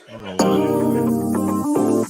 I don't know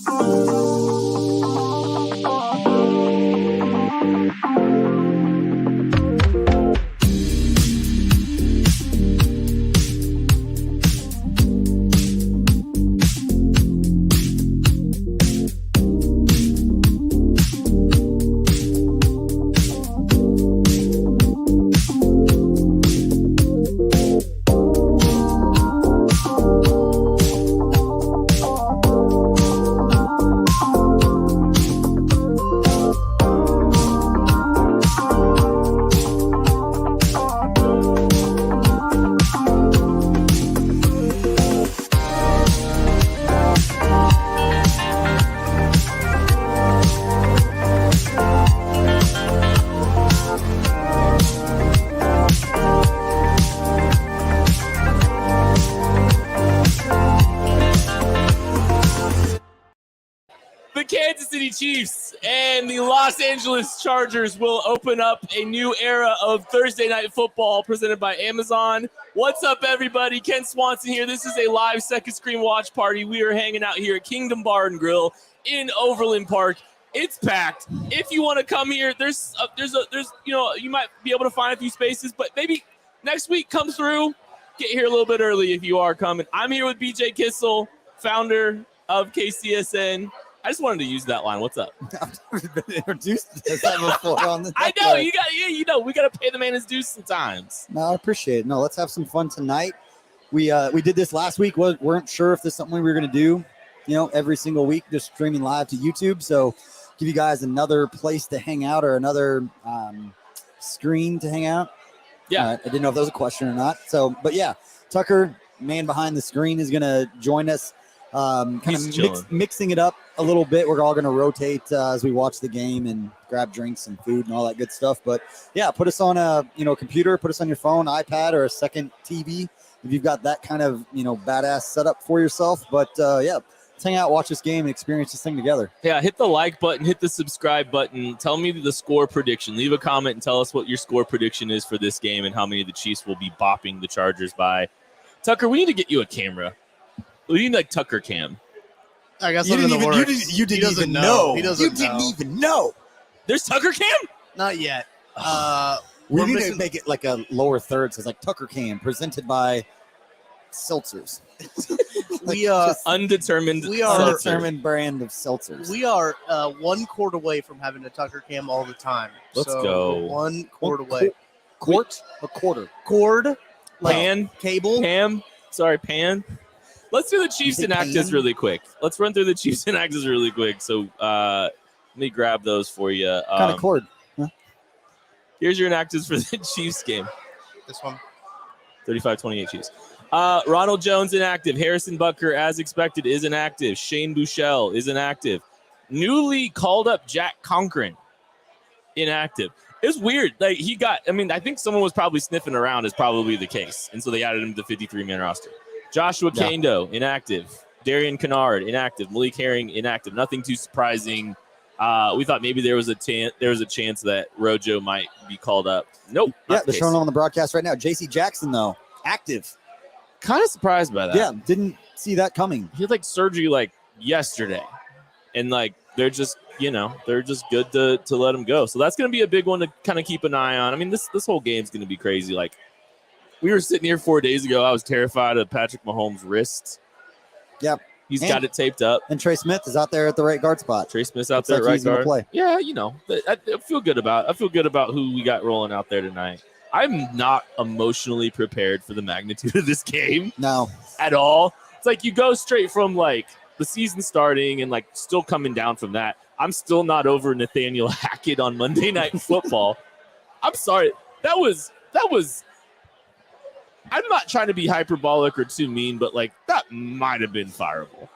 The Kansas City Chiefs and the Los Angeles Chargers will open up a new era of Thursday Night Football presented by Amazon. What's up, everybody? Ken Swanson here. This is a live second screen watch party. We are hanging out here at Kingdom Bar and Grill in Overland Park. It's packed. If you want to come here, there's you might be able to find a few spaces, but maybe next week come through. Get here a little bit early if you are coming. I'm here with BJ Kissel, founder of KCSN. I just wanted to use that line. What's up? I've never been introduced to that before on the I know we got to pay the man his dues sometimes. No, I appreciate it. No, let's have some fun tonight. We did this last week. Weren't sure if this is something we were going to do, every single week, just streaming live to YouTube. So give you guys another place to hang out or another screen to hang out. Yeah. I didn't know if that was a question or not. So, but yeah, Tucker, man behind the screen, is going to join us. Kind of mixing it up a little bit. We're all going to rotate as we watch the game and grab drinks and food and all that good stuff. But yeah, put us on a computer, put us on your phone, iPad, or a second TV if you've got that kind of badass setup for yourself. But yeah, let's hang out, watch this game, and experience this thing together. Yeah, hit the like button, hit the subscribe button. Tell me the score prediction. Leave a comment and tell us what your score prediction is for this game and how many of the Chiefs will be bopping the Chargers by. Tucker, we need to get you a camera. We need like Tucker cam. I guess You didn't even know. He doesn't didn't even know. There's Tucker cam? Not yet. We We're need missing- to make it like a lower third. So it's like Tucker Cam presented by seltzers. We are Undetermined. We are- seltzer. Undetermined brand of seltzers. we are 1 quart away from having a Tucker cam all the time. Let's So go. we're 1 quart away. Quart or quarter? Cord, like Pan. cable. Pan. Let's do the Chiefs You and say actives pan? really quick. Let's run through the Chiefs and actives really quick. So let me grab those for you. Kind of cord. Here's your inactives for the Chiefs game. This one. 35-28 Chiefs. Ronald Jones inactive. Harrison Butker, as expected, is inactive. Shane Buechele is inactive. Newly called up Jack Conklin, inactive. It's weird. Like I think someone was probably sniffing around is probably the case. And so they added him to the 53-man roster. Joshua Kando, inactive. Darian Kennard, inactive. Malik Herring, inactive. Nothing too surprising. We thought maybe there was a chance that Rojo might be called up. Nope. Yeah, they're showing on the broadcast right now. J.C. Jackson, though, active. Kind of surprised by that. Yeah, didn't see that coming. He had like surgery like yesterday. And like they're just good to let him go. So that's going to be a big one to kind of keep an eye on. I mean, this whole game's going to be crazy. Like, we were sitting here 4 days ago. I was terrified of Patrick Mahomes' wrist. Yep. He's got it taped up. And Trey Smith is out there at the right guard spot. Trey Smith's out Looks there like at right he's gonna guard. play. Yeah, I feel good about who we got rolling out there tonight. I'm not emotionally prepared for the magnitude of this game No. at all. It's like you go straight from like the season starting and like still coming down from that. I'm still not over Nathaniel Hackett on Monday Night Football. I'm sorry. That was I'm not trying to be hyperbolic or too mean, but like that might have been fireable.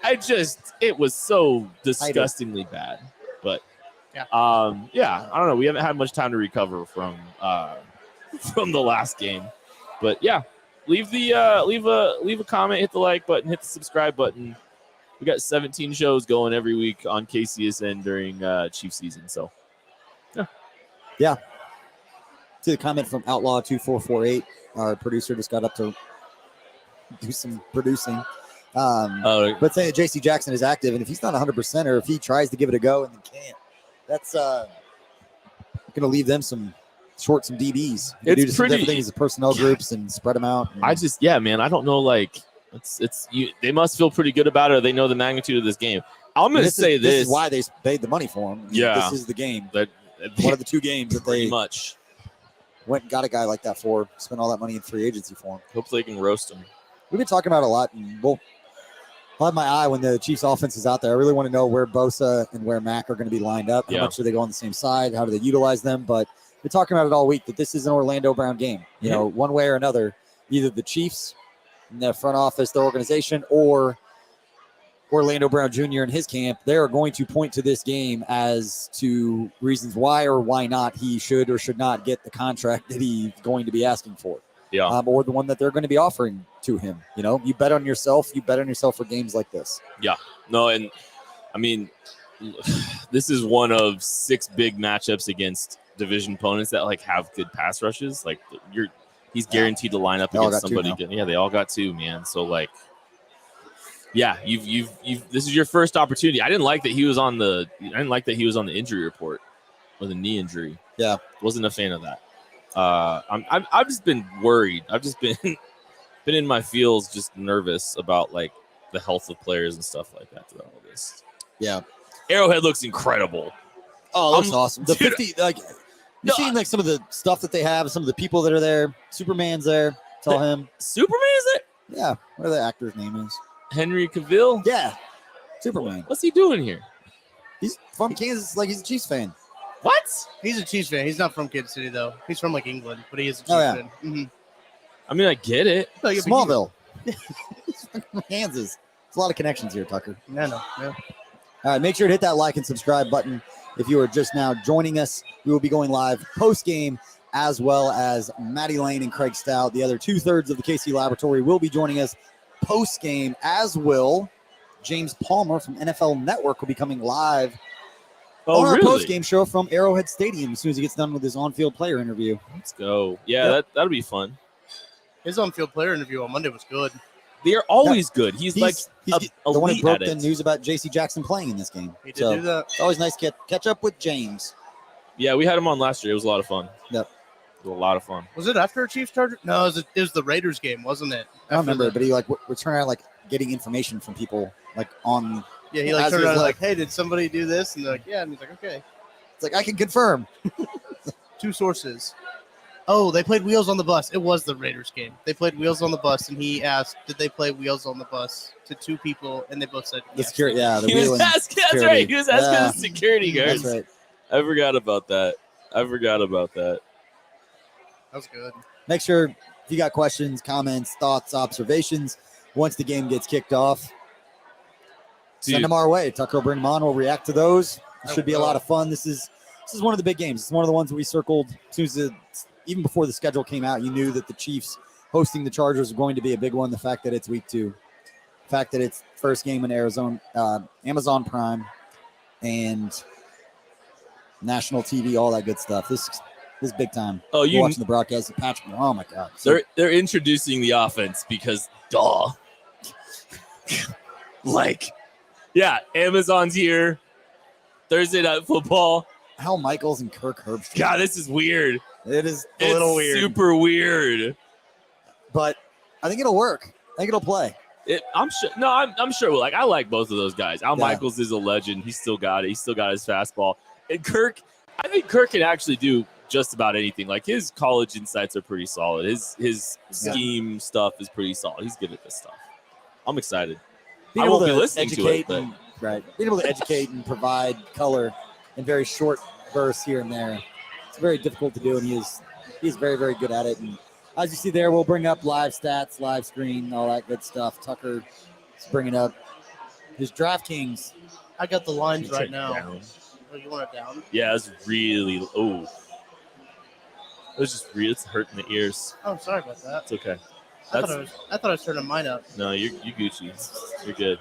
It was so disgustingly bad. But I don't know. We haven't had much time to recover from the last game. But yeah, leave a comment, hit the like button, hit the subscribe button. We got 17 shows going every week on KCSN during Chief season. So Yeah. See the comment from Outlaw2448. Our producer just got up to do some producing. But say that J.C. Jackson is active, and if he's not 100%, or if he tries to give it a go and then can't, that's going to leave them some DBs. You do some different things with personnel groups and spread them out. I don't know. Like they must feel pretty good about it. Or they know the magnitude of this game. I'm going to say this is why they paid the money for him. Yeah, this is the game. One of the 2 games that they went and got a guy like that for, spent all that money in free agency for him. Hopefully they can roast him. We've been talking about it a lot, and I'll have my eye when the Chiefs offense is out there. I really want to know where Bosa and where Mack are going to be lined up. How much do they go on the same side? How do they utilize them? But we're talking about it all week that this is an Orlando Brown game. You know, one way or another, either the Chiefs and their front office, their organization, or Orlando Brown Jr. and his camp, they are going to point to this game as to reasons why or why not he should or should not get the contract that he's going to be asking for. Yeah. Or the one that they're going to be offering to him. You know, you bet on yourself. You bet on yourself for games like this. Yeah. No, and I mean, this is one of 6 big matchups against division opponents that like have good pass rushes. Like he's guaranteed to line up against somebody. Yeah, they all got 2, man. So like, yeah, you've this is your first opportunity. I didn't like that he was on the injury report with a knee injury. Yeah, wasn't a fan of that. I've just been worried. I've just been in my feels, just nervous about like the health of players and stuff like that throughout all this. Yeah, Arrowhead looks incredible. Oh, it looks awesome. The 50, like you've seen like some of the stuff that they have, some of the people that are there. Superman's there. Tell him. Superman is it? Yeah. Whatever the actor's name is. Henry Cavill. Yeah. Superman. What's he doing here? He's from Kansas. Like he's a Chiefs fan. What? He's a Chiefs fan. He's not from Kansas City though. He's from like England, but he is a Chiefs fan. Mm-hmm. I mean, I get it. No, Smallville. He's from Kansas. There's a lot of connections here, Tucker. I know. Yeah. All right, make sure to hit that like and subscribe button. If you are just now joining us, we will be going live post-game, as well as Maddie Lane and Craig Stout. The other 2/3 of the KC Laboratory will be joining us post-game, as will James Palmer from NFL Network will be coming live on our post-game show from Arrowhead Stadium as soon as he gets done with his on-field player interview. Let's go. Yeah, that'll be fun. His on-field player interview on Monday was good. They are always good. He's the one who broke the news about J.C. Jackson playing in this game. He did do that. It's always nice to catch up with James. Yeah, we had him on last year. It was a lot of fun. Yep. It was a lot of fun. Was it after a Chiefs Charger? No, it was the Raiders game, wasn't it? I don't remember, but he we're turning out getting information from people on. Yeah, he turned around like, hey, did somebody do this? And they're like, yeah. And he's like, okay. It's like, I can confirm. 2 sources. Oh, they played Wheels on the Bus. It was the Raiders game. They played Wheels on the Bus, and he asked, did they play Wheels on the Bus to 2 people? And they both said yes. The he was asking, that's right. He was asking the security guards. That's right. I forgot about that. That was good. Make sure if you got questions, comments, thoughts, observations, once the game gets kicked off, send them our way. Tucker will bring them on. We'll react to those. It should be a lot of fun. This is one of the big games. It's one of the ones that we circled as soon as even before the schedule came out. You knew that the Chiefs hosting the Chargers was going to be a big one. The fact that it's week 2, the fact that it's first game in Arizona, Amazon Prime, and national TV, all that good stuff. This is big time. Oh, you're watching the broadcast. Patrick. Oh my God. They're introducing the offense because yeah, Amazon's here. Thursday Night Football. Hal Michaels and Kirk Herbstreit. God, this is weird. It's a little weird. Super weird. But I think it'll work. I think it'll play. I'm sure. No, I'm sure. Like, I like both of those guys. Al Michaels is a legend. He's still got it. He's still got his fastball. And Kirk, I think Kirk can actually do just about anything. Like, his college insights are pretty solid. His scheme stuff is pretty solid. He's good at this stuff. I'm excited. I won't be listening to it, but being able to educate and provide color in very short bursts here and there, it's very difficult to do, and he's very, very good at it. And as you see there, we'll bring up live stats, live screen, all that good stuff. Tucker is bringing up his DraftKings. I got the lines right now. Oh, you want it down? Yeah, it's really it was just it's hurting the ears. Oh, sorry about that. It's okay. I thought I was turning mine up. No, you Gucci. You're good.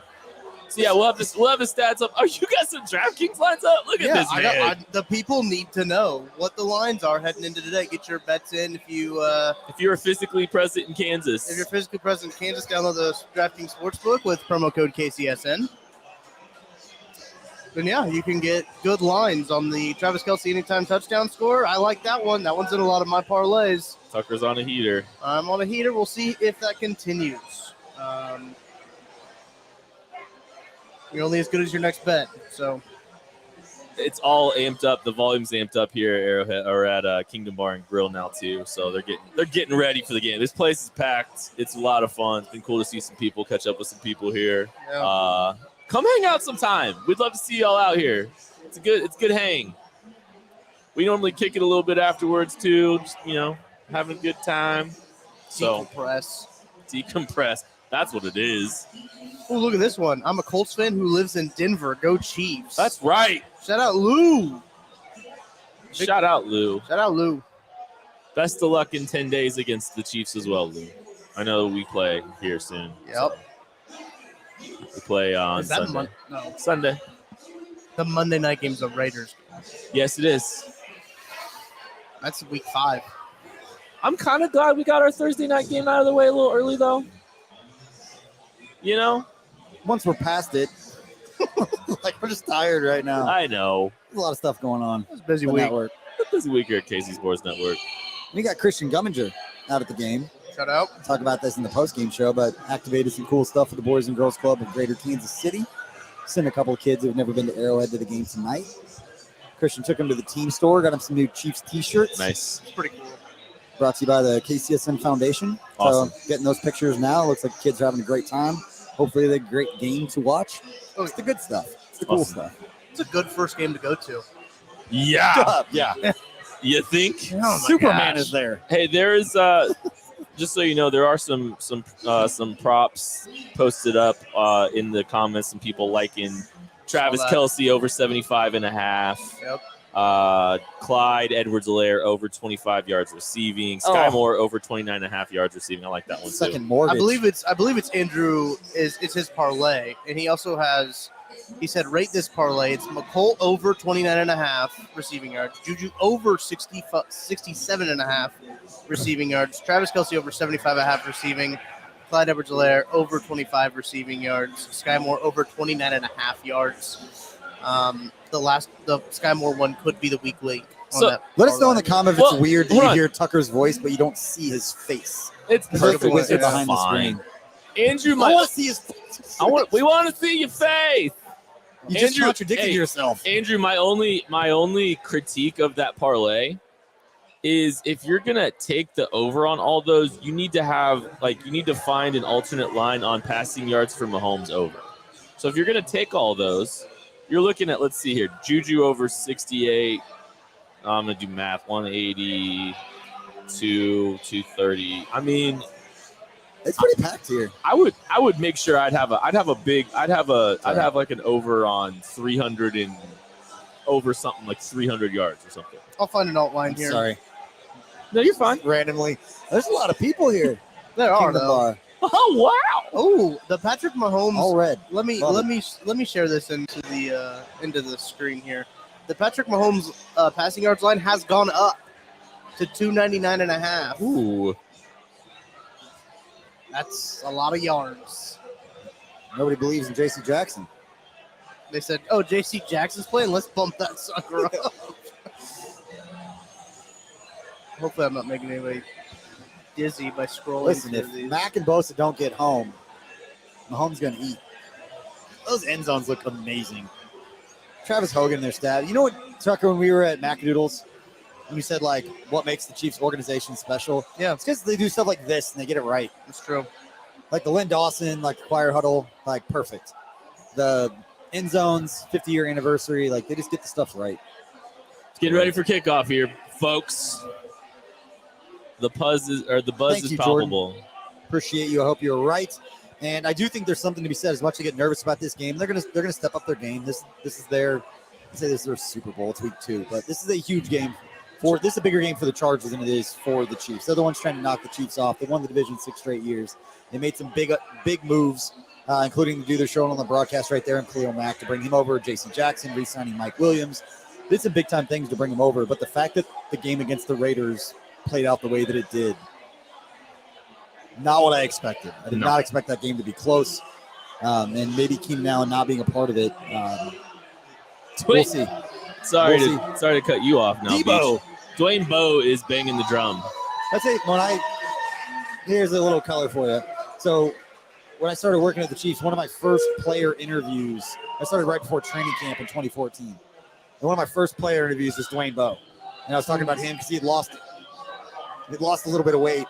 So yeah, we'll have the stats up. Oh, you got some DraftKings lines up? Look at this, man. The people need to know what the lines are heading into today. Get your bets in if you're physically present in Kansas. If you're physically present in Kansas, download the DraftKings Sportsbook with promo code KCSN. Then yeah, you can get good lines on the Travis Kelce anytime touchdown score. I like that one. That one's in a lot of my parlays. Tucker's on a heater. I'm on a heater. We'll see if that continues. You're only as good as your next bet. So it's all amped up. The volume's amped up here at Arrowhead or at Kingdom Bar and Grill now too. So they're getting ready for the game. This place is packed. It's a lot of fun. It's been cool to see some people, catch up with some people here. Yeah. Come hang out sometime. We'd love to see y'all out here. It's a good hang. We normally kick it a little bit afterwards too. Just, having a good time. Decompress. That's what it is. Oh, look at this one. I'm a Colts fan who lives in Denver. Go Chiefs. That's right. Shout out Lou. Shout out Lou. Best of luck in 10 days against the Chiefs as well, Lou. I know we play here soon. Yep. So we play on Sunday. Sunday. The Monday night game's the Raiders. Yes, it is. That's week 5. I'm kind of glad we got our Thursday night game out of the way a little early, though. Once we're past it, we're just tired right now. I know. There's a lot of stuff going on. It's a busy week. Network. A busy week here at KC Sports Network. We got Christian Gumminger out at the game. Shout out. Talk about this in the post-game show, but activated some cool stuff for the Boys and Girls Club of Greater Kansas City. Sent a couple of kids who have never been to Arrowhead to the game tonight. Christian took them to the team store, got them some new Chiefs t-shirts. Nice. It's pretty cool. Brought to you by the KCSN Foundation. Awesome. So getting those pictures now. Looks like the kids are having a great time. Hopefully they're a great game to watch. Oh, it's the good stuff. It's the cool stuff. It's a good first game to go to. Yeah. Yeah. You think? Oh Superman is there. Hey, there is just so you know, there are some props posted up in the comments, some people liking Travis Kelce over 75.5. Yep. Clyde Edwards-Helaire over 25 yards receiving. Sky Moore over 29.5 yards receiving. I like that one Second too. mortgage. I believe it's Andrew it's his parlay, and he also has. He said rate this parlay. It's McCole over 29.5 receiving yards. Juju over 67.5 receiving yards. Travis Kelce over 75.5 receiving. Clyde Edwards-Helaire over 25 receiving yards. Sky Moore over 29.5 yards. The Sky Moore one could be the weak link. So let us know in the comment if it's weird that you hear Tucker's voice, but you don't see his face. It's like the wizard behind the screen. Andrew, I want to see his face. We want to see your face. You just contradicted yourself. Andrew, my only critique of that parlay is if you're gonna take the over on all those, you need to find an alternate line on passing yards for Mahomes over. So if you're gonna take all those, you're looking at, let's see here, Juju over 68. I'm gonna do math. 180 to 230. I mean, it's pretty packed here. I would make sure I'd have like an over on 300 and over something like 300 yards or something. I'll find an alt line here. Sorry. No, you're fine. Randomly. There's a lot of people here. There are though. Oh wow! Oh, the Patrick Mahomes. All red. Let me share this into the screen here. The Patrick Mahomes passing yards line has gone up to 299.5. Ooh, that's a lot of yards. Nobody believes in J.C. Jackson. They said, "Oh, J.C. Jackson's playing. Let's bump that sucker up." Hopefully, I'm not making anybody dizzy by scrolling. Listen, if Mack and Bosa don't get home, Mahomes going to eat. Those end zones look amazing. Travis Hogan in their stat. You know what, Tucker, when we were at Mackadoodles, and we said, like, what makes the Chiefs organization special? Yeah. It's because they do stuff like this, and they get it right. That's true. Like the Lynn Dawson, like the choir huddle, like, perfect. The end zones, 50-year anniversary, like, they just get the stuff right. Let's get ready for kickoff here, folks. The buzz is palpable. Jordan. Appreciate you. I hope you're right. And I do think there's something to be said. As much as they get nervous about this game, they're gonna step up their game. This is their Super Bowl. It's week 2, but this is a huge game. This is a bigger game for the Chargers than it is for the Chiefs. They're the ones trying to knock the Chiefs off. They won the division 6 straight years. They made some big moves including the dude they're showing on the broadcast right there, and Khalil Mack to bring him over, Jason Jackson, re-signing Mike Williams. Did some big-time things to bring him over, but the fact that the game against the Raiders played out the way that it did, not what I expected. I did not expect that game to be close, and maybe Keenan Allen not being a part of it. We'll see. Sorry to cut you off now, Debo. Dwayne Bowe is banging the drum. That's it. Here's a little color for you. So when I started working at the Chiefs, one of my first player interviews, I started right before training camp in 2014. And one of my first player interviews was Dwayne Bowe. And I was talking about him because he'd lost a little bit of weight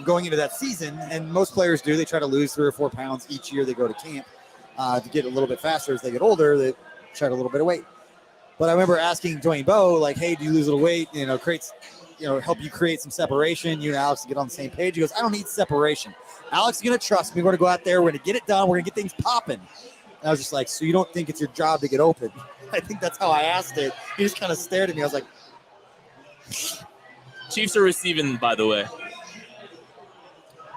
going into that season. And most players do. They try to lose 3 or 4 pounds each year they go to camp to get a little bit faster as they get older. They shed a little bit of weight. But I remember asking Dwayne Bowe, like, hey, do you lose a little weight? Help you create some separation. You and Alex to get on the same page. He goes, I don't need separation. Alex is going to trust me. We're going to go out there. We're going to get it done. We're going to get things popping. And I was just like, so you don't think it's your job to get open? I think that's how I asked it. He just kind of stared at me. I was like, Chiefs are receiving, by the way.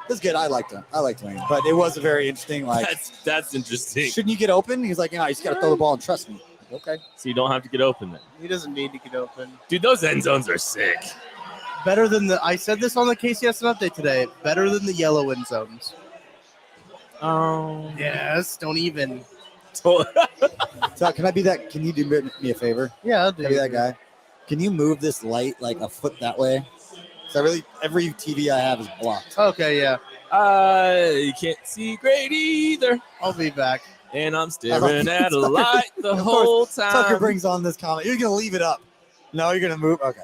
That's good. I liked him. I liked Dwayne. But it was a very interesting, that's interesting. Shouldn't you get open? He's like, you just got to throw the ball and trust me. Okay. So you don't have to get open then. He doesn't need to get open. Dude, those end zones are sick. Better than I said this on the KCSN update today. Better than the yellow end zones. Oh. Yes. Don't even. So can I be that? Can you do me a favor? Yeah, I'll do. Can I be that guy? Can you move this light like a foot that way? So every TV I have is blocked. Okay, yeah. You can't see great either. I'll be back. And I'm staring at a light the whole time. Tucker brings on this comment. You're going to leave it up. No, you're going to move. Okay.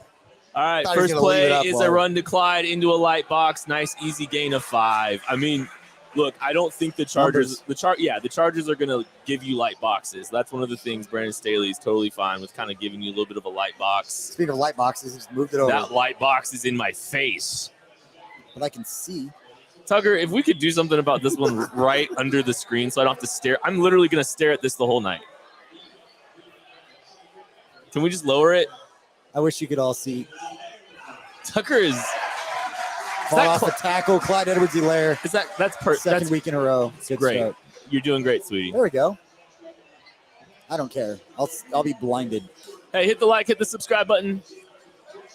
All right, first play is a run to Clyde into a light box. Nice, easy gain of 5. I mean, look, I don't think the Chargers the Chargers are going to give you light boxes. That's one of the things Brandon Staley is totally fine with, kind of giving you a little bit of a light box. Speaking of light boxes, just moved it over. That light box is in my face. But I can see. Tucker, if we could do something about this one right under the screen so I don't have to stare. I'm literally going to stare at this the whole night. Can we just lower it? I wish you could all see. Tucker is fall off the tackle. Clyde Edwards-Helaire. Second week in a row. Good great. Start. You're doing great, sweetie. There we go. I don't care. I'll be blinded. Hey, hit the like, hit the subscribe button.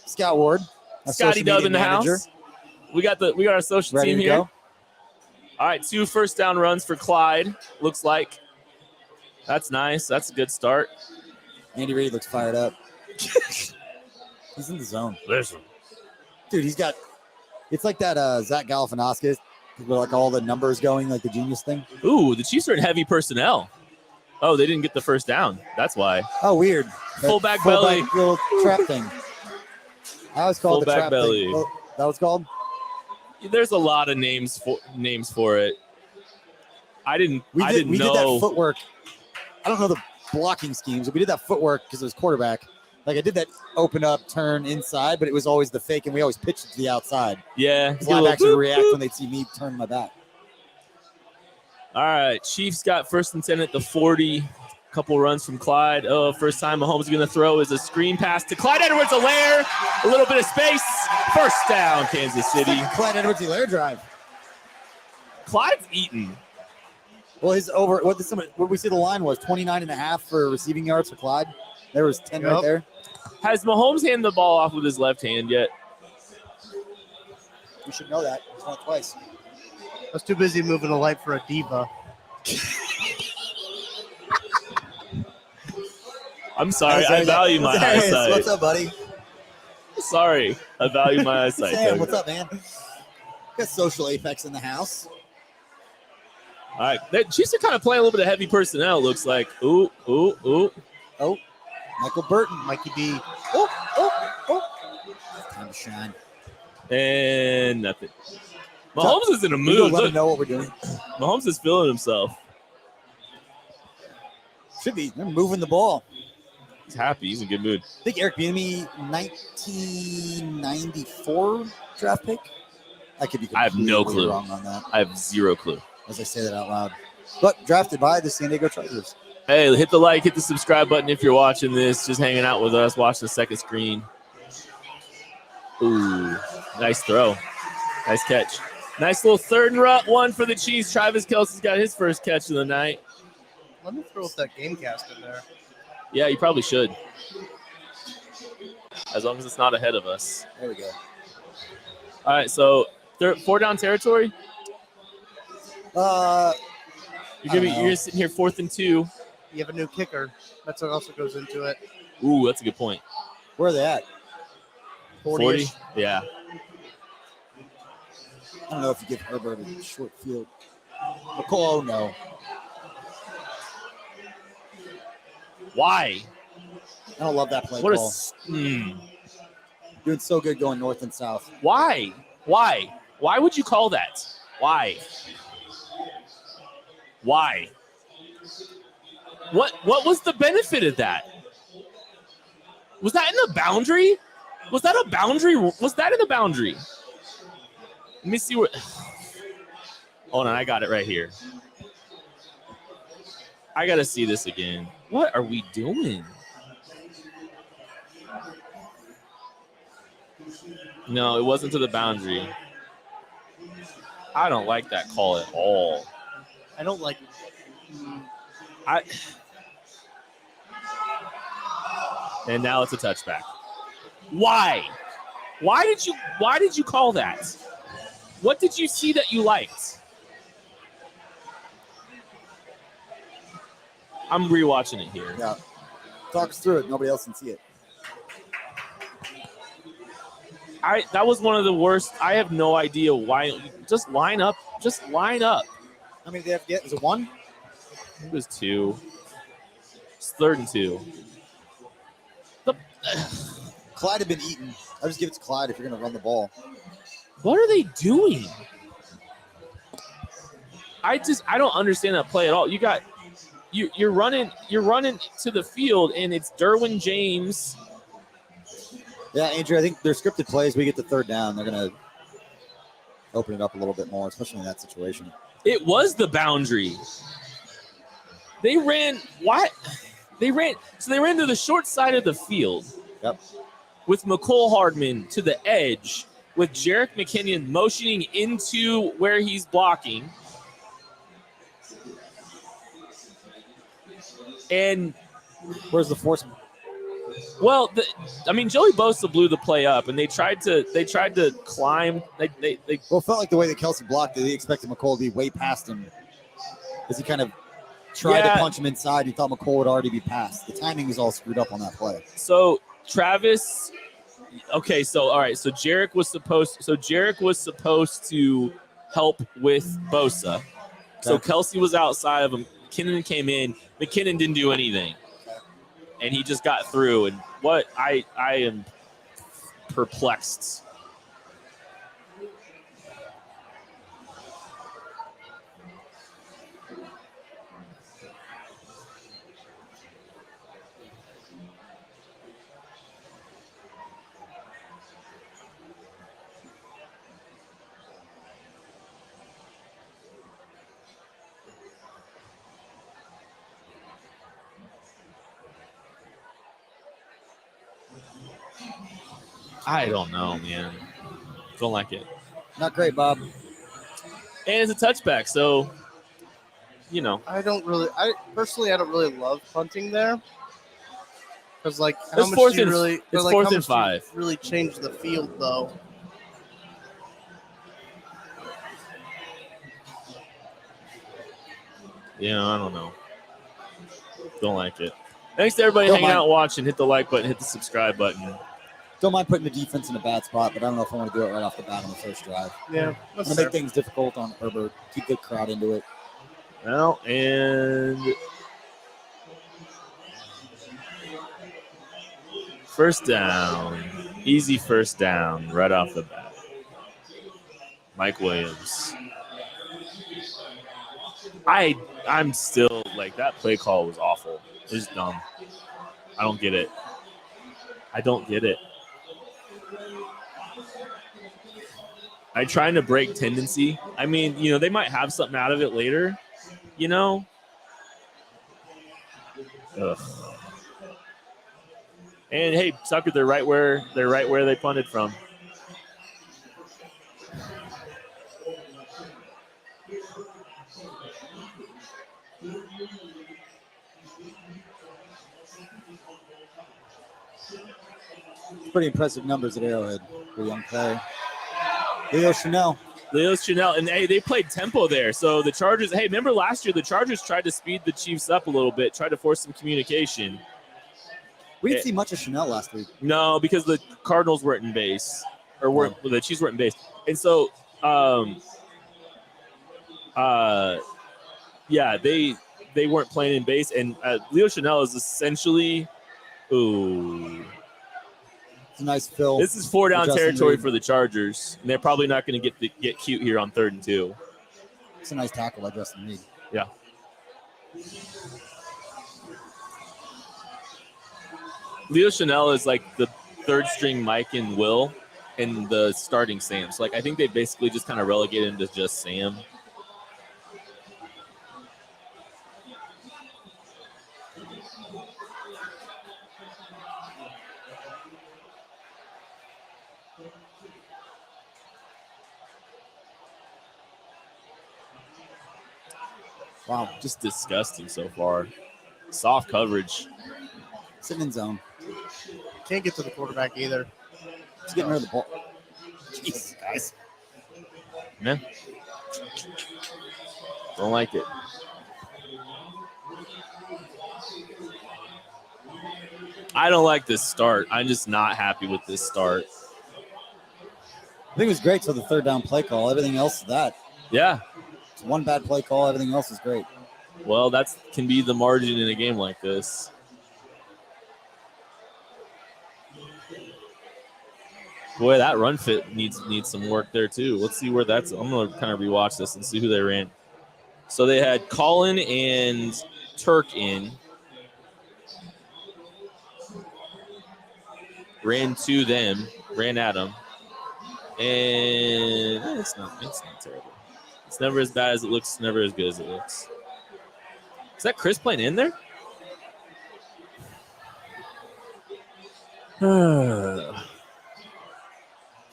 Scott Ward, Scotty Dub in the house. We got our social team here. Go. All right, 2 first down runs for Clyde. Looks like that's nice. That's a good start. Andy Reid looks fired up. He's in the zone. Listen, dude, it's like that Zach Galifianakis with like all the numbers going, like the genius thing. Ooh, the Chiefs are in heavy personnel. Oh, they didn't get the first down. That's why. Oh, weird. Fullback belly. Little trap thing. I always called the trap belly. Thing. Oh, that was called? There's a lot of names for it. I didn't know. We did that footwork. I don't know the blocking schemes, but we did that footwork because it was quarterback. Like I did that open up, turn inside, but it was always the fake, and we always pitched it to the outside. Yeah. Linebackers would react when they'd see me turn my back. All right, Chiefs got 1st and 10 at the 40. Couple runs from Clyde. Oh, first time Mahomes is going to throw is a screen pass to Clyde Edwards-Helaire. A little bit of space. First down, Kansas City. Clyde Edwards-Helaire drive. Clyde's eating. Well, what we see the line was 29.5 for receiving yards for Clyde. There was 10 right there. Has Mahomes handed the ball off with his left hand yet? We should know that. It's not twice. I was too busy moving a light for a diva. I'm sorry. I value my eyesight. What's up, buddy? Sorry. I value my eyesight. Sam, what's up, man? Got Social Apex in the house. All right. The Chiefs are kind of playing a little bit of heavy personnel, looks like. Ooh. Oh, Michael Burton. Mikey B. Oh. Time to shine. And nothing. Mahomes is in a mood. Let him know what we're doing. Mahomes is feeling himself. Should be. They're moving the ball. He's happy. He's in a good mood. I think Eric Bieniemy, 1994 draft pick. I could be. I have no clue. Wrong on that. I have zero clue. As I say that out loud. But drafted by the San Diego Chargers. Hey, hit the like, hit the subscribe button if you're watching this. Just hanging out with us. Watch the second screen. Ooh, nice throw. Nice catch. Nice little third and one for the Chiefs. Travis Kelce's got his first catch of the night. Let me throw up that Gamecast in there. Yeah, you probably should. As long as it's not ahead of us. There we go. All right, so 4-down territory. You're sitting here 4th and 2. You have a new kicker. That's what also goes into it. Ooh, that's a good point. Where are they at? 40? Yeah. I don't know if you give Herbert a short field. McCall, no. Why? I don't love that play What call. Doing so good going north and south. Why? Why would you call that? Why? What was the benefit of that? Was that in the boundary? Was that a boundary? Was that in the boundary? Let me see what. Hold on, I got it right here. I got to see this again. What are we doing? No, it wasn't to the boundary. I don't like that call at all. I don't like And now it's a touchback. Why? Why did you call that? What did you see that you liked? I'm rewatching it here. Yeah. Talk us through it. Nobody else can see it. That was one of the worst. I have no idea why. Just line up. Just line up. How many do they have to get? Is it 1? It was 2. It's 3rd and 2. Clyde had been eaten. I'll just give it to Clyde if you're going to run the ball. What are they doing? I don't understand that play at all. You're running to the field and it's Derwin James. Yeah, Andrew, I think they're scripted plays. We get the 3rd down. They're going to open it up a little bit more, especially in that situation. It was the boundary. They ran what? They ran to the short side of the field. Yep. With McCole Hardman to the edge, with Jerick McKinnon motioning into where he's blocking. And where's the force? Well, Joey Bosa blew the play up, and they tried to climb. They it felt like the way that Kelce blocked, they expected McCole to be way past him, as he kind of tried to punch him inside. He thought McCole would already be past. The timing was all screwed up on that play. So Travis, okay, so all right, so Jerick was supposed to help with Bosa. Okay. So Kelce was outside of him. McKinnon came in. McKinnon didn't do anything. And he just got through. And what I am perplexed. I don't know, man. Don't like it. Not great, Bob. And it's a touchback, so you know. I personally don't really love punting there. Because how it's much fourth do you and, really it's 4th and 5. Really change the field though. Yeah, I don't know. Don't like it. Thanks to everybody hanging out and watching. Hit the like button, hit the subscribe button. Don't mind putting the defense in a bad spot, but I don't know if I want to do it right off the bat on the first drive. Yeah. I'm going to make things difficult on Herbert. Keep the crowd into it. Well, and first down. Easy first down right off the bat. Mike Williams. I'm still that play call was awful. It was dumb. I don't get it. I'm trying to break tendency. They might have something out of it later, Ugh. And hey, sucker, they're right where they punted from. Pretty impressive numbers at Arrowhead for a young player. Leo Chanel. And hey, they played tempo there. So the Chargers, hey, remember last year the Chargers tried to speed the Chiefs up a little bit, tried to force some communication. We didn't see much of Chanel last week. No, because the Cardinals weren't in base, or the Chiefs weren't in base, and so yeah, they weren't playing in base, and Leo Chanel is essentially, it's a nice fill. This is 4-down territory for the Chargers, and they're probably not going to get cute here on 3rd and 2. It's a nice tackle by Justin Reed. Yeah. Leo Chanel is like the 3rd string Mike and Will, and the starting Sam. So like I think they basically just kind of relegated him to just Sam. Wow, just disgusting so far. Soft coverage. Sitting in zone. Can't get to the quarterback either. He's getting rid of the ball. Jesus, guys. Man. Don't like it. I don't like this start. I'm just not happy with this start. I think it was great till the 3rd down play call. Everything else is that. Yeah. It's one bad play call. Everything else is great. Well, that can be the margin in a game like this. Boy, that run fit needs some work there too. Let's see where that's. I'm gonna kind of rewatch this and see who they ran. So they had Colin and Turk in. Ran to them, ran at them, and it's not terrible. It's never as bad as it looks. Never as good as it looks. Is that Chris playing in there?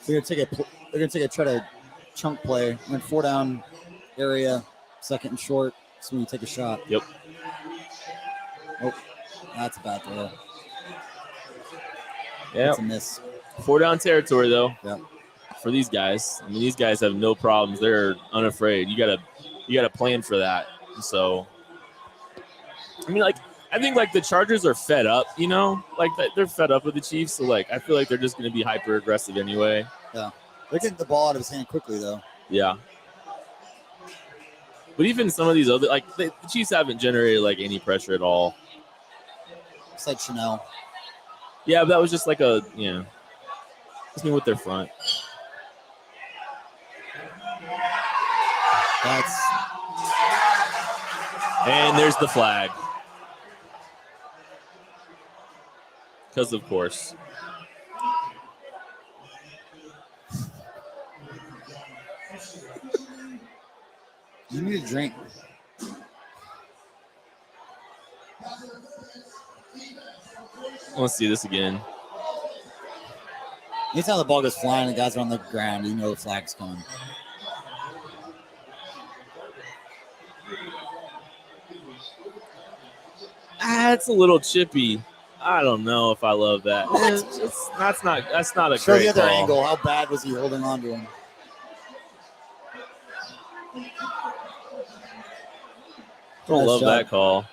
They're gonna take a try to chunk play. Went 4-down area, 2nd and short. So when you take a shot. Yep. Oh, that's a bad throw. Yeah. That's a miss. 4-down territory though. Yep. For these guys. I mean, these guys have no problems. They're unafraid. You gotta plan for that. So, I mean, like, I think like the Chargers are fed up. You know, like they're fed up with the Chiefs. So like, I feel like they're just gonna be hyper aggressive anyway. Yeah. They're getting the ball out of his hand quickly though. Yeah. But even some of these other, like the Chiefs haven't generated like any pressure at all. It's like Chanel. Yeah, but that was just like just me with their front. And there's the flag. Because of course. You need a drink. I want to see this again. Anytime the ball goes flying, the guys are on the ground, you know the flag's coming. It's a little chippy. I don't know if I love that. That's not a Show great the other call. angle. How bad was he holding on to him? Don't love that call.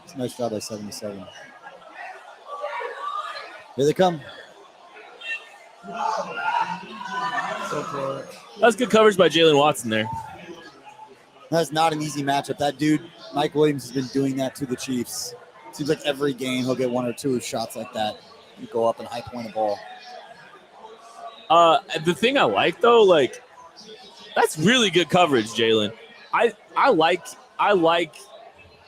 It's a nice job by 77. Here they come. That's good coverage by Jalen Watson there. That's not an easy matchup. That dude, Mike Williams, has been doing that to the Chiefs. Seems like every game he'll get 1 or 2 shots like that. You go up and high point a ball. The thing I like though, like that's really good coverage, Jalen. I like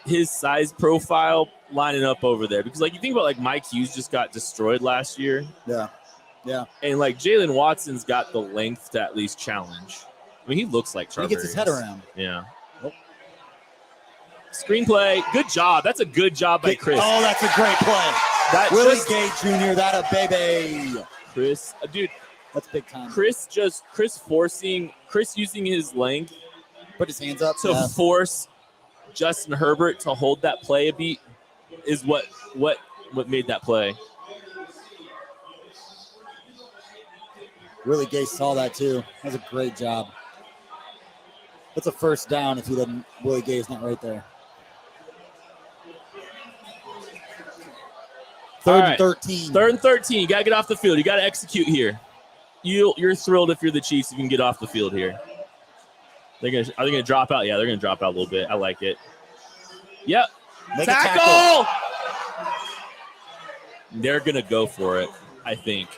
his size profile lining up over there because like you think about like Mike Hughes just got destroyed last year. Yeah. Yeah. And like Jalen Watson's got the length to at least challenge. I mean, he looks like Charvarius. He gets his head around. Yeah. Oh. Screenplay. Good job. That's a good job by Chris. Oh, that's a great play. That Willie Gay Jr., that a baby. Chris, dude. That's big time. Chris using his length put his hands up to force Justin Herbert to hold that play a beat is what made that play. Willie Gay saw that too. That was a great job. That's a first down if he doesn't. Willie Gay is not right there. Third and 13. Third and 13. You got to get off the field. You got to execute here. You're thrilled if you're the Chiefs if you can get off the field here. Are they gonna drop out? Yeah, they're gonna drop out a little bit. I like it. Yep. Tackle! They're gonna go for it, I think.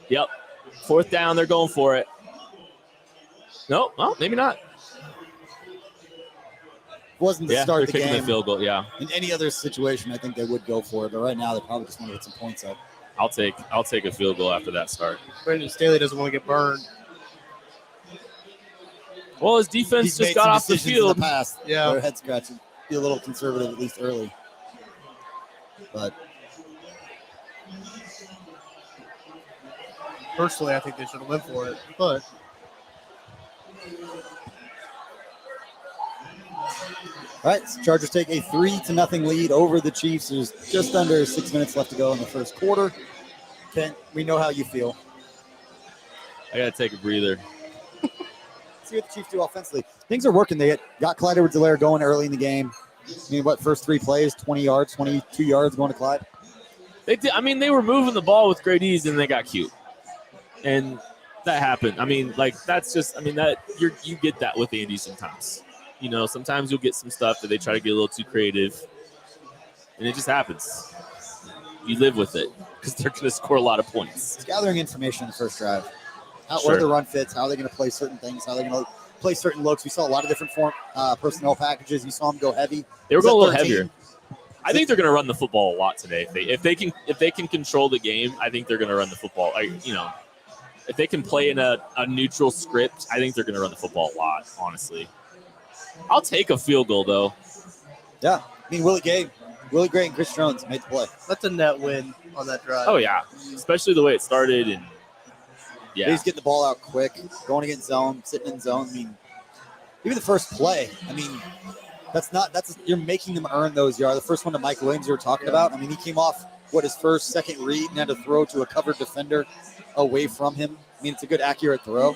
Yep. Fourth down, they're going for it. No, well, maybe not. Wasn't the start of the they're kicking game. The field goal, yeah. In any other situation, I think they would go for it, but right now they probably just want to get some points up. I'll take a field goal after that start. Brandon Staley doesn't want to get burned. Well, his defense just got off the field. In the past. Yeah. Their head scratching. Be a little conservative, at least early. But personally, I think they should have went for it. But all right, so Chargers take a 3-0 lead over the Chiefs. There's just under 6 minutes left to go in the first quarter. Kent, we know how you feel. I got to take a breather. See what the Chiefs do offensively. Things are working. They got Clyde Edwards-Helaire going early in the game. I mean, first 3 plays, 20 yards, 22 yards going to Clyde? They did. I mean, they were moving the ball with great ease, and they got cute. And that happened. I mean, that's just. I mean, that you get that with Andy sometimes. Sometimes you'll get some stuff that they try to get a little too creative, and it just happens. You live with it because they're going to score a lot of points. It's gathering information in the first drive. Where the run fits, how they're going to play certain things, how they're going to play certain looks. We saw a lot of different personnel packages. You saw them go heavy. They were going a little heavier. I think they're going to run the football a lot today. If they can control the game, I think they're going to run the football. If they can play in a neutral script, I think they're going to run the football a lot. Honestly, I'll take a field goal though. Yeah, I mean Willie Gay, and Chris Jones made the play. That's a net win on that drive. Oh yeah, especially the way it started and. Yeah. He's getting the ball out quick, going against zone, sitting in zone. I mean, even the first play, I mean, you're making them earn those yards. The first one to Mike Williams you were talking about, I mean, he came off, his second read and had to throw to a covered defender away from him. I mean, it's a good, accurate throw.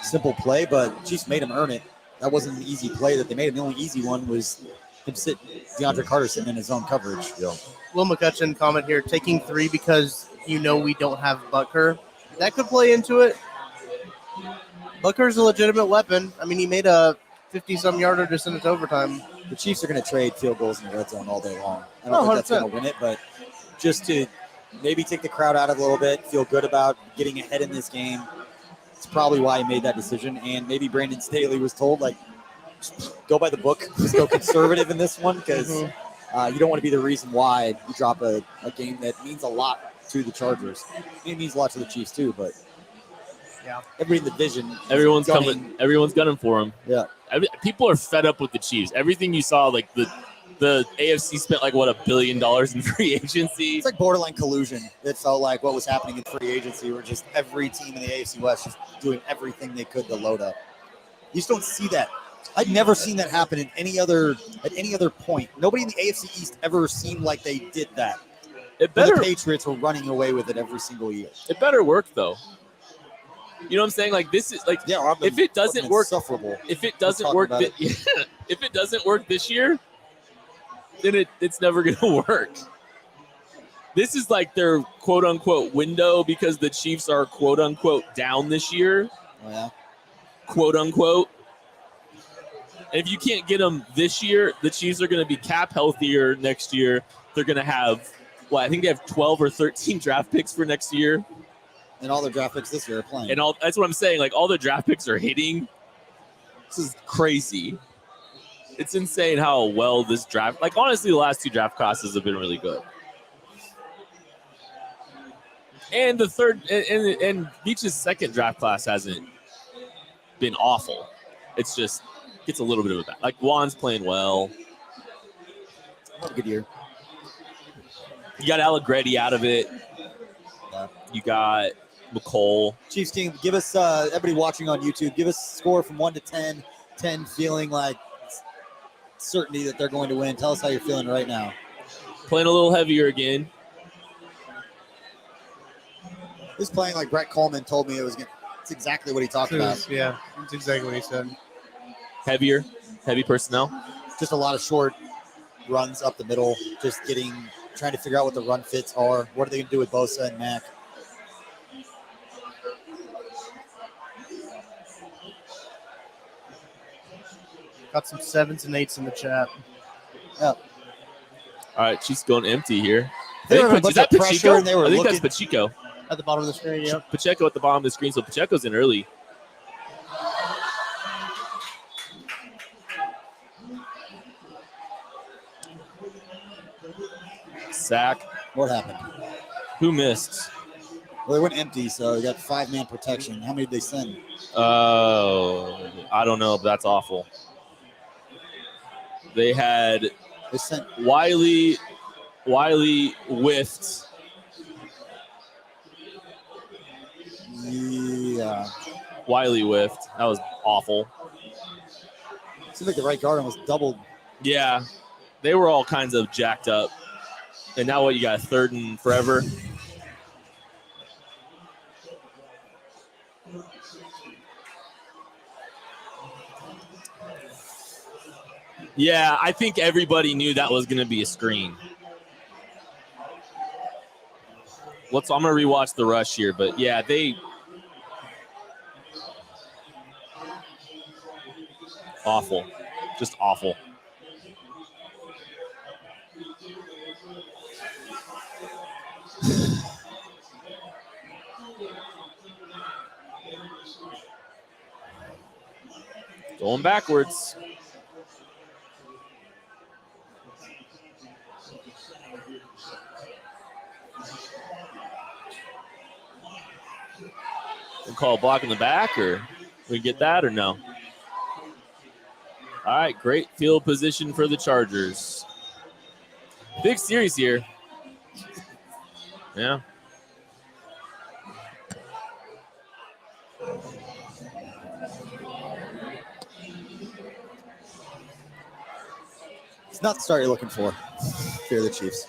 Simple play, but Chiefs made him earn it. That wasn't an easy play that they made. The only easy one was DeAndre Carter sitting in his zone coverage. Yeah. Will McCutcheon comment here, taking 3 because we don't have Butker. That could play into it. Booker's a legitimate weapon. I mean, he made a 50-some yarder just in its overtime. The Chiefs are going to trade field goals in the red zone all day long. I don't think that's going to win it, but just to maybe take the crowd out of it a little bit, feel good about getting ahead in this game. It's probably why he made that decision. And maybe Brandon Staley was told, just go by the book. Just go conservative in this one because you don't want to be the reason why you drop a game that means a lot to the Chargers. It means a lot to the Chiefs too, but yeah, everybody in the division, everyone's gunning for him. Yeah, people are fed up with the Chiefs. Everything you saw, the AFC spent $1 billion in free agency. It's like borderline collusion. It felt like what was happening in free agency, where just every team in the AFC West just doing everything they could to load up. You just don't see that. I'd never seen that happen at any other point. Nobody in the AFC East ever seemed like they did that. The Patriots were running away with it every single year. It better work though. You know what I'm saying? This is if it doesn't work, if it doesn't work, if it doesn't work this year, then it's never gonna work. This is their quote unquote window because the Chiefs are quote unquote down this year. Oh yeah. Quote unquote. And if you can't get them this year, the Chiefs are going to be cap healthier next year. They're going to have. I think they have 12 or 13 draft picks for next year. And all their draft picks this year are playing. And that's what I'm saying. All the draft picks are hitting. This is crazy. It's insane how well this draft. Honestly, the last 2 draft classes have been really good. And the third and Beach's second draft class hasn't been awful. It's just gets a little bit of a bad. Juan's playing well. What a good year. You got Allegretti out of it. Yeah. You got McCole. Chiefs team, give us, everybody watching on YouTube, give us a score from 1 to 10. 10 feeling like certainty that they're going to win. Tell us how you're feeling right now. Playing a little heavier again. Just playing like Brett Coleman told me it was going to. It's exactly what he talked about. Yeah, that's exactly what he said. Heavy personnel. Just a lot of short runs up the middle, just trying to figure out what the run fits are. What are they going to do with Bosa and Mack? Got some 7s and 8s in the chat. Yeah. All right, she's going empty here. They were Is that Pacheco? and they were I think looking. that's Pacheco. At the bottom of the screen, yep. Pacheco at the bottom of the screen, so Pacheco's in early. Sack. What happened? Who missed? Well, they went empty, so they got 5-man protection. How many did they send? Oh, I don't know, but that's awful. They sent Wiley whiffed. Yeah. Wiley whiffed. That was awful. Seems like the right guard almost doubled. Yeah, they were all kinds of jacked up. And now what, you got 3rd and forever? Yeah, I think everybody knew that was going to be a screen. I'm going to rewatch the rush here, but yeah, awful. Just awful. Going backwards. We'll call a block in the back, or we get that or no? All right, great field position for the Chargers. Big series here. Yeah. It's not the start you're looking for the Chiefs.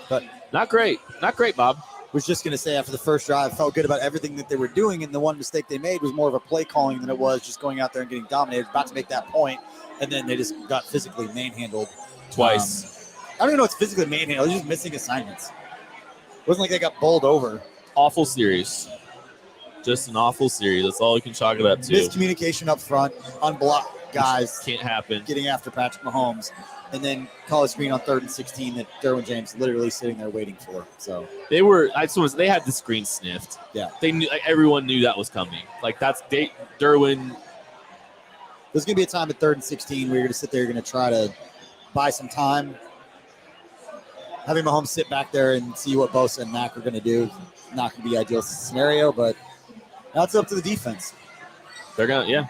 But not great. Not great, Bob. Was just going to say after the first drive, felt good about everything that they were doing, and the one mistake they made was more of a play calling than it was just going out there and getting dominated. About to make that point, and then they just got physically manhandled twice. I don't even know it's physically manhandled. They're just missing assignments. It wasn't like they got bowled over. Awful series. Just an awful series. That's all you can chalk it up to. Miscommunication up front, unblocked guys. Which can't happen. Getting after Patrick Mahomes. And then call a screen on 3rd and 16 that Derwin James literally sitting there waiting for. So they had the screen sniffed. Yeah, they knew. Like, everyone knew that was coming. Like Derwin. There's going to be a time at 3rd and 16 where you're going to sit there, you're going to try to buy some time. Having Mahomes sit back there and see what Bosa and Mack are going to do, not going to be ideal scenario, but that's up to the defense. They're going to, yeah.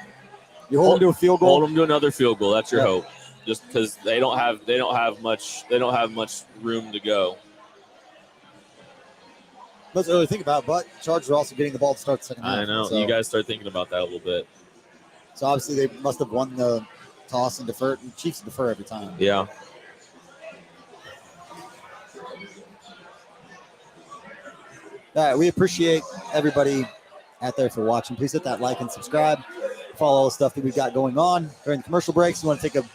You hold them to a field goal. Hold them to another field goal. That's your hope. Just because they don't have much room to go. Let's really think about it, but Chargers are also getting the ball to start the second half. I know. So, you guys start thinking about that a little bit. So obviously they must have won the toss and defer. And Chiefs defer every time. Yeah. All right, we appreciate everybody out there for watching. Please hit that like and subscribe. Follow all the stuff that we've got going on during the commercial breaks. You want to take a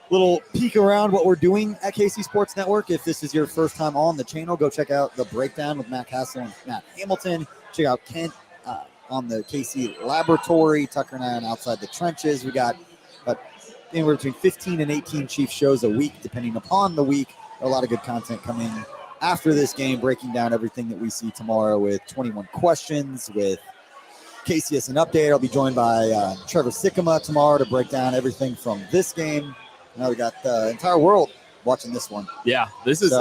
little peek around what we're doing at KC Sports Network. If this is your first time on the channel, go check out The Breakdown with Matt Castle and Matt Hamilton. Check out Kent on the KC Laboratory, Tucker and I on Outside the Trenches. We got anywhere between 15 and 18 Chiefs shows a week, depending upon the week. A lot of good content coming after this game, breaking down everything that we see tomorrow with 21 questions, with KCSN update. I'll be joined by Trevor Sikkema tomorrow to break down everything from this game. Now we got the entire world watching this one. Yeah, this is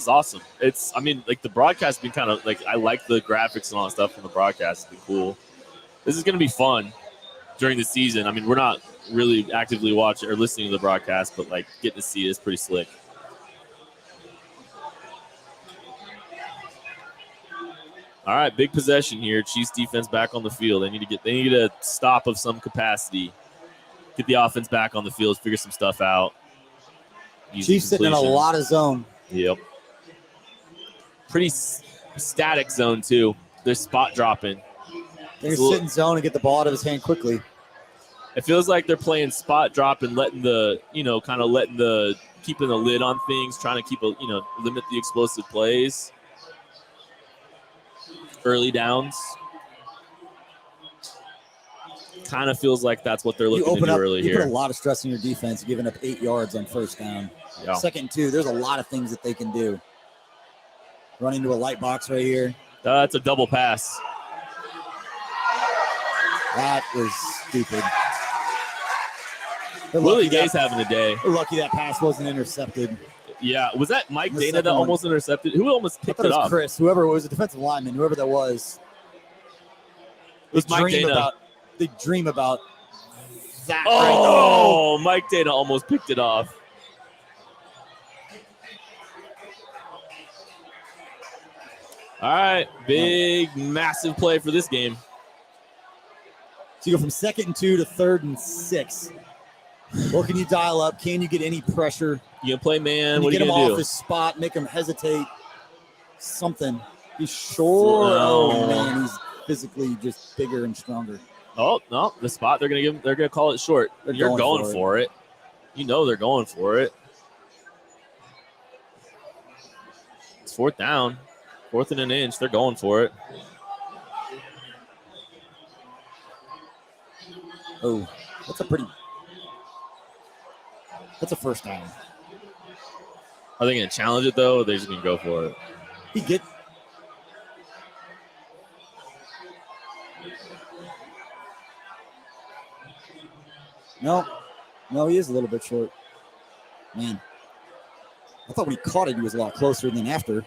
awesome. The broadcast has been kind of I like the graphics and all that stuff from the broadcast. It's been cool. This is going to be fun during the season. I mean, we're not really actively watching or listening to the broadcast, but getting to see it is pretty slick. All right, big possession here. Chiefs defense back on the field. They need a stop of some capacity. get the offense back on the field, figure some stuff out. Chiefs sitting in a lot of zone. Yep. Pretty static zone, too. They're spot dropping. They're sitting zone and get the ball out of his hand quickly. It feels like they're playing spot drop and letting keeping the lid on things, trying to keep limit the explosive plays. Early downs. Kind of feels like that's what they're looking to do early here. You put a lot of stress on your defense, giving up 8 yards on first down. Yeah. 2nd and 2, there's a lot of things that they can do. Running to a light box right here. That's a double pass. That is stupid. Willie Gay's having a day. They're lucky that pass wasn't intercepted. Yeah. Was that Mike Dana that almost intercepted? Who almost picked it off? Chris, whoever it was, a defensive lineman, whoever that was. It was Mike Dana. They dream about that. Oh, right. Mike Dana almost picked it off. All right. Big, massive play for this game. So you go from 2nd and 2 to 3rd and 6. What can you dial up? Can you get any pressure? You can play man. Can what you are you get him going to do? off his spot, make him hesitate. Something. He's short. Oh, man. He's physically just bigger and stronger. Oh, no. The spot they're going to call it short. You're going for it. You know they're going for it. It's 4th down. 4th and an inch. They're going for it. Oh, that's a first down. Are they going to challenge it, though, or are they just going to go for it? No, he is a little bit short. Man, I thought when he caught it, he was a lot closer than after.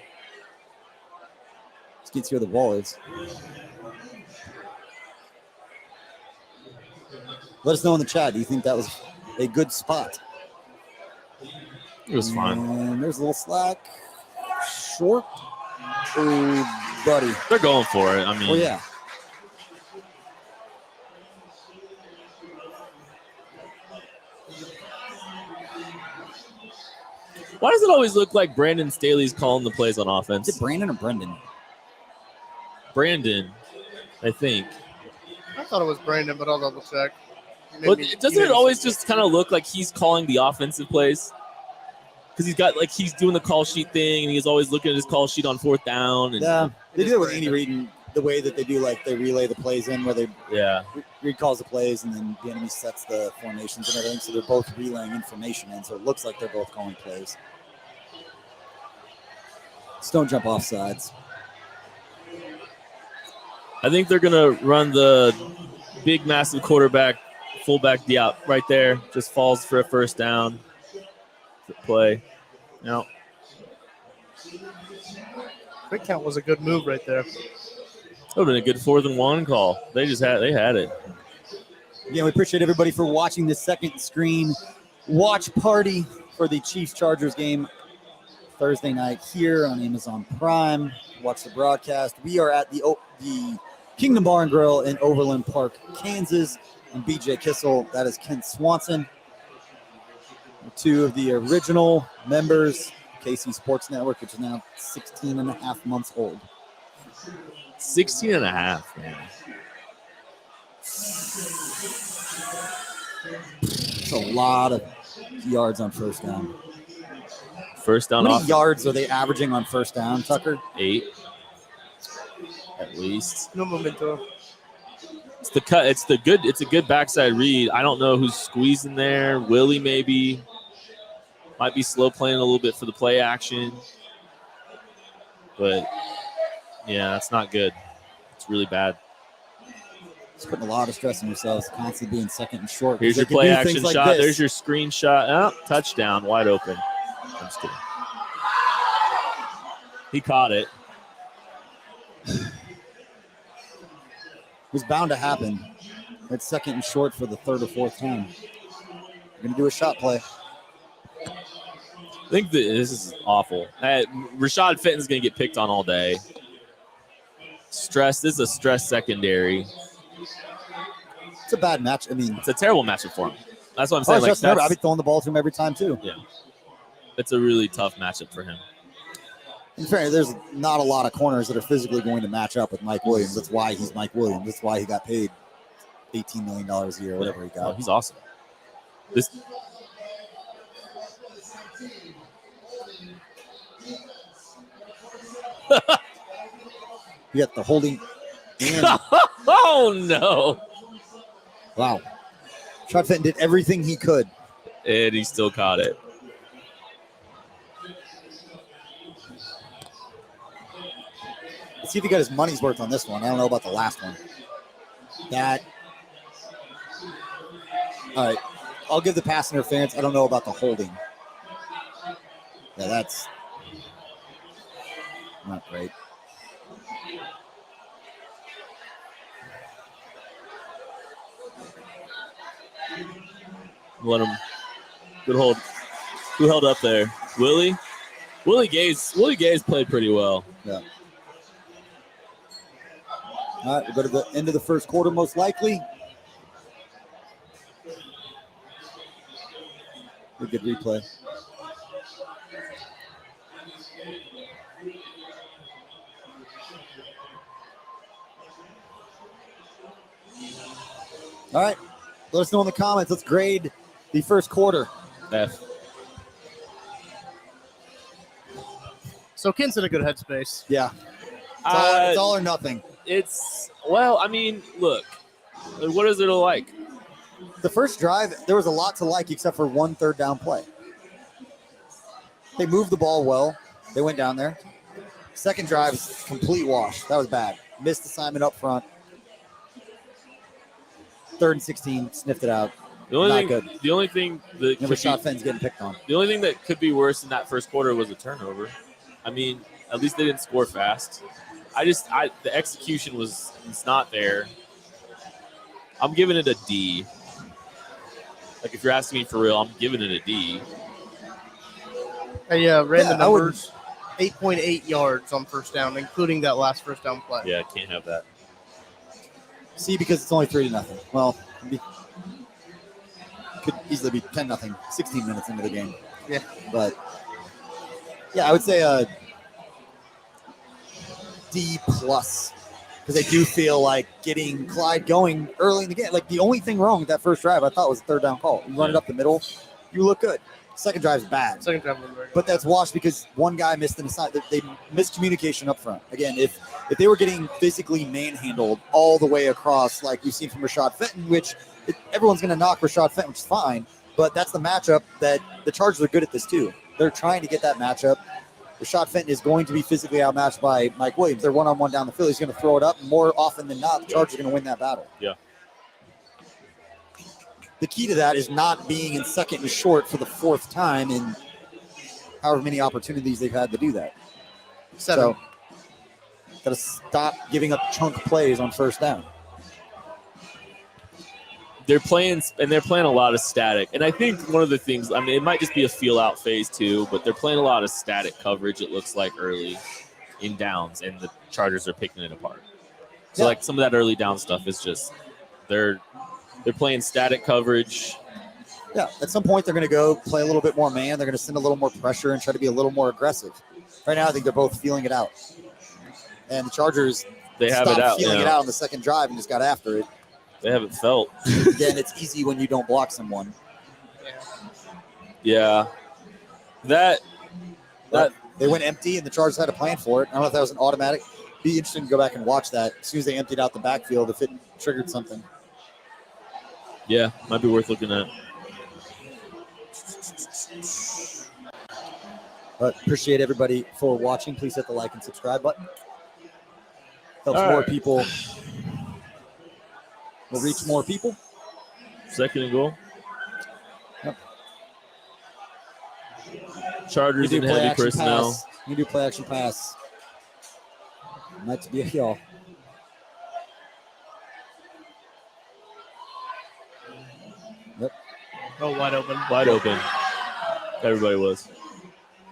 Let's see where the ball is. Let us know in the chat. Do you think that was a good spot? It was fine. And there's a little slack. Short. Oh, buddy. They're going for it. I mean. Oh, yeah. Why does it always look like Brandon Staley's calling the plays on offense? Is it Brandon or Brendan? Brandon, I think. I thought it was Brandon, but I'll double check. Well, doesn't it always just kind of look like he's calling the offensive plays? Because he's doing the call sheet thing, and he's always looking at his call sheet on 4th down. And yeah, they do that with Andy Reid, and the way that they do, like they relay the plays in, where they Reid calls the plays, and then the enemy sets the formations and everything. So they're both relaying information in, so it looks like they're both calling plays. Just don't jump off sides. I think they're going to run the big, massive quarterback, fullback Diop right there. Just falls for a first down. Play. No. Quick count was a good move right there. That would have been a good 4th and 1 call. They had it. Yeah, we appreciate everybody for watching this second screen watch party for the Chiefs-Chargers game Thursday night here on Amazon Prime. Watch the broadcast. We are at the Kingdom Bar and Grill in Overland Park, Kansas. And BJ Kissel, that is Kent Swanson. 2 of the original members, KC Sports Network, which is now 16 and a half months old. 16 and a half, man. It's a lot of yards on first down. First down. How many yards are they averaging on first down, Tucker? 8. At least. No momento. It's the cut. It's a good backside read. I don't know who's squeezing there. Willie maybe. Might be slow playing a little bit for the play action. But, yeah, that's not good. It's really bad. It's putting a lot of stress on yourselves, constantly being 2nd and short. Here's your play action shot. There's your screenshot. Oh, touchdown, wide open. I'm just kidding. He caught it. It was bound to happen. It's 2nd and short for the 3rd or 4th time. You're going to do a shot play. I think this is awful. Rashad Fenton's going to get picked on all day. This is a stress secondary. It's a bad match. I mean, it's a terrible matchup for him. That's what I'm saying. Like, I'd be throwing the ball to him every time too. Yeah. It's a really tough matchup for him. In fairness, there's not a lot of corners that are physically going to match up with Mike Williams. That's why he's Mike Williams. That's why he got paid $18 million a year, whatever he got. Oh, he's awesome. You got the holding. And Oh, no. wow. Rashad Fenton did everything he could. And he still caught it. Let's see if he got his money's worth on this one. I don't know about the last one. All right. I'll give the pass interference. I don't know about the holding. Yeah, that's not great. Let him. Good hold. Who held up there? Willie? Willie Gaze played pretty well. Yeah. All right, we'll go to the end of the first quarter, most likely. A good replay. All right. Let us know in the comments. Let's grade the first quarter. F. So Kent's in a good headspace. Yeah. It's all or nothing. I mean, look. What is it like? The first drive, there was a lot to like except for one third down play. They moved the ball well. They went down there. Second drive is complete wash. That was bad. Missed assignment up front. 3rd and 16, sniffed it out. The only Not thing good. that Rashad Fenton's getting picked on. The only thing that could be worse in that first quarter was a turnover. I mean, at least they didn't score fast. The execution it's not there. I'm giving it a D. Like, if you're asking me for real, I'm giving it a D. I ran the numbers. 8.8 yards on first down, including that last first down play. Yeah, can't have that. See, because it's only 3-0. Well, could easily be 10-0, 16 minutes into the game. Yeah. But, yeah, I would say a D+. Because I do feel like getting Clyde going early in the game. Like, the only thing wrong with that first drive, I thought, was a third down call. You run it up the middle, you look good. Second drive's bad. Second drive was very good. But that's washed because one guy missed an assignment. They missed communication up front. Again, if they were getting physically manhandled all the way across, like we've seen from Rashad Fenton, which everyone's going to knock Rashad Fenton, which is fine. But that's the matchup that the Chargers are good at this too. They're trying to get that matchup. Rashad Fenton is going to be physically outmatched by Mike Williams. They're one-on-one down the field. He's going to throw it up. More often than not, the Chargers are going to win that battle. Yeah. The key to that is not being in second and short for the fourth time in however many opportunities they've had to do that. 7. So, got to stop giving up chunk plays on first down. They're playing a lot of static. And I think one of the things, I mean, it might just be a feel-out phase too, but they're playing a lot of static coverage, it looks like, early in downs, and the Chargers are picking it apart. So, like, some of that early down stuff is just they're playing static coverage. Yeah, at some point they're going to go play a little bit more man. They're going to send a little more pressure and try to be a little more aggressive. Right now, I think they're both feeling it out. And the Chargers stopped feeling it out on the second drive and just got after it. They haven't felt. Again, it's easy when you don't block someone. Yeah. That they went empty, and the Chargers had a plan for it. I don't know if that was an automatic. Be interesting to go back and watch that as soon as they emptied out the backfield, if it triggered something. Yeah, might be worth looking at. But appreciate everybody for watching. Please hit the like and subscribe button. Helps more people. We'll reach more people. 2nd and goal. Yep. Chargers in heavy personnel. Pass. You do play action pass. Might be y'all. Yep. Oh, wide open. Wide open. Everybody was.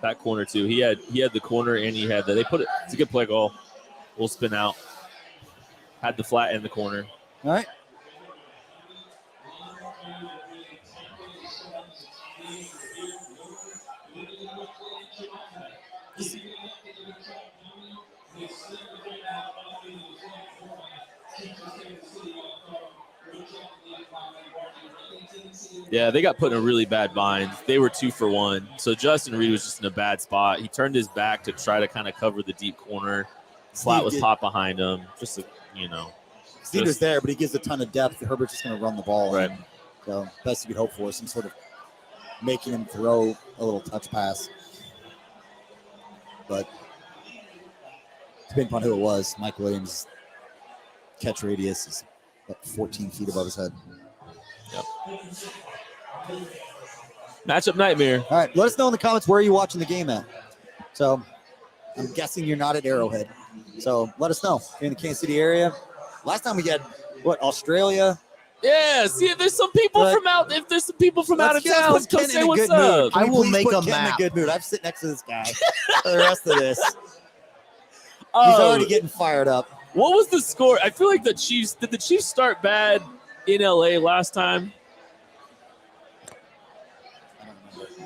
That corner too. He had the corner and he had they put it. It's a good play call. We'll spin out. Had the flat in the corner. All right. Yeah, they got put in a really bad bind. They were 2 for 1. So Justin Reed was just in a bad spot. He turned his back to try to kind of cover the deep corner. Slat was popped behind him. Just, Steve was there, but he gives a ton of depth. Herbert's just going to run the ball. Right. So best you could hope for is some sort of making him throw a little touch pass. But depending upon who it was, Mike Williams' catch radius is about 14 feet above his head. Yep. Matchup nightmare. All right, let us know in the comments where you're watching the game at. So I'm guessing you're not at Arrowhead. So let us know if you're in the Kansas City area. Last time we had, Australia? Yeah, see if there's some people from out of town, let's come say what's up. I will make a map. map. In a good mood. I'm sitting next to this guy for the rest of this. He's already getting fired up. What was the score? I feel like did the Chiefs start bad in LA last time?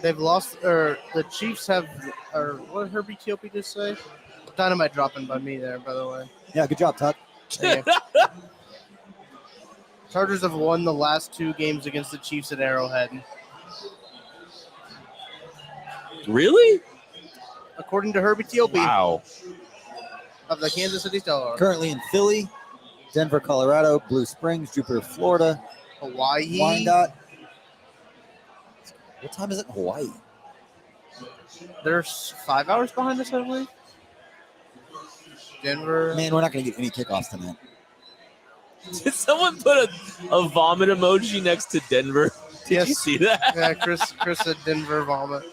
They've lost, or the Chiefs have, or what did Herbie Teope just say? Dynamite dropping by me there, by the way. Yeah, good job, Tuck. Chargers have won the last 2 games against the Chiefs at Arrowhead. Really? According to Herbie Teope Wow. of the Kansas City Star. Currently in Philly, Denver, Colorado, Blue Springs, Jupiter, Florida, Hawaii. Wyandotte. What time is it in Hawaii? They're 5 hours behind us, I believe. Denver. Man, we're not going to get any kickoffs tonight. Did someone put a vomit emoji next to Denver? Did you see that? Yeah, Chris said Denver vomit.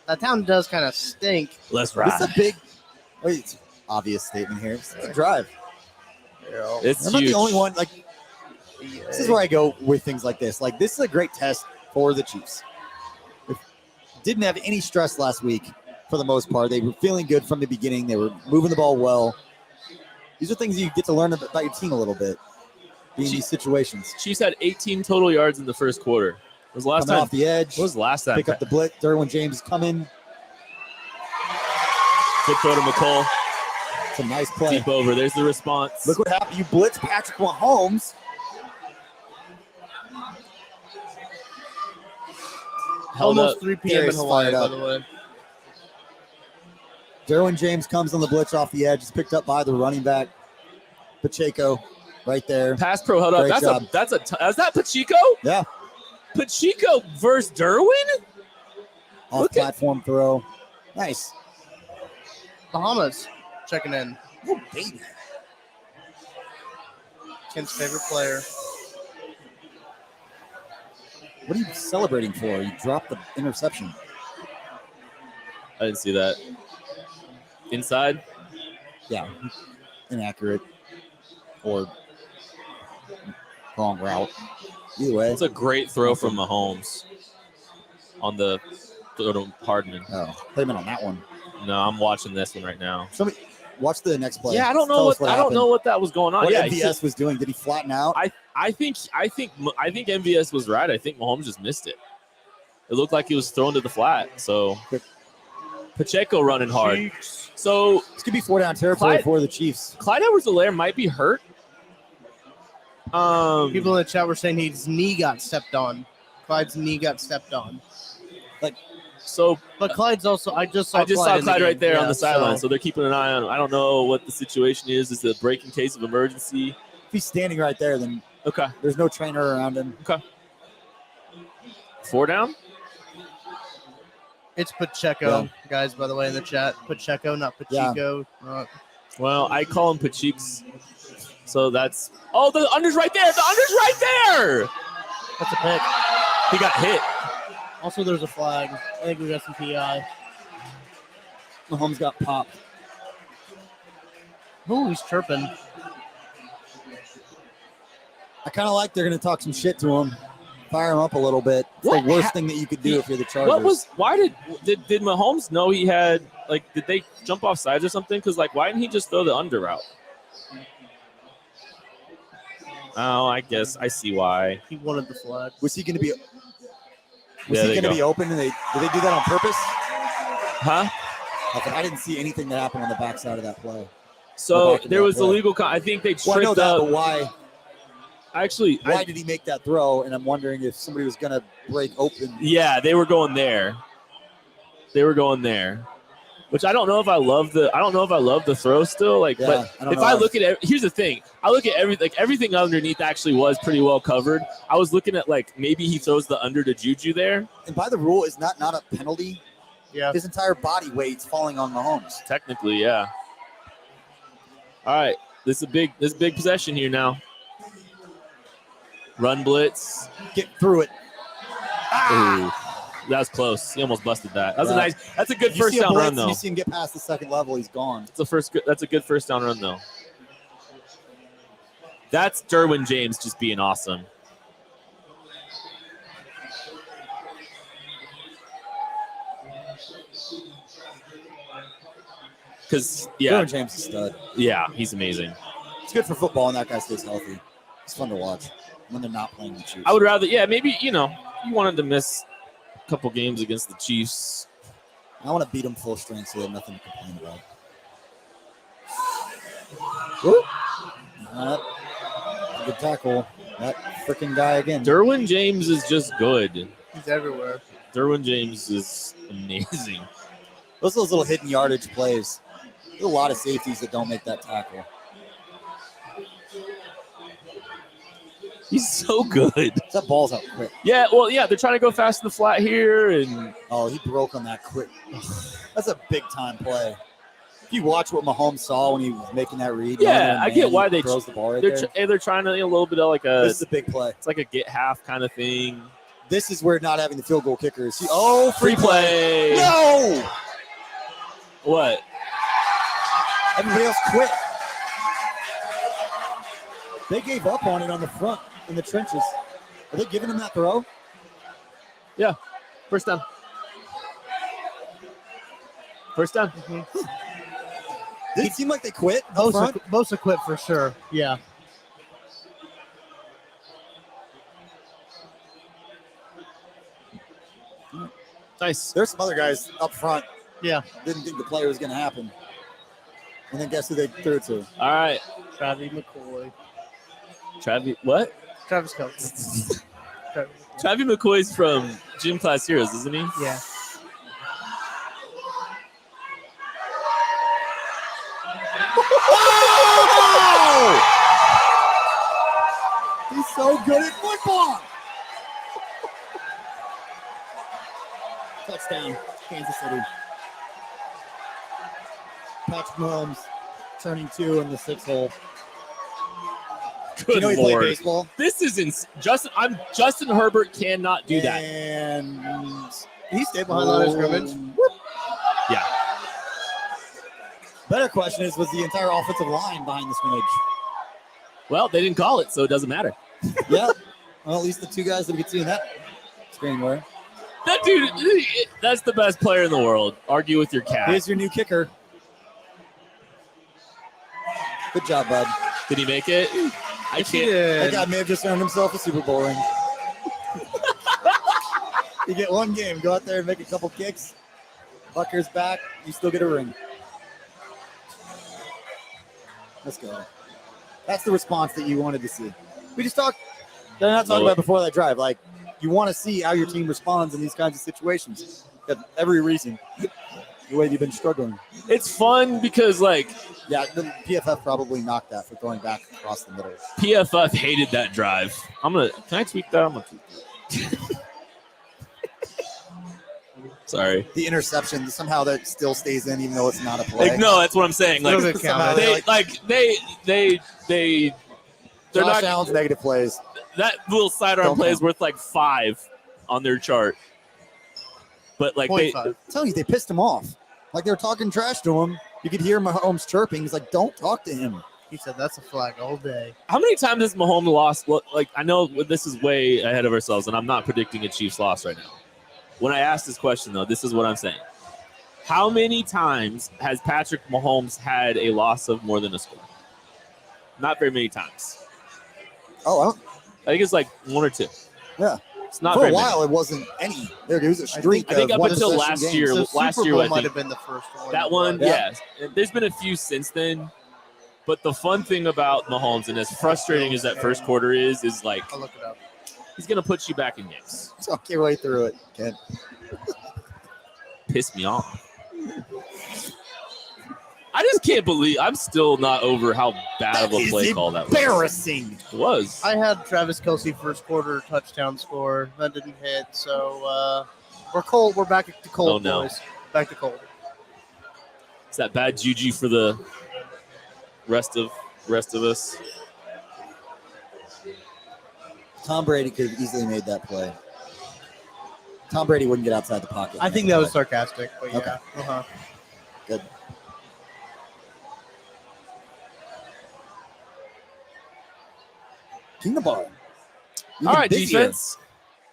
That town does kind of stink. Let's ride. It's a big, obvious statement here. It's a drive. Yeah. It's I'm not huge. the only one. This is where I go with things like this. This is a great test for the Chiefs. Didn't have any stress last week for the most part. They were feeling good from the beginning. They were moving the ball well. These are things you get to learn about your team a little bit in these situations. Chiefs had 18 total yards in the first quarter. It was last Coming time. off the edge. What was the last time? Pick up the blitz. Derwin James coming. Good throw to McColl. It's a nice play. Deep over. There's the response. Look what happened. You blitz Patrick Mahomes. Held Almost up. 3 p.m. in Hawaii, by the way. Derwin James comes on the blitz off the edge. It's picked up by the running back, Pacheco, right there. Pass pro held up. Great job. Is that Pacheco? Yeah. Pacheco versus Derwin? Off platform throw. Nice. Bahamas checking in. Oh, baby. Ken's favorite player. What are you celebrating for? You dropped the interception. I didn't see that. Inside? Yeah. Inaccurate. Or wrong route. Either way. It's a great throw from Mahomes on the throw to Hardman. Oh, play him in on that one. No, I'm watching this one right now. Show me. Watch the next play. Yeah, I don't know Tell us what I don't know what that was going on. What Yeah, MVS was doing. Did he flatten out? I think MVS was right. I think Mahomes just missed it. It looked like he was thrown to the flat. So Pacheco running hard. So this could be 4-down territory for the Chiefs. Clyde Edwards-Helaire might be hurt. People in the chat were saying his knee got stepped on. Clyde's knee got stepped on. But Clyde's also. I just saw Clyde right there on the sideline, so they're keeping an eye on him. I don't know what the situation is. Is it a break in case of emergency? If he's standing right there, then okay. There's no trainer around him. Okay. 4 down. It's Pacheco, guys. By the way, in the chat, Pacheco, not Pacheco. Yeah. Well, I call him Pacheeks. So that's the under's right there. The under's right there. That's a pick. He got hit. Also, there's a flag. I think we got some PI. Mahomes got popped. Ooh, he's chirping. I kind of like they're going to talk some shit to him, fire him up a little bit. It's the worst thing that you could do if you're the Chargers. Why did Mahomes know he had, did they jump off sides or something? Because, why didn't he just throw the under route? Oh, I guess I see why. He wanted the flag. Was he going to be Was he going to be open? And did they do that on purpose? Huh? I didn't see anything that happened on the backside of that play. So there was illegal. I think they tripped I know that, up. but why? Actually, why did he make that throw? And I'm wondering if somebody was going to break open. Yeah, they were going there. Which I don't know if I love the throw still. Like, yeah, but if I look at it, here's the thing. I look at everything underneath actually was pretty well covered. I was looking at maybe he throws the under to Juju there. And by the rule, is not a penalty. Yeah. His entire body weight's falling on Mahomes. Technically, yeah. All right. This is big possession here now. Run blitz. Get through it. Ooh. That was close. He almost busted that. That's a good first down run, though. You see him get past the second level, he's gone. That's a good first down run, though. That's Derwin James just being awesome. Because, Derwin James is a stud. Yeah, he's amazing. It's good for football when that guy stays healthy. It's fun to watch when they're not playing the Chiefs. I would rather, maybe, you wanted to miss couple games against the Chiefs. I want to beat them full strength so they have nothing to complain about. Whoop. Good tackle. That freaking guy again. Derwin James is just good. He's everywhere. Derwin James is amazing. Those little hidden yardage plays. There's a lot of safeties that don't make that tackle. He's so good. That ball's out quick. Yeah, they're trying to go fast in the flat here, and he broke on that quick. That's a big time play. If you watch what Mahomes saw when he was making that read, I get why they throws the ball right they're trying to a little bit of this is a big play. It's like a get half kind of thing. This is where not having the field goal kicker is. Free play. No. What? Everybody else quit. They gave up on it on the front in the trenches. Are they giving him that throw? Yeah. First down. Mm-hmm. Did it seem like they quit? Bosa quit for sure. Yeah. Nice. There's some other guys up front. Yeah. Didn't think the play was going to happen. And then guess who they threw it to? All right. Travis McCoy. What? Travis Kelce. Travis McCoy's from Gym Class Heroes, isn't he? Yeah. He's so good at football. Touchdown, Kansas City. Patrick Mahomes turning 2 in the 6 hole. Good you know he Lord. played baseball? This is Justin Herbert cannot do that. And he stayed behind the line of scrimmage. Yeah. Better question is, was the entire offensive line behind the scrimmage? Well, they didn't call it, so it doesn't matter. Yeah. Well, at least the 2 guys that we could see in that screen were. That dude, that's the best player in the world. Argue with your cat. Here's your new kicker. Good job, bud. Did he make it? I can't. That guy may have just earned himself a Super Bowl ring. You get one game. Go out there and make a couple kicks. Bucker's back. You still get a ring. Let's go. That's the response that you wanted to see. We just talked. They're not talking about before that drive. Like, you want to see how your team responds in these kinds of situations. Got every reason. The way you've been struggling. It's fun because, yeah, the PFF probably knocked that for going back across the middle. PFF hated that drive. Can I tweet that? I'm going to tweet that. Sorry. The interception, somehow that still stays in even though it's not a play. No, that's what I'm saying. They're Josh Allen's negative plays. That little sidearm play is worth 5 on their chart. But I'm telling you, they pissed him off. Like they were talking trash to him. You could hear Mahomes chirping. He's like, "Don't talk to him." He said, "That's a flag all day." How many times has Mahomes lost? I know this is way ahead of ourselves, and I'm not predicting a Chiefs loss right now. When I ask this question, though, this is what I'm saying. How many times has Patrick Mahomes had a loss of more than a score? Not very many times. Oh, well. I think it's 1 or 2. Yeah. It's not For very a while, many. it wasn't any. There was a streak. I think of up until one-possession last games. year. The Last Super year, Bowl I might think have been the first one. that one, Yeah. yeah. There's been a few since then. But the fun thing about Mahomes, and as frustrating as that first quarter is like I'll look it up. he's going to put you back in games. Talk your way through it, Ken. Piss me off. I just can't believe I'm still not over how bad of a play call that was. Embarrassing. It was. I had Travis Kelce first quarter touchdown score. That didn't hit. So we're cold. We're back to cold, Oh, no. boys. Back to cold. Is that bad juju for the rest of us? Tom Brady could have easily made that play. Tom Brady wouldn't get outside the pocket. I think that was sarcastic, but yeah. Okay. Uh-huh. Good. King the ball. All right, defense.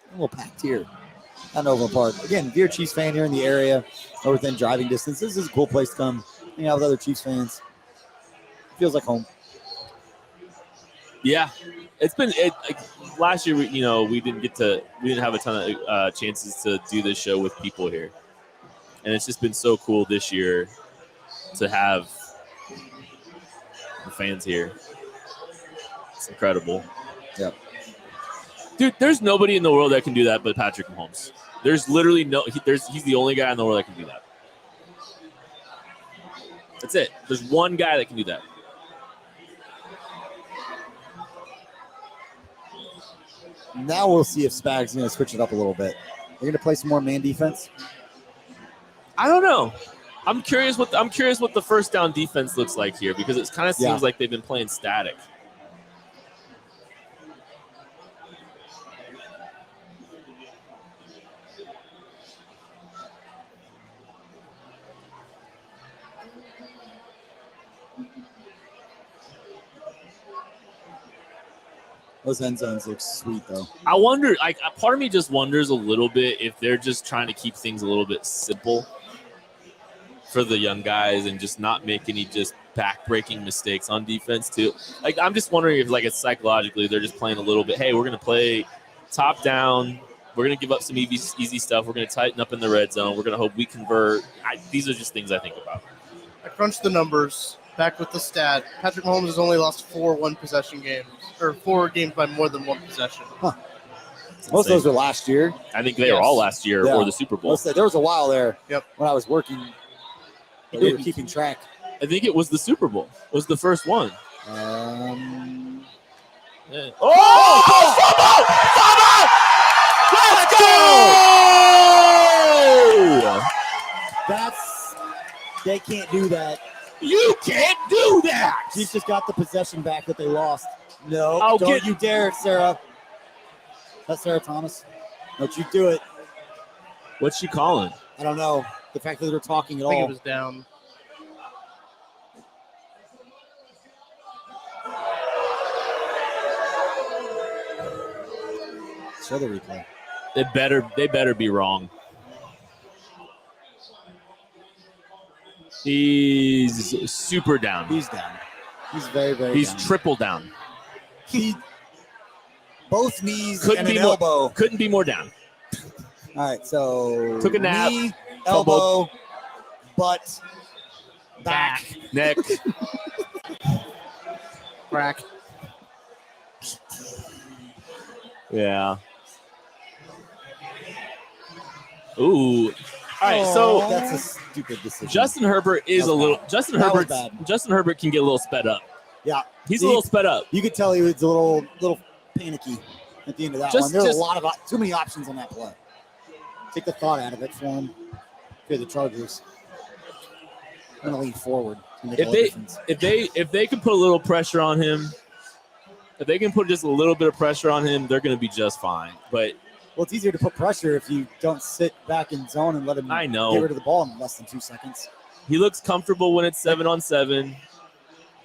A little packed here. Not over apart. Again, if you're a Chiefs fan here in the area or within driving distance, this is a cool place to come hang out with other Chiefs fans. Feels like home. Yeah, it's been last year. We didn't have a ton of chances to do this show with people here, and it's just been so cool this year to have the fans here. It's incredible. Yep. Dude, there's nobody in the world that can do that but Patrick Mahomes. There's literally he's the only guy in the world that can do that. That's it. There's one guy that can do that. Now we'll see if Spag's going to switch it up a little bit. They're going to play some more man defense. I don't know. I'm curious what the first down defense looks like here because it kind of seems like they've been playing static. Those end zones look sweet, though. I wonder, part of me just wonders a little bit if they're just trying to keep things a little bit simple for the young guys and just not make any just back-breaking mistakes on defense, too. Like, I'm just wondering if, it's psychologically they're just playing a little bit, hey, we're going to play top down. We're going to give up some easy stuff. We're going to tighten up in the red zone. We're going to hope we convert. These are just things I think about. I crunched the numbers. Back with the stat. Patrick Mahomes has only lost 4 one-possession games, or 4 games by more than 1 possession. Huh. Most of those were last year. I think they were all last year or the Super Bowl. There was a while there when I was working. We were keeping track. I think it was the Super Bowl. It was the first one. Yeah. Let's go! They can't do that. You can't do that. Chiefs just got the possession back that they lost. No, I'll don't you dare, Sarah. That's Sarah Thomas. Don't you do it. What's she calling? I don't know. The fact that they're talking at I think all. it was down. Show the replay. They better be wrong. He's super down. He's down. He's very, very He's down. triple down. Both knees Couldn't and be an more, elbow. Couldn't be more down. All right, so Took a nap. knee, elbow, butt, back. Neck. Crack. Yeah. Ooh. All right, so That's a stupid decision. Justin Herbert is That was a little. bad. Justin That was Herbert. bad. Justin Herbert can get a little sped up. Yeah, He's a little sped up. You could tell he was a little panicky at the end of that one. There's a lot of too many options on that play. Take the thought out of it for him. For the Chargers, I'm gonna lean forward. If they can put a little pressure on him, if they can put just a little bit of pressure on him, they're going to be just fine. But it's easier to put pressure if you don't sit back in zone and let him I know. get rid of the ball in less than 2 seconds. He looks comfortable when it's 7-on-7.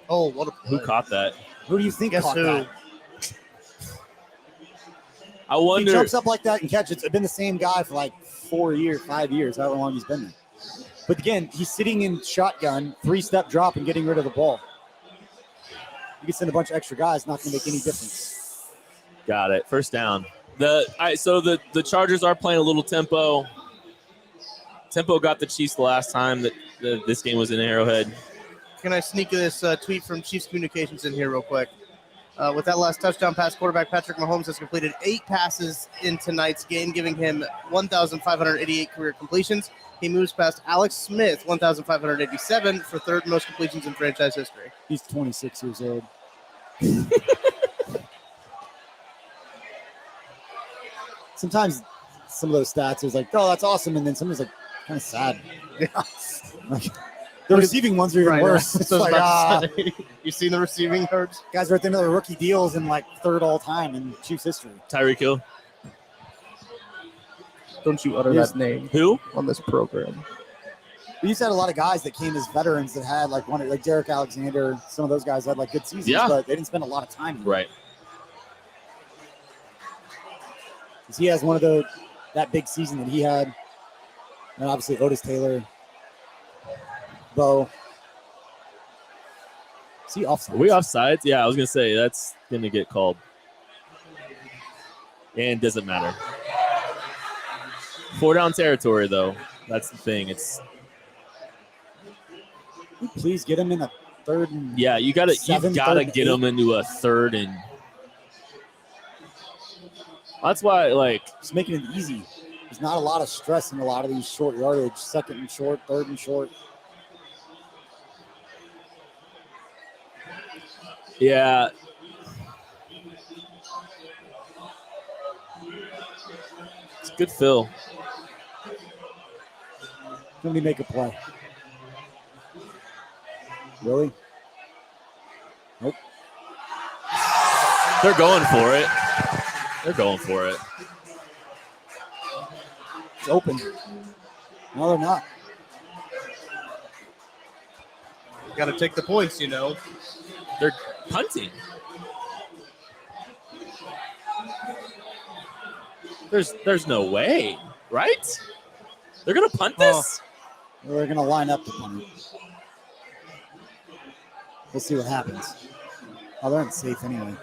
Oh, what a play. Who caught that? Who do you think Guess caught who? that? I He wonder. jumps up like that and catches. It's been the same guy for 4 years, 5 years, however long he's been there. But again, he's sitting in shotgun, 3-step drop and getting rid of the ball. You can send a bunch of extra guys, not going to make any difference. Got it. First down. The Chargers are playing a little tempo. Tempo got the Chiefs the last time that this game was in Arrowhead. Can I sneak this tweet from Chiefs Communications in here real quick? With that last touchdown pass, quarterback Patrick Mahomes has completed 8 passes in tonight's game, giving him 1,588 career completions. He moves past Alex Smith, 1,587, for third most completions in franchise history. He's 26 years old. Sometimes some of those stats is like, oh, that's awesome, and then somebody's like, kind of sad. Like, the receiving ones are even worse. It's like, you seen the receiving yards? Guys are at the end of their rookie deals in like third all time in Chiefs history. Tyreek Hill. Don't you utter that name. Who? On this program. We used to have a lot of guys that came as veterans that had like Derek Alexander. Some of those guys had like good seasons, but they didn't spend a lot of time. Right. Because he has one of that big season that he had. And obviously Otis Taylor. Bo. Is he offsides? Are we offsides? Yeah, I was going to say that's going to get called. And doesn't matter. 4 down territory, though. That's the thing. Please get him in a third and yeah, you gotta get him into a third and that's why just making it easy. There's not a lot of stress in a lot of these short yardage, second and short, third and short. Yeah. It's a good fill. Let me make a play. Really? Nope. They're going for it. It's open. No, they're not. Got to take the points, you know. They're punting. There's no way, right? They're going to punt this? They're going to line up to punt it. We'll see what happens. Oh, they're not safe anyway.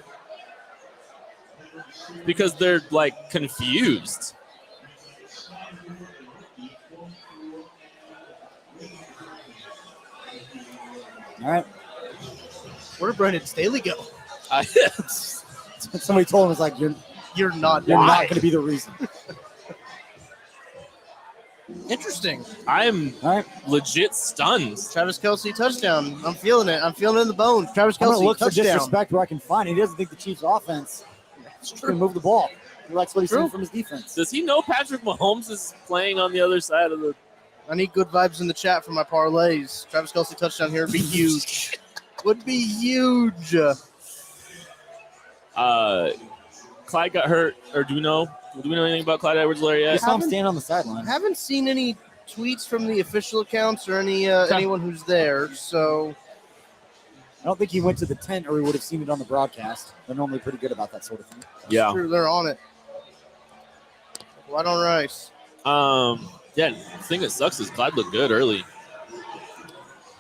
Because they're, confused. All right. Where did Brandon Staley go? Somebody told him, it's like, you're not going to be the reason. Interesting. I'm legit stunned. Travis Kelce touchdown. I'm feeling it. I'm feeling it in the bones. Travis I'm Kelce look touchdown. for disrespect where I can find it. He doesn't think the Chiefs' offense is going to move the ball. He likes what he's seeing from his defense. Does he know Patrick Mahomes is playing on the other side of the... I need good vibes in the chat for my parlays. Travis Kelce touchdown here would be huge. Would be huge. Clyde got hurt, or do we know anything about Clyde Edwards-Helaire yet? I saw him stand on the sideline. I haven't seen any tweets from the official accounts or anyone who's there, so... I don't think he went to the tent or we would have seen it on the broadcast. They're normally pretty good about that sort of thing. Yeah. True, they're on it. White on rice. Yeah, the thing that sucks is Clyde looked good early.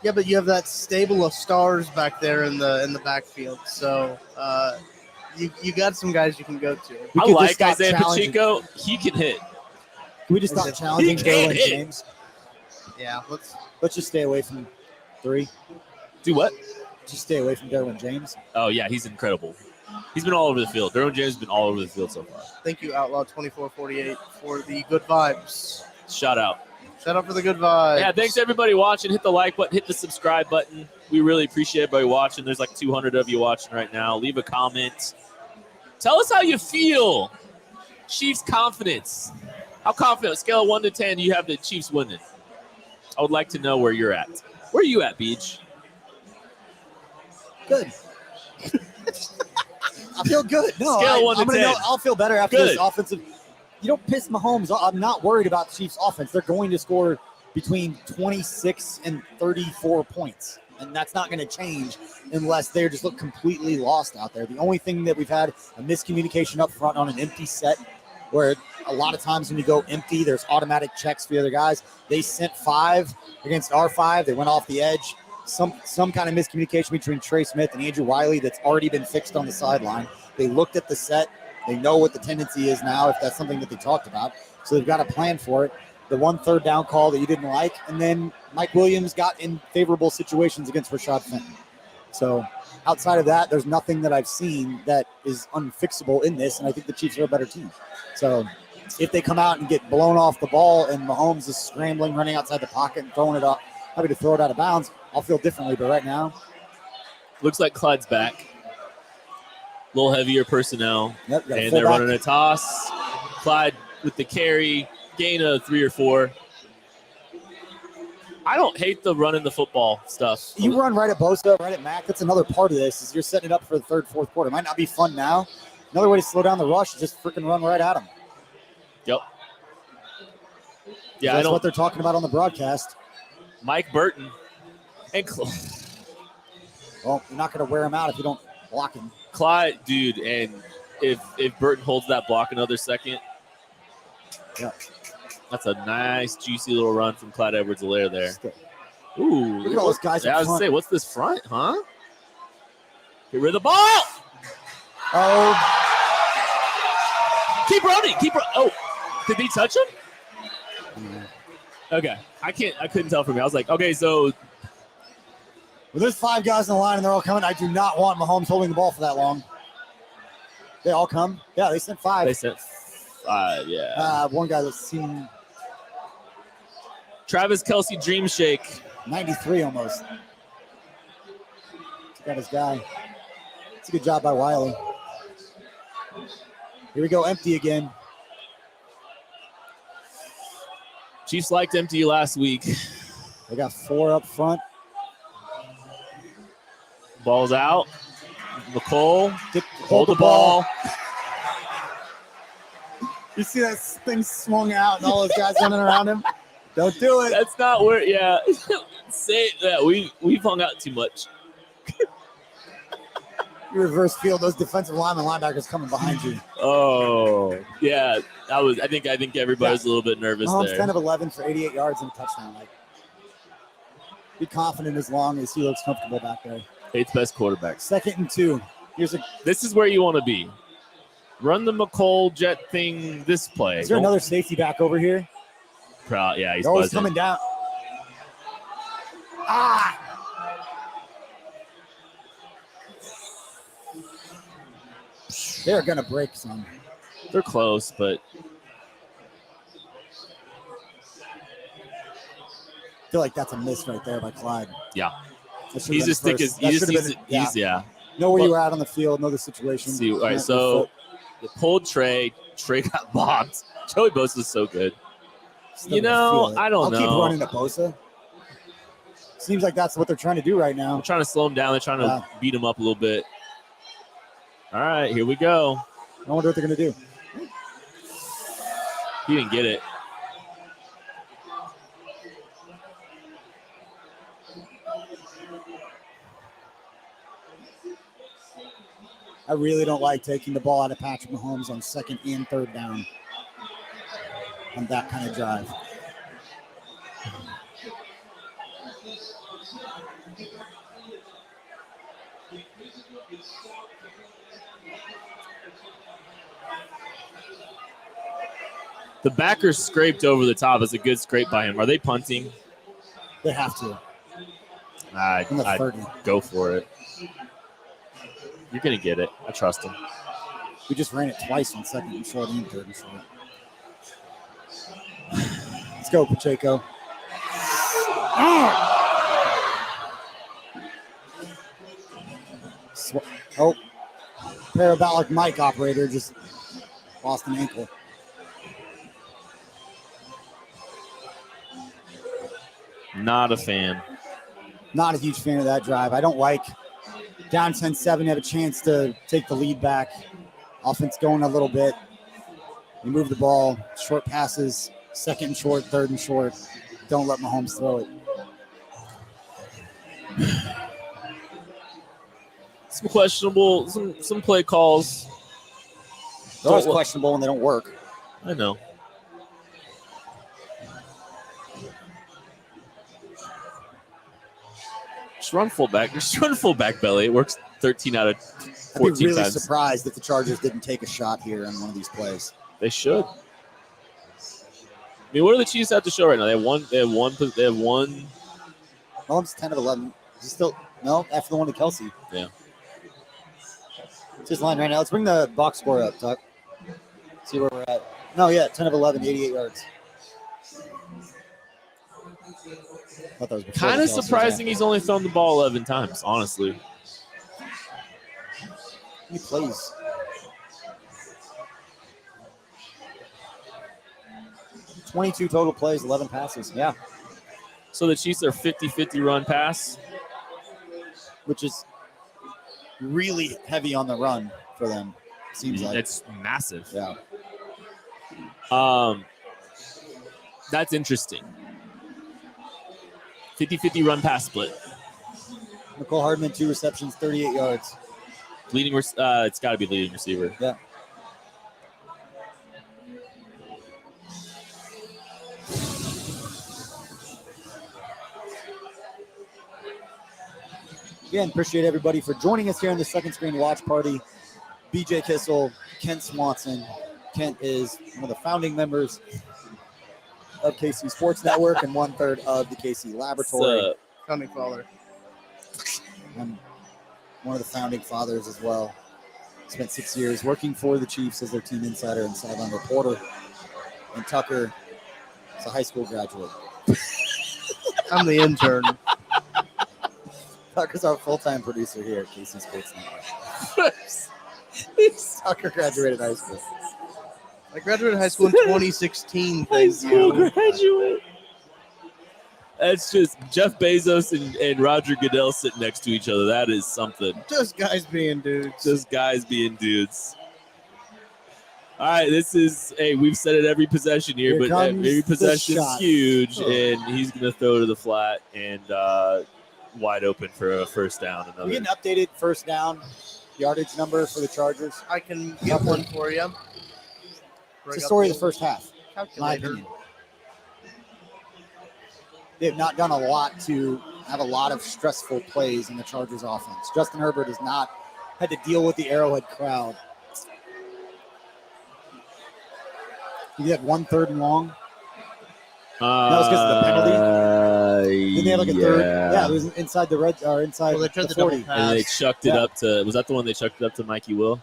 Yeah, but you have that stable of stars back there in the backfield, so you got some guys you can go to. I like Isaiah Pacheco. He can hit. Can we just stop challenging Derwin James? Yeah, let's just stay away from 3. Do what? Just stay away from Derwin James. Oh, yeah, he's incredible. He's been all over the field. Derwin James has been all over the field so far. Thank you, Outlaw 2448, for the good vibes. Shout out. Shout out for the good vibes. Yeah, thanks everybody watching. Hit the like button, hit the subscribe button. We really appreciate everybody watching. There's 200 of you watching right now. Leave a comment. Tell us how you feel. Chiefs confidence. How confident, scale of 1 to 10, do you have the Chiefs winning? I would like to know where you're at. Where are you at, Beach? Good. I feel good. No, Scale 1 to 10. I'll feel better after this offensive. You don't piss Mahomes off. I'm not worried about the Chiefs' offense. They're going to score between 26 and 34 points, and that's not going to change unless they just look completely lost out there. The only thing that we've had a miscommunication up front on an empty set, where a lot of times when you go empty, there's automatic checks for the other guys. They sent 5 against our 5. They went off the edge. Some kind of miscommunication between Trey Smith and Andrew Wiley that's already been fixed on the sideline. They looked at the set They know what the tendency is now if that's something that they talked about. So they've got a plan for it. The one third down call that you didn't like, and then Mike Williams got in favorable situations against Rashad Fenton. So outside of that, there's nothing that I've seen that is unfixable in this, and I think the Chiefs are a better team. So if they come out and get blown off the ball and Mahomes is scrambling, running outside the pocket and throwing it up, happy to throw it out of bounds, I'll feel differently. But right now, looks like Clyde's back. A little heavier personnel. Yep, and they're running a toss. Clyde with the carry, gain of 3 or 4. I don't hate the running the football stuff. You run right at Bosa, right at Mac. That's another part of this is you're setting it up for the third, fourth quarter. It might not be fun now. Another way to slow down the rush is just freaking run right at them. Yep. Yeah, that's what they're talking about on the broadcast. Mike Burton and well, you're not going to wear him out if you don't block him. Clyde, dude, and if Burton holds that block another second, yeah. That's a nice, juicy little run from Clyde Edwards-Helaire there. Ooh. Look at all those guys. I was going to say, what's this front, huh? Get rid of the ball. Oh. Keep running. Oh, did he touch him? Okay. I couldn't tell from me. I was like, okay, so. Well, there's 5 guys in the line, and they're all coming. I do not want Mahomes holding the ball for that long. They all come? Yeah, they sent 5. They sent 5, yeah. One guy that's seen. Travis Kelce Dream Shake. 93 almost. Got his guy. It's a good job by Wiley. Here we go, empty again. Chiefs liked empty last week. They got 4 up front. Ball's out. McCole, hold the ball. You see that thing swung out and all those guys running around him? Don't do it. That's not where, yeah. Say that. We've hung out too much. You reverse field, those defensive linebackers coming behind you. Oh, yeah. I think everybody was a little bit nervous Mahomes there. 10 of 11 for 88 yards and a touchdown. Like, be confident as long as he looks comfortable back there. 8th best quarterback. 2nd and 2. This is where you want to be. Run the McCole jet thing this play. Is there another safety back over here? Yeah, he's always buzzing. coming down. Ah! They're going to break some. They're close, but I feel like that's a miss right there by Clyde. Yeah. He's just thinking, yeah. Know where you were at on the field, know the situation. See, all right, so the pulled Trey got bombed. Joey Bosa's so good. I don't know. I'll keep running to Bosa. Seems like that's what they're trying to do right now. They're trying to slow him down. They're trying to beat him up a little bit. All right, here we go. I wonder what they're going to do. He didn't get it. I really don't like taking the ball out of Patrick Mahomes on 2nd and 3rd down on that kind of drive. The backer scraped over the top. It's a good scrape by him. Are they punting? They have to. I'd go for it. You're going to get it. I trust him. We just ran it twice on 2nd and short and 3rd and short. Let's go, Pacheco. Oh, parabolic mic operator just lost an ankle. Not a fan. Not a huge fan of that drive. I don't like down 10-7, have a chance to take the lead back. Offense going a little bit. You move the ball, short passes, 2nd and short, 3rd and short. Don't let Mahomes throw it. Some questionable, some play calls. They're always questionable when they don't work. I know. Just run fullback. Just run fullback belly. It works 13 out of 14 I'd be really times. surprised if the Chargers didn't take a shot here on one of these plays. They should. I mean, what do the Chiefs have to show right now? They have one. Mahomes 10 of 11. Is he still no after the one to Kelsey? Yeah. It's his line right now. Let's bring the box score up, Tuck. See where we're at. No, yeah, 10 of 11, 88 yards. Thought that was before Kind the of Kelsey surprising was he's only thrown the ball 11 times, honestly. after. He plays. $22 total plays, 11 passes. Yeah, So the Chiefs are 50-50 run pass. which is really heavy on the run for them. Seems like It's massive. yeah. That's interesting. 50-50 run pass split. Nicole Hardman 2 receptions, 38 yards. It's got to be leading receiver. Yeah. Again, appreciate everybody for joining us here in the second screen watch party. BJ Kissel, Kent Swanson. Kent is one of the founding members of KC Sports Network and 1/3 of the KC Laboratory. Founding father. I'm one of the founding fathers as well. Spent 6 years working for the Chiefs as their team insider and sideline reporter. And Tucker is a high school graduate. I'm the intern. Tucker's our full-time producer here at KC Sports Network. Tucker graduated high school. I graduated high school in 2016. High Thank school you. graduate. That's just Jeff Bezos and Roger Goodell sitting next to each other. That is something. Just guys being dudes. Just guys being dudes. All right, we've said it every possession here, Here but comes every the possession is shot. huge, Oh. and he's going to throw to the flat and wide open for a first down. We get an updated first down yardage number for the Chargers. I can get one for you. It's the story of the first half, in my Calculator. opinion. They have not done a lot to have a lot of stressful plays in the Chargers offense. Justin Herbert has not had to deal with the Arrowhead crowd. You had 1/3 and long. That was because of the penalty. Didn't they have like a third? Yeah, it was inside the red or inside Well, they tried the the double 40. pass. And they chucked it Yeah. up to, was that the one they chucked it up to Mikey Will?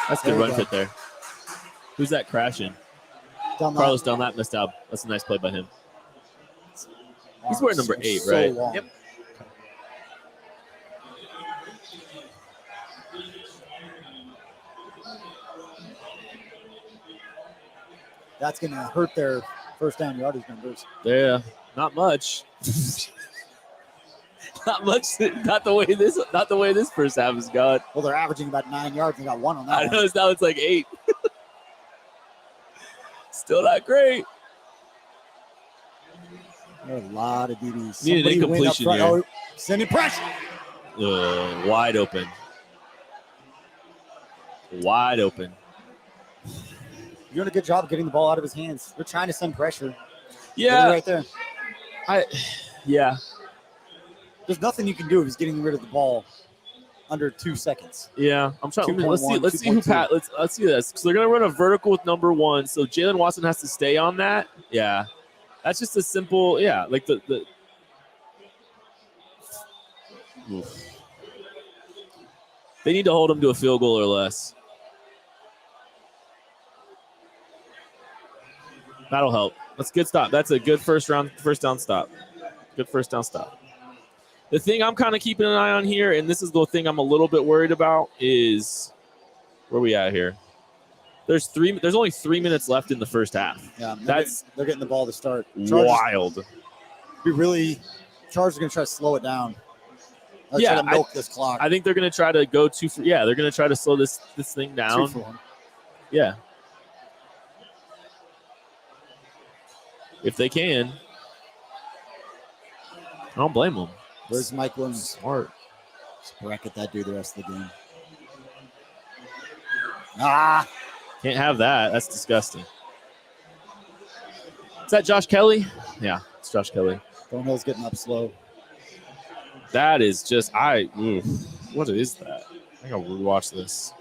That's a There good you run go. fit there. Who's that crashing? Down the- Carlos Dunlap missed out. That's a nice play by him. He's wearing number 8, so right? long. Yep. That's going to hurt their first down yardage numbers. Yeah, not much. Not much. Not the way this first half has gone. Well, they're averaging about 9 yards. They got one on that I one. know now it's like 8. Still not great. There are a lot of DBs. Need an Somebody went up incompletion front. here. Oh, sending pressure. Wide open. Wide open. You're doing a good job of getting the ball out of his hands. They're trying to send pressure. Yeah, Right there. yeah. There's nothing you can do if he's getting rid of the ball under 2 seconds. Yeah, I'm trying. 2.1, Let's see who 2.2. Pat. Let's see this. So they're gonna run a vertical with number 1. So Jalen Watson has to stay on that. Yeah, that's just a simple. Yeah, like the. Oof. They need to hold him to a field goal or less. That'll help. That's a good stop. That's a good first down stop. Good first down stop. The thing I'm kind of keeping an eye on here, and this is the thing I'm a little bit worried about, is where we at here? There's only 3 minutes left in the first half. Yeah, they're getting the ball to start. Wild. Chargers are going to try to slow it down. Try Yeah, to milk this clock. I think they're going to try to go they're going to try to slow this thing 2 down. for 1. Yeah. If they can. I don't blame them. Where's Mike Williams? Smart. Just bracket that dude the rest of the game. Can't have that. That's disgusting. Is that Josh Kelly? Yeah, it's Josh Kelly. Thornhill's getting up slow. That is just what is that? I gotta rewatch this.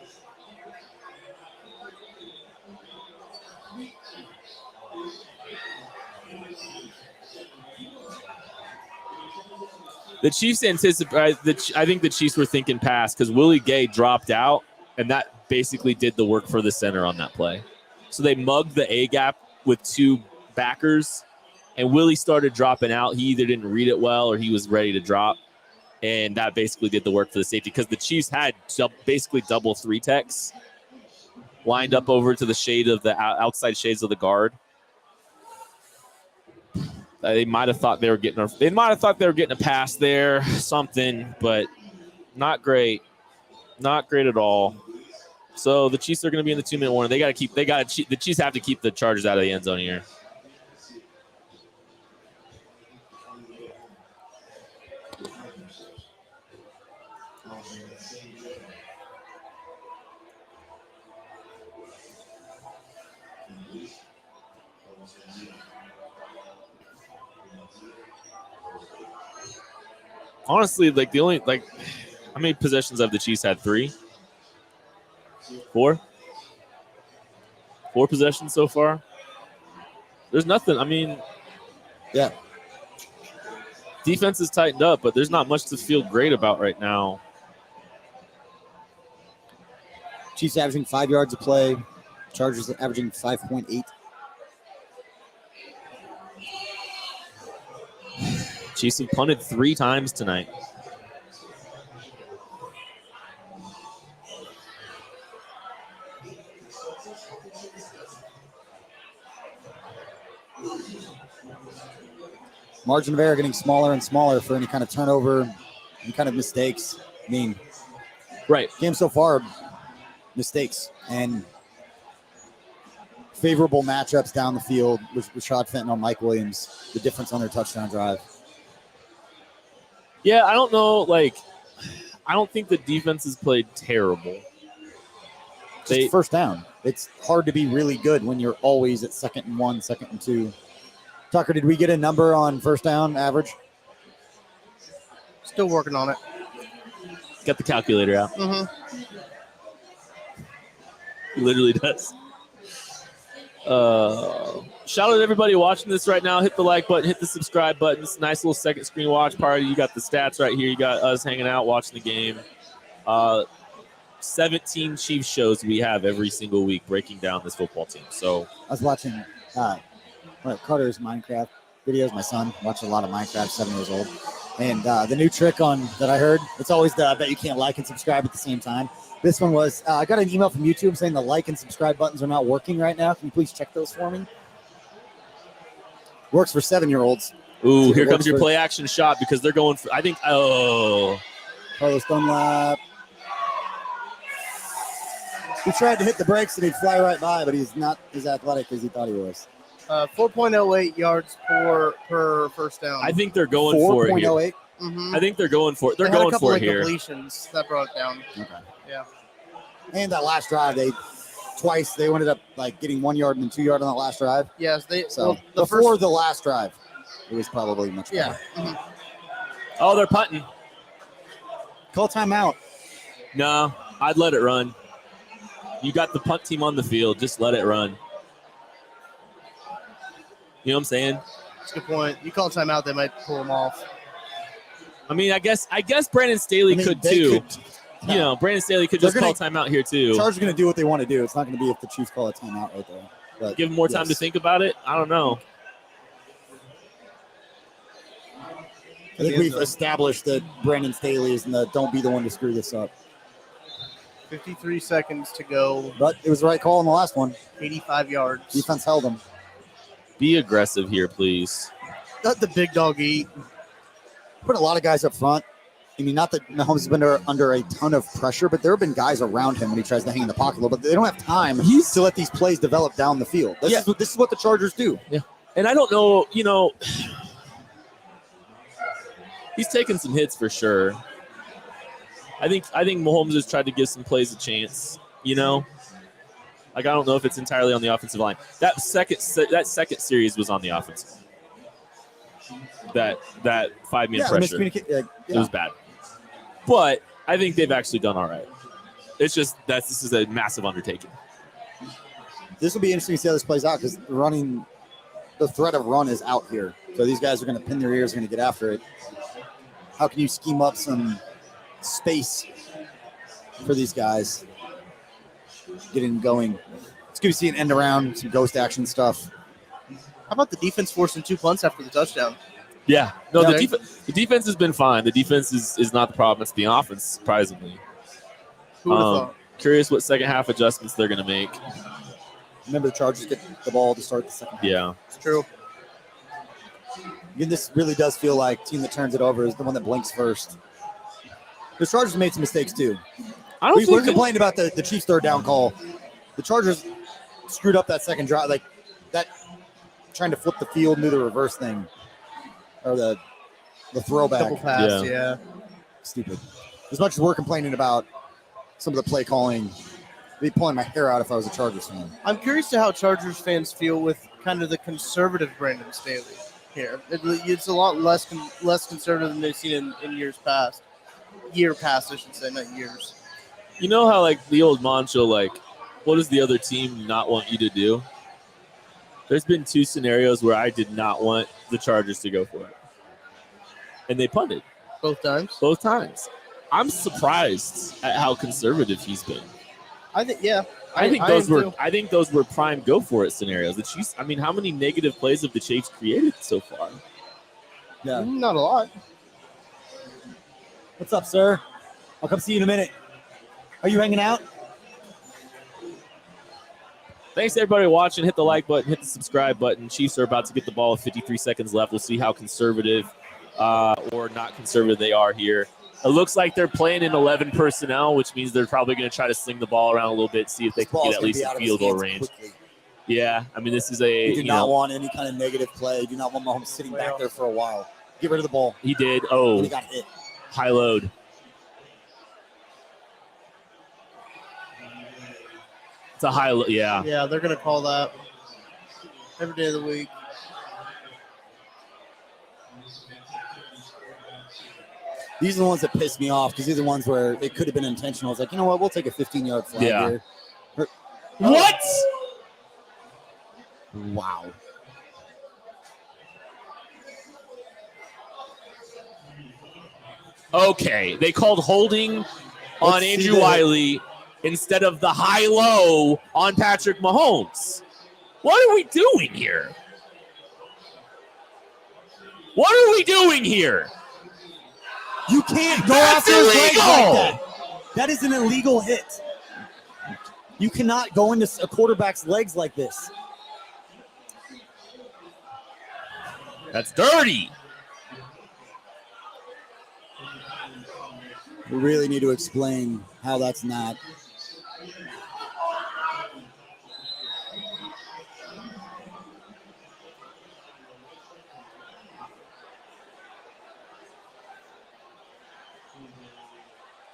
The Chiefs anticipate. I think the Chiefs were thinking pass because Willie Gay dropped out, and that basically did the work for the center on that play. So they mugged the A gap with two backers, and Willie started dropping out. He either didn't read it well or he was ready to drop, and that basically did the work for the safety because the Chiefs had basically double three techs lined up over to the shade of the outside shades of the guard. They might have thought they were getting a pass there, something, but not great. Not great at all. So the Chiefs are going to be in the 2-minute warning. The Chiefs have to keep the Chargers out of the end zone here. Honestly, how many possessions have the Chiefs had? 3? 4? 4 possessions so far. There's nothing. I mean, yeah. Defense is tightened up, but there's not much to feel great about right now. Chiefs averaging 5 yards a play. Chargers averaging 5.8. Chiefs have punted 3 times tonight. Margin of error getting smaller and smaller for any kind of turnover, any kind of mistakes. I mean, right. Game so far, mistakes and favorable matchups down the field with Rashad Fenton on Mike Williams. The difference on their touchdown drive. Yeah, I don't know. I don't think the defense has played terrible. Just first down. It's hard to be really good when you're always at 2nd and 1, 2nd and 2. Tucker, did we get a number on first down average? Still working on it. Got the calculator out. Mm-hmm. He literally does. Shout out to everybody watching this right now. Hit the like button, hit the subscribe button. It's a nice little second screen watch party. You got the stats right here. You got us hanging out, watching the game. 17 Chiefs shows we have every single week breaking down this football team. So I was watching Carter's Minecraft videos. My son watched a lot of Minecraft, 7 years old. And the new trick that I heard, it's always I bet you can't like and subscribe at the same time. This one was, I got an email from YouTube saying the like and subscribe buttons are not working right now. Can you please check those for me? Works for 7-year-olds. Ooh, here comes your play action shot because they're going for, Carlos Dunlap. He tried to hit the brakes and he'd fly right by, but he's not as athletic as he thought he was. 4.08 yards per first down. I think they're going for it here. 4.08? Mm-hmm. I think they're going for it. They're going for it here. Completions that brought it down. Okay. Yeah. And that last drive, they ended up getting 1 yard and then 2 yard on that last drive. Yes, before the last drive, it was probably much better. Yeah. Mm-hmm. Oh, they're punting. Call timeout. No, I'd let it run. You got the punt team on the field. Just let it run. You know what I'm saying? That's a good point. You call timeout, they might pull them off. I mean, I guess Brandon Staley could too. Brandon Staley could just call timeout here too. Chargers are going to do what they want to do. It's not going to be if the Chiefs call a timeout right there. But give them more time to think about it. I don't know. I think we've established that Brandon Staley is don't be the one to screw this up. 53 seconds to go. But it was the right call in the last one. 85 yards. Defense held them. Be aggressive here, please. Let the big dog eat. Put a lot of guys up front. I mean, not that Mahomes has been under a ton of pressure, but there have been guys around him when he tries to hang in the pocket a little bit. They don't have time to let these plays develop down the field. This is what the Chargers do. Yeah. And I don't know, he's taken some hits for sure. I think Mahomes has tried to give some plays a chance, I don't know if it's entirely on the offensive line. That second series was on the offensive line. that 5-man Yeah, pressure. miscommunicate. It was bad. But I think they've actually done all right. It's just that this is a massive undertaking. This will be interesting to see how this plays out because the threat of run is out here. So these guys are going to pin their ears, going to get after it. How can you scheme up some space for these guys getting going? It's good to see an end around, some ghost action stuff. How about the defense forcing 2 punts after the touchdown? Yeah. No, Yeah. the defense has been fine. The defense is not the problem. It's the offense, surprisingly. Who would have thought? Curious what second half adjustments they're going to make. Remember, the Chargers get the ball to start the second half. Yeah. It's true. Again, this really does feel like team that turns it over is the one that blinks first. The Chargers made some mistakes too. We're complaining about the Chiefs' third down call. The Chargers screwed up that second drive, like that, trying to flip the field and do the reverse thing, or the throwback. Double pass, yeah. Stupid. As much as we're complaining about some of the play calling, I'd be pulling my hair out if I was a Chargers fan. I'm curious to how Chargers fans feel with kind of the conservative Brandon Staley here. It's a lot less conservative than they've seen in years past. Year past, I should say, not years. You know how like the old mantra, like, what does the other team not want you to do? There's been 2 scenarios where I did not want the Chargers to go for it, and they punted Both times? both times. I'm surprised at how conservative he's been. I think, yeah. I think those were prime go for it scenarios. The Chiefs. I mean, how many negative plays have the Chiefs created so far? Yeah. Not a lot. What's up, sir? I'll come see you in a minute. Are you hanging out? Thanks to everybody watching. Hit the like button, hit the subscribe button. Chiefs are about to get the ball with 53 seconds left. We'll see how conservative or not conservative they are here. It looks like they're playing in 11 personnel, which means they're probably going to try to sling the ball around a little bit, see if they can get at least a field goal range. Quickly. Yeah, I mean, this is a. You do not want any kind of negative play. You do not want Mahomes sitting back there for a while. Get rid of the ball. He did. And Oh, he got hit. high load. It's a high load. Yeah. Yeah, they're going to call that every day of the week. These are the ones that piss me off because these are the ones where it could have been intentional. It's like, you know what? We'll take a 15-yard flag here. What? Wow. Okay, they called holding on Let's see Andrew the- Wiley instead of the high-low on Patrick Mahomes. What are we doing here? What are we doing here? You can't go That's after his legs like illegal! that. That is an illegal hit. You cannot go into a quarterback's legs like this. That's dirty. We really need to explain how that's not.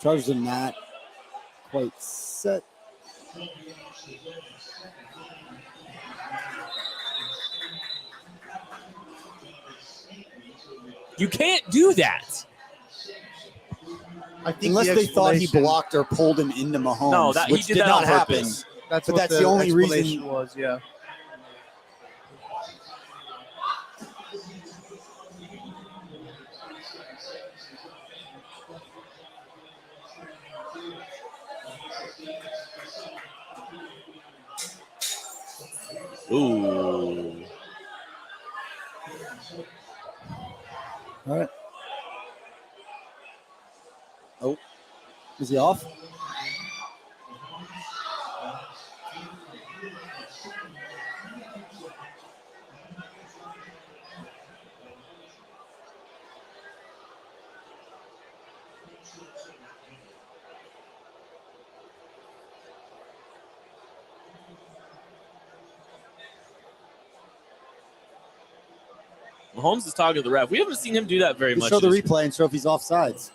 Chargers are not quite set. You can't do that. I think Unless the they thought he explanation- blocked or pulled him into Mahomes, No, that he which did did that not on happen. purpose. That's but what that's the only reason- explanation was, yeah. Ooh. All right. Oh, is he off? Mahomes is talking to the ref. We haven't seen him do that very Just much. show the this- replay and show if he's offsides.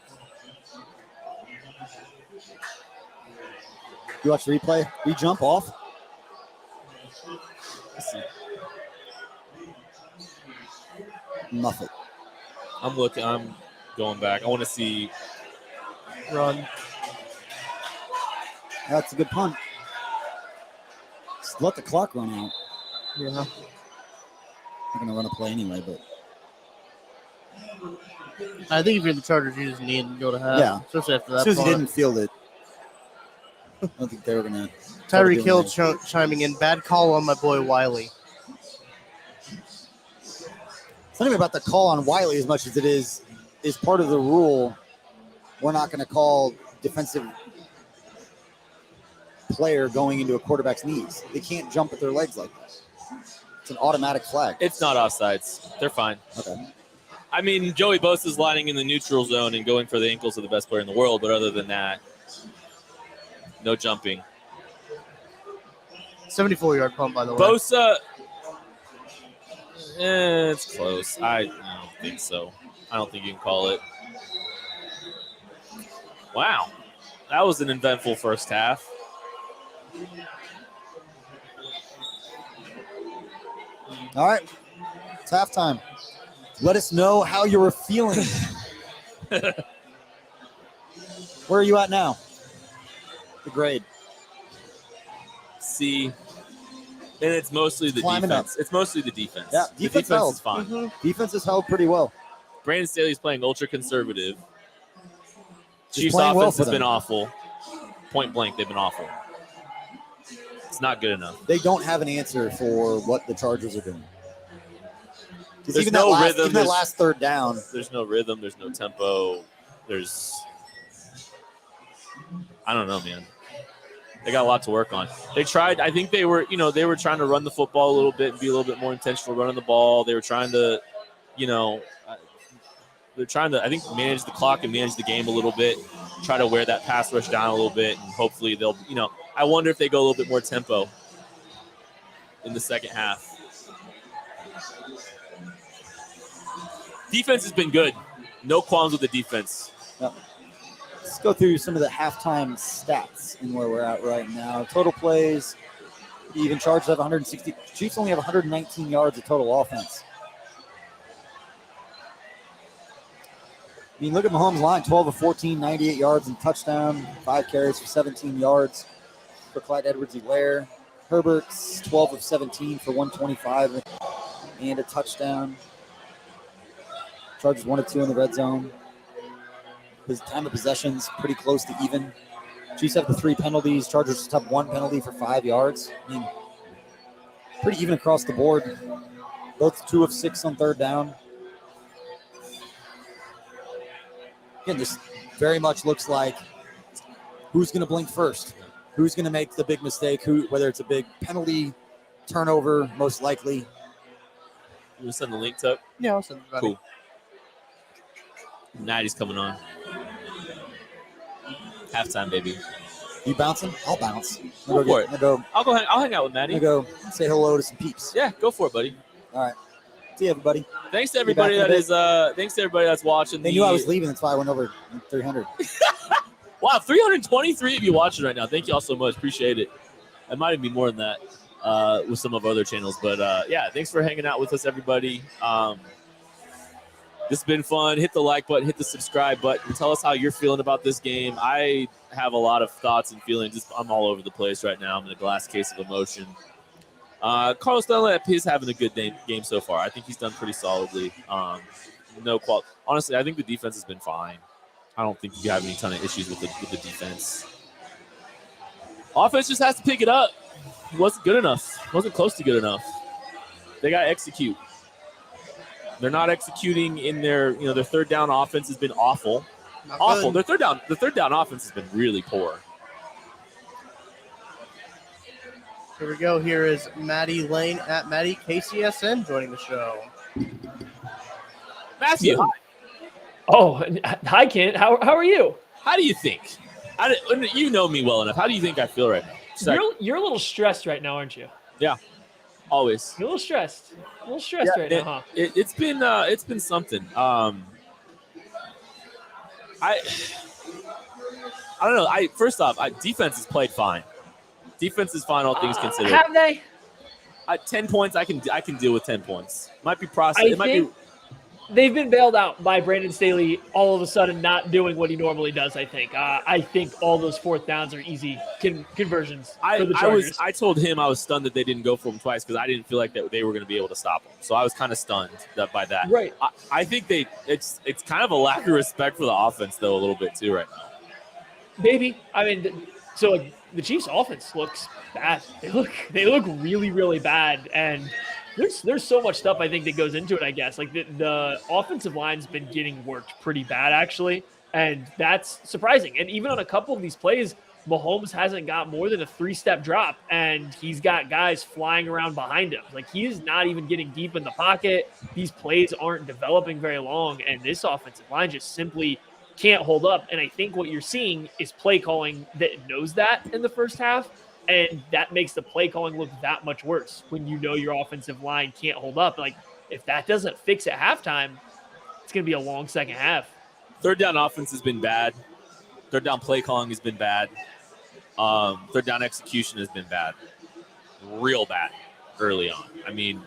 You watch the replay? We jump off. Let's see. Muff it. I'm looking. I'm going back. I want to see. Run. That's a good punt. Just let the clock run out. Yeah. I'm going to run a play anyway, but. I think if you're the Chargers, you just need to go to half. Yeah. Especially after that. As soon as he punt. didn't field it, I don't think they were going to. Tyreek Hill chiming in. Bad call on my boy Wiley. It's not even about the call on Wiley as much as it is part of the rule. We're not going to call defensive player going into a quarterback's knees. They can't jump at their legs like that. It's an automatic flag. It's not offsides. They're fine. Okay. I mean, Joey Bosa's lining in the neutral zone and going for the ankles of the best player in the world, but other than that, no jumping. 74-yard punt, by the way. Bosa, it's close. I don't think so. I don't think you can call it. Wow. That was an eventful first half. All right. It's halftime. Let us know how you were feeling. Where are you at now? The grade. C. And it's mostly the Climbing defense. It's mostly the defense. Yeah, the defense defense held. is fine. Mm-hmm. Defense has held pretty well. Brandon Staley's playing ultra conservative. Just Chiefs playing offense well for has them. been awful. Point blank, they've been awful. It's not good enough. They don't have an answer for what the Chargers are doing. There's Even no that last, rhythm. even that last third down. There's no rhythm. There's no tempo. I don't know, man. They got a lot to work on. They tried. I think they were trying to run the football a little bit and be a little bit more intentional running the ball. They were trying to, they're trying to, I think, manage the clock and manage the game a little bit. Try to wear that pass rush down a little bit, and hopefully they'll, I wonder if they go a little bit more tempo in the second half. Defense has been good. No qualms with the defense. Yep. Let's go through some of the halftime stats and where we're at right now. Total plays, even Chargers have 160. Chiefs only have 119 yards of total offense. I mean, look at Mahomes' line, 12 of 14, 98 yards and touchdown, 5 carries for 17 yards for Clyde Edwards-Helaire. Herbert's 12 of 17 for 125 and a touchdown. Chargers 1 of 2 in the red zone. His time of possession's pretty close to even. Chiefs have the 3 penalties. Chargers just have 1 penalty for 5 yards. I mean, pretty even across the board. Both 2 of 6 on third down. Again, this very much looks like who's going to blink first, who's going to make the big mistake, whether it's a big penalty, turnover, most likely. You want to send the link, Tuck? Yeah, I'll send it. Buddy. Cool. Natty's coming on. Halftime, baby. You bouncing? I'll bounce. Go for it. I'll hang out with I'm Natty. going to go say hello to some peeps. Yeah, go for it, buddy. All right. See you, everybody. Thanks to everybody thanks to everybody that's watching. They knew I was leaving. That's why I went over 300. Wow, 323 of you watching right now. Thank you all so much. Appreciate it. It might even be more than that with some of our other channels. But, yeah, thanks for hanging out with us, everybody. This has been fun. Hit the like button. Hit the subscribe button. Tell us how you're feeling about this game. I have a lot of thoughts and feelings. I'm all over the place right now. I'm in a glass case of emotion. Carlos Dunlap is having a good game so far. I think he's done pretty solidly. Honestly, I think the defense has been fine. I don't think you have any ton of issues with the defense. Offense just has to pick it up. It wasn't good enough. It wasn't close to good enough. They got to execute. They're not executing in their third down offense has been awful. Awful. Their third down offense has been really poor. Here we go. Here is Maddie Lane at Maddie KCSN joining the show. Matthew, hi. Oh, hi, Kent. How are you? How do you think? You know me well enough. How do you think I feel right now? You're a little stressed right now, aren't you? Yeah, always. You're a little stressed. Right now, huh? It's been something. I don't know. First off, defense has played fine. Defense is fine, all things considered. Have they? 10 points, I can deal with 10 points. Might be process. It might be. they've been bailed out by Brandon Staley all of a sudden not doing what he normally does, I think. I think all those fourth downs are easy conversions for the Chargers. I told him I was stunned that they didn't go for him twice because I didn't feel like that they were going to be able to stop him. So I was kind of stunned by that. Right. I think it's kind of a lack of respect for the offense, though, a little bit, too, right now. Maybe. I mean, so like, the Chiefs' offense looks bad. They look really, really bad. And there's so much stuff I think that goes into it, I guess. Like the offensive line's been getting worked pretty bad, actually. And that's surprising. And even on a couple of these plays, Mahomes hasn't got more than a 3-step drop, and he's got guys flying around behind him. Like, he is not even getting deep in the pocket. These plays aren't developing very long, and this offensive line just simply can't hold up. And I think what you're seeing is play calling that knows that in the first half, and that makes the play calling look that much worse when you know your offensive line can't hold up. Like, if that doesn't fix at halftime, it's going to be a long second half. Third down offense has been bad. Third down play calling has been bad. Third down execution has been bad. Real bad early on. I mean,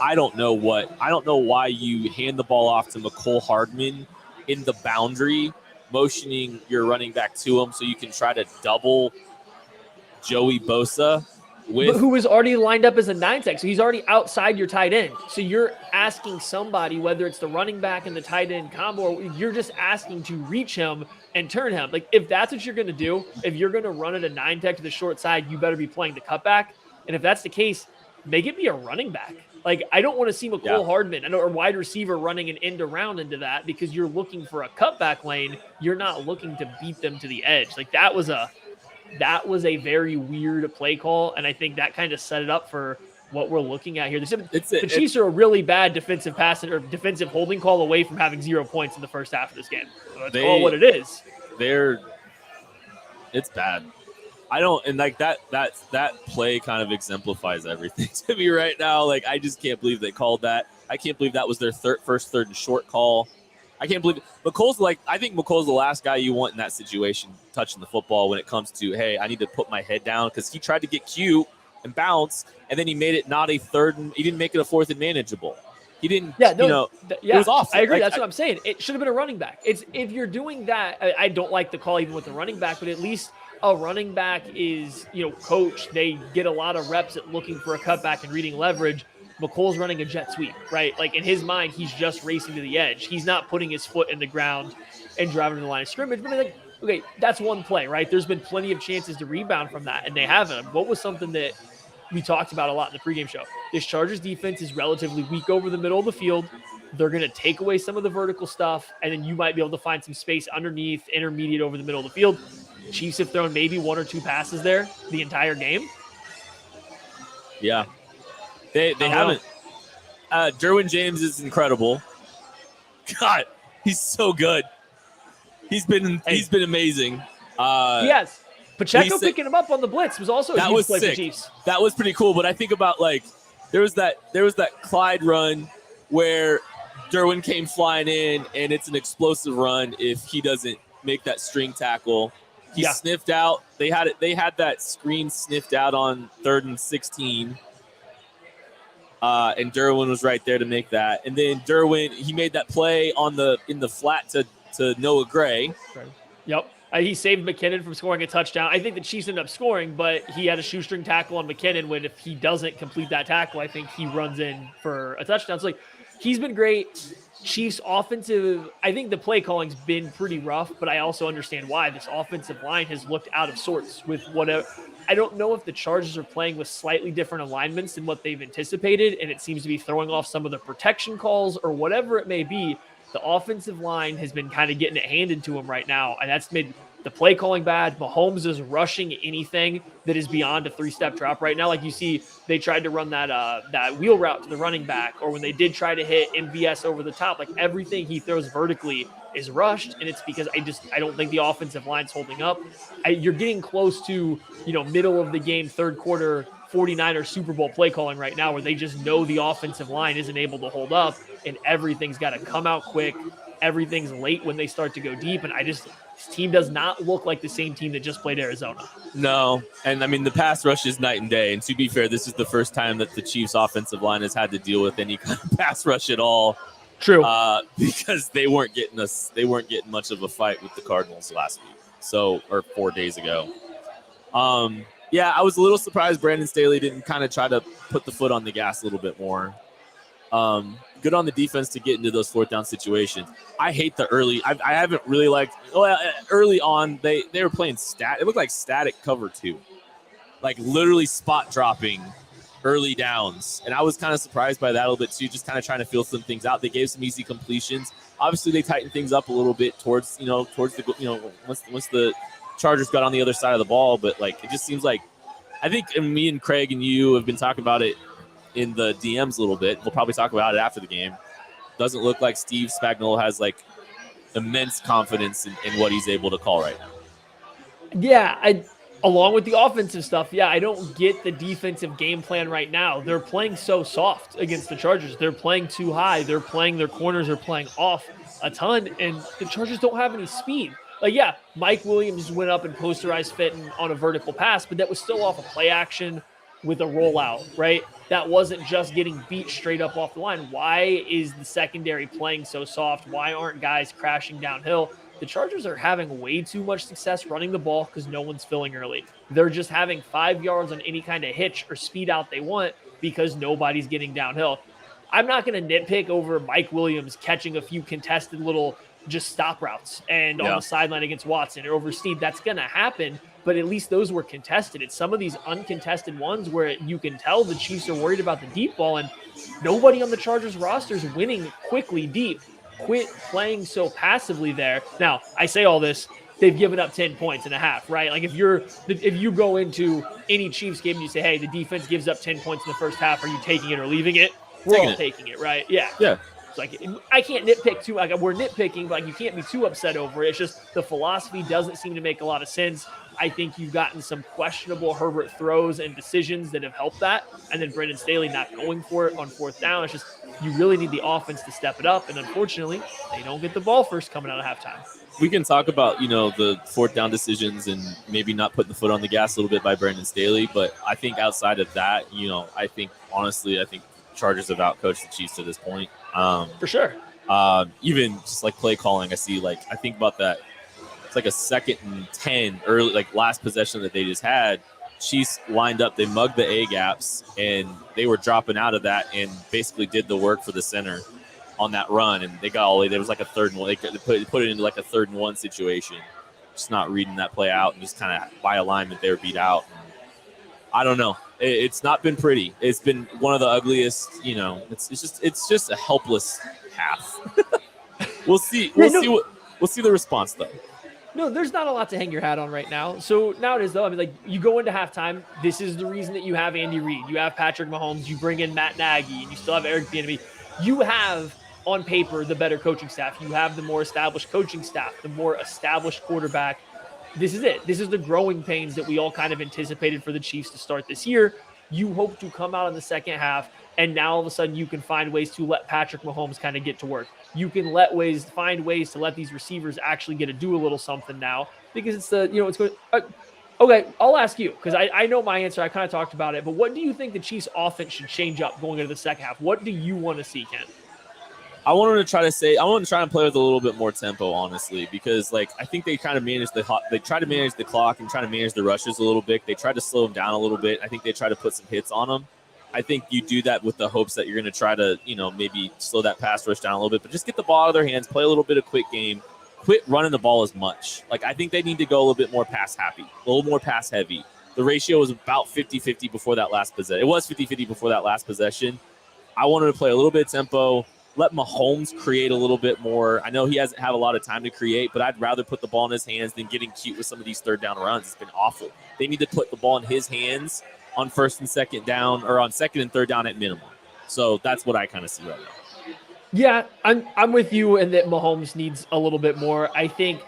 I don't know why you hand the ball off to McCole Hardman in the boundary, motioning your running back to him so you can try to double Joey Bosa who was already lined up as a 9-tech. So he's already outside your tight end. So you're asking somebody, whether it's the running back and the tight end combo, or you're just asking to reach him and turn him. Like, if that's what you're going to do, if you're going to run it a 9-tech to the short side, you better be playing the cutback. And if that's the case, make it be a running back. Like, I don't want to see McCole Hardman or wide receiver running an end around into that, because you're looking for a cutback lane. You're not looking to beat them to the edge. Like, that was a very weird play call, and I think that kind of set it up for what we're looking at here. The Chiefs are a really bad defensive pass or defensive holding call away from having 0 points in the first half of this game. So that's all what it is. It's bad. I don't, and like that play kind of exemplifies everything to me right now. Like, I just can't believe they called that. I can't believe that was their first third and short call. I can't believe it. I think McColl's the last guy you want in that situation touching the football when it comes to, hey, I need to put my head down, because he tried to get cute and bounce, and then he made it not a third, and he didn't make it a fourth and manageable. He didn't, it was off. I agree. That's what I'm saying. It should have been a running back. If you're doing that, I don't like the call even with the running back, but at least a running back is, coached. They get a lot of reps at looking for a cutback and reading leverage. McColl's running a jet sweep, right? Like, in his mind, he's just racing to the edge. He's not putting his foot in the ground and driving to the line of scrimmage. But like, okay, that's one play, right? There's been plenty of chances to rebound from that, and they haven't. What was something that we talked about a lot in the pregame show? This Chargers defense is relatively weak over the middle of the field. They're going to take away some of the vertical stuff, and then you might be able to find some space underneath, intermediate over the middle of the field. Chiefs have thrown maybe 1 or 2 passes there the entire game. Yeah. They haven't. Derwin James is incredible. God, he's so good. He's been amazing. Yes. Pacheco picking him up on the blitz was also a huge play for the Chiefs. That was pretty cool. But I think about, like, there was that Clyde run where Derwin came flying in, and it's an explosive run if he doesn't make that string tackle. He sniffed out. They had that screen sniffed out on 3rd and 16. And Derwin was right there to make that. And then Derwin, he made that play in the flat to Noah Gray. Right. Yep. He saved McKinnon from scoring a touchdown. I think the Chiefs ended up scoring, but he had a shoestring tackle on McKinnon when, if he doesn't complete that tackle, I think he runs in for a touchdown. So, like, he's been great. Chiefs offensive, I think the play calling's been pretty rough, but I also understand why. This offensive line has looked out of sorts with whatever. I don't know if the Chargers are playing with slightly different alignments than what they've anticipated, and it seems to be throwing off some of the protection calls or whatever it may be. The offensive line has been kind of getting it handed to them right now, and that's made the play calling bad. Mahomes is rushing anything that is beyond a 3-step drop right now. Like, you see, they tried to run that wheel route to the running back, or when they did try to hit MVS over the top, like, everything he throws vertically is rushed, and it's because I don't think the offensive line's holding up. You're getting close to, middle of the game, third quarter 49ers Super Bowl play calling right now, where they just know the offensive line isn't able to hold up, and everything's got to come out quick. Everything's late when they start to go deep, and this team does not look like the same team that just played Arizona. No, and I mean, the pass rush is night and day, and to be fair, this is the first time that the Chiefs offensive line has had to deal with any kind of pass rush at all True. Because they weren't getting much of a fight with the Cardinals last week. Or 4 days ago. Yeah, I was a little surprised Brandon Staley didn't kind of try to put the foot on the gas a little bit more. Good on the defense to get into those fourth down situations. I hate the early. I haven't really liked. Well, early on they were playing stat. It looked like static cover 2, like literally spot dropping early downs, and I was kind of surprised by that a little bit too. Just kind of trying to feel some things out. They gave some easy completions. Obviously, they tightened things up a little bit towards the once the Chargers got on the other side of the ball. But like it just seems like I think me and Craig and you have been talking about it in the DMs a little bit. We'll probably talk about it after the game. Doesn't look like Steve Spagnuolo has like immense confidence in what he's able to call right now. Yeah, along with the offensive stuff, I don't get the defensive game plan right now. They're playing so soft against the Chargers. They're playing too high. Their corners are playing off a ton, and the Chargers don't have any speed. Like, Mike Williams went up and posterized Fitton on a vertical pass, but that was still off a play action with a rollout, right? That wasn't just getting beat straight up off the line. Why is the secondary playing so soft? Why aren't guys crashing downhill? The Chargers are having way too much success running the ball because no one's filling early. They're just having 5 yards on any kind of hitch or speed out they want because nobody's getting downhill. I'm not going to nitpick over Mike Williams catching a few contested little just stop routes and on the sideline against Watson or over Steve. That's going to happen, but at least those were contested. It's some of these uncontested ones where you can tell the Chiefs are worried about the deep ball, and nobody on the Chargers roster is winning quickly deep. Quit playing so passively there. Now, I say all this, they've given up 10 points and a half, right? Like if you go into any Chiefs game and you say, hey, the defense gives up 10 points in the first half, are you taking it or leaving it? We're all taking it, right? Yeah. It's like I can't nitpick too. Like we're nitpicking, but like you can't be too upset over it. It's just the philosophy doesn't seem to make a lot of sense. I think you've gotten some questionable Herbert throws and decisions that have helped that, and then Brandon Staley not going for it on fourth down. It's just you really need the offense to step it up, and unfortunately, they don't get the ball first coming out of halftime. We can talk about the fourth down decisions and maybe not putting the foot on the gas a little bit by Brandon Staley, but I think outside of that, I think Chargers have outcoached the Chiefs to this point. For sure. Even just like play calling, I think about that. It's like a 2nd and 10 early, like last possession that they just had. Chiefs lined up, they mugged the A gaps, and they were dropping out of that and basically did the work for the center on that run. And they got all the way. There was like a 3rd and 1. They put it into like a 3rd and 1 situation. Just not reading that play out and just kind of by alignment they were beat out. And I don't know. It's not been pretty. It's been one of the ugliest. It's just a helpless half. We'll see. We'll see the response though. No, there's not a lot to hang your hat on right now. So now it is, though. I mean, like, you go into halftime. This is the reason that you have Andy Reid. You have Patrick Mahomes. You bring in Matt Nagy, and you still have Eric Bieniemy. You have, on paper, the better coaching staff. You have the more established coaching staff, the more established quarterback. This is it. This is the growing pains that we all kind of anticipated for the Chiefs to start this year. You hope to come out in the second half, and now all of a sudden you can find ways to let Patrick Mahomes kind of get to work. You can find ways to let these receivers actually get to do a little something now because it's it's going. Okay, I'll ask you because I know my answer. I kind of talked about it, but what do you think the Chiefs' offense should change up going into the second half? What do you want to see, Ken? I want to try and play with a little bit more tempo, honestly, because I think they kind of they try to manage the clock and try to manage the rushes a little bit. They try to slow them down a little bit. I think they try to put some hits on them. I think you do that with the hopes that you're going to try to, maybe slow that pass rush down a little bit, but just get the ball out of their hands, play a little bit of quick game, quit running the ball as much. I think they need to go a little bit more pass happy, a little more pass heavy. The ratio was about 50-50 before that last possession. It was 50-50 before that last possession. I wanted to play a little bit of tempo, let Mahomes create a little bit more. I know he hasn't had a lot of time to create, but I'd rather put the ball in his hands than getting cute with some of these third down runs. It's been awful. They need to put the ball in his hands on 1st and 2nd down, or on 2nd and 3rd down at minimum. So that's what I kind of see right now. Yeah, I'm with you in that Mahomes needs a little bit more. I think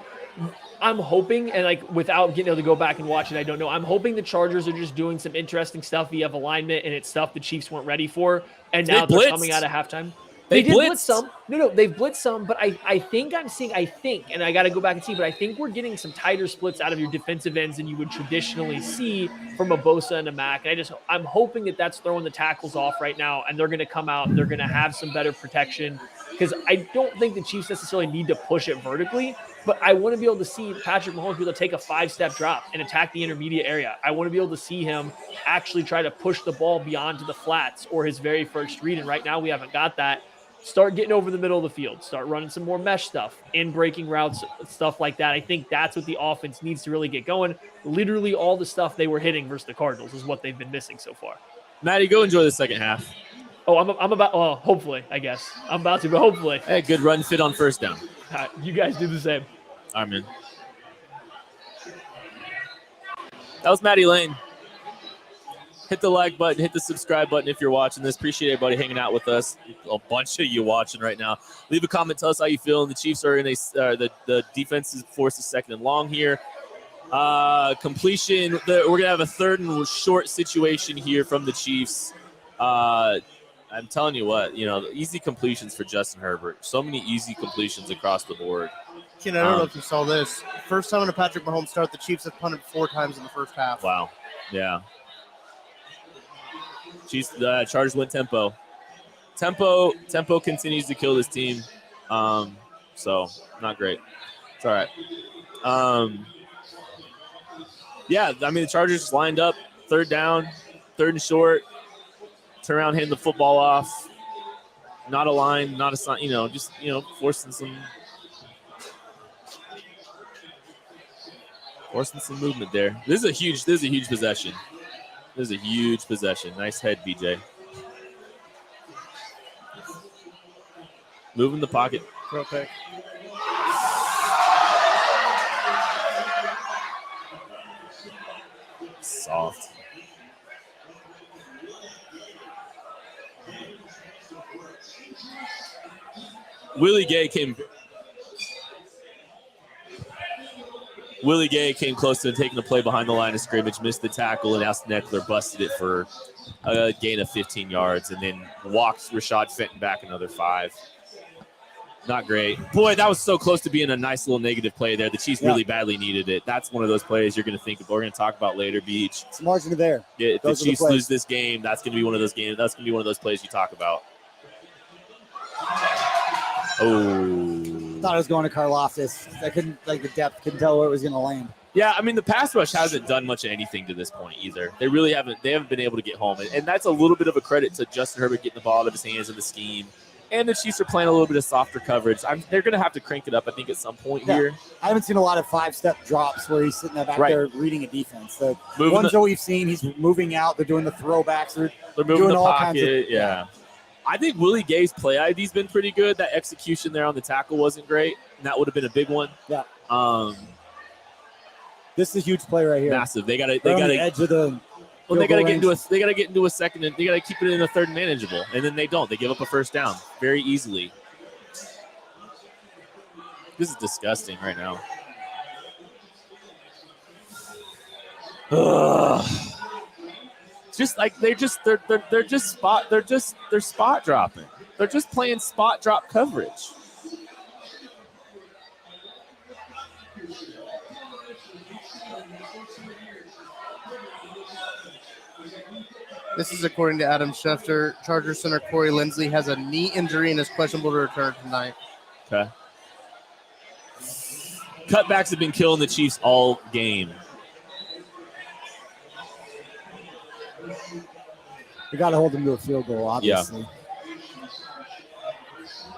I'm hoping, and without getting able to go back and watch it, I don't know. I'm hoping the Chargers are just doing some interesting stuff via alignment, and it's stuff the Chiefs weren't ready for. And now they're coming out of halftime. They did blitz some. No, they've blitzed some, but I think, and I got to go back and see, but I think we're getting some tighter splits out of your defensive ends than you would traditionally see from a Bosa and a Mac. And I'm hoping that that's throwing the tackles off right now, and they're going to come out and they're going to have some better protection. because I don't think the Chiefs necessarily need to push it vertically, but I want to be able to see Patrick Mahomes be able to take a 5-step drop and attack the intermediate area. I want to be able to see him actually try to push the ball beyond to the flats or his very first read. And right now we haven't got that. Start getting over the middle of the field, start running some more mesh stuff, in breaking routes, stuff like that. I think that's what the offense needs to really get going. Literally all the stuff they were hitting versus the Cardinals is what they've been missing so far. Maddie, go enjoy the second half. Oh, I'm about, well, hopefully, I guess. I'm about to, but hopefully. Hey, good run fit on first down. You guys do the same. All right, man. That was Maddie Lane. Hit the like button, hit the subscribe button if you're watching this. Appreciate everybody hanging out with us. A bunch of you watching right now. Leave a comment, tell us how you feel. The Chiefs are in the defense is forced a second and long here. Completion, we're going to have a third and short situation here from the Chiefs. I'm telling you what, easy completions for Justin Herbert. So many easy completions across the board. Ken, I don't know if you saw this. First time in a Patrick Mahomes start, the Chiefs have punted 4 times in the first half. Wow. Yeah. Chiefs, Chargers went tempo. Tempo continues to kill this team. So not great. It's all right. Yeah, I mean, the Chargers just lined up, third down, third and short, turn around, hand the football off. Not a line, not a sign, just, forcing some movement there. This is a huge possession. This is a huge possession. Nice head, BJ. Moving the pocket. Throw pick. Soft. Willie Gay came close to taking the play behind the line of scrimmage, missed the tackle, and Austin Eckler busted it for a gain of 15 yards, and then walked Rashad Fenton back another 5. Not great. Boy, that was so close to being a nice little negative play there. The Chiefs really badly needed it. That's one of those plays you're going to think of. We're going to talk about later, Beach. It's margin of there. Yeah, if the Chiefs lose this game, that's going to be one of those games. That's going to be one of those plays you talk about. Oh. Thought it was going to Karlaftis. I couldn't, the depth, couldn't tell where it was going to land. Yeah, I mean, the pass rush hasn't done much of anything to this point either. They really haven't. They haven't been able to get home. And that's a little bit of a credit to Justin Herbert getting the ball out of his hands in the scheme. And the Chiefs are playing a little bit of softer coverage. They're going to have to crank it up, I think, at some point here. I haven't seen a lot of 5-step drops where he's sitting back there reading a defense. The ones that we've seen, he's moving out. They're doing the throwbacks. They're moving doing the all pocket. kinds of, yeah. I think Willie Gay's play ID's been pretty good. That execution there on the tackle wasn't great, and that would have been a big one. Yeah. This is a huge play right here. Massive. They got on the edge of the. Well, they got to get into a second, and they got to keep it in a third and manageable, and then they don't. They give up a first down very easily. This is disgusting right now. Just like they're spot dropping. They're just playing spot drop coverage. This is according to Adam Schefter. Charger center Corey Linsley has a knee injury and is questionable to return tonight. Okay. Cutbacks have been killing the Chiefs all game. We got to hold them to a field goal, obviously. Yeah.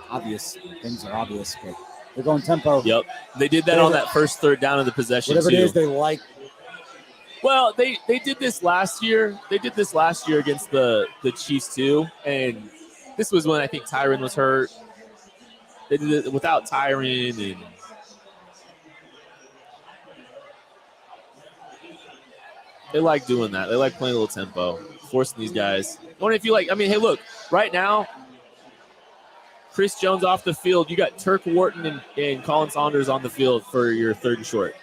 Obvious. Things are obvious, but they're going tempo. Yep. They did that on that first third down of the possession, whatever too. It is, they like. Well, they did this last year. They did this last year against the Chiefs, too. And this was when I think Tyron was hurt. They did it without Tyron, and they like doing that. They like playing a little tempo, forcing these guys. I wonder if you like. I mean, hey, look, right now, Chris Jones off the field. You got Turk Wharton and Colin Saunders on the field for your third and short.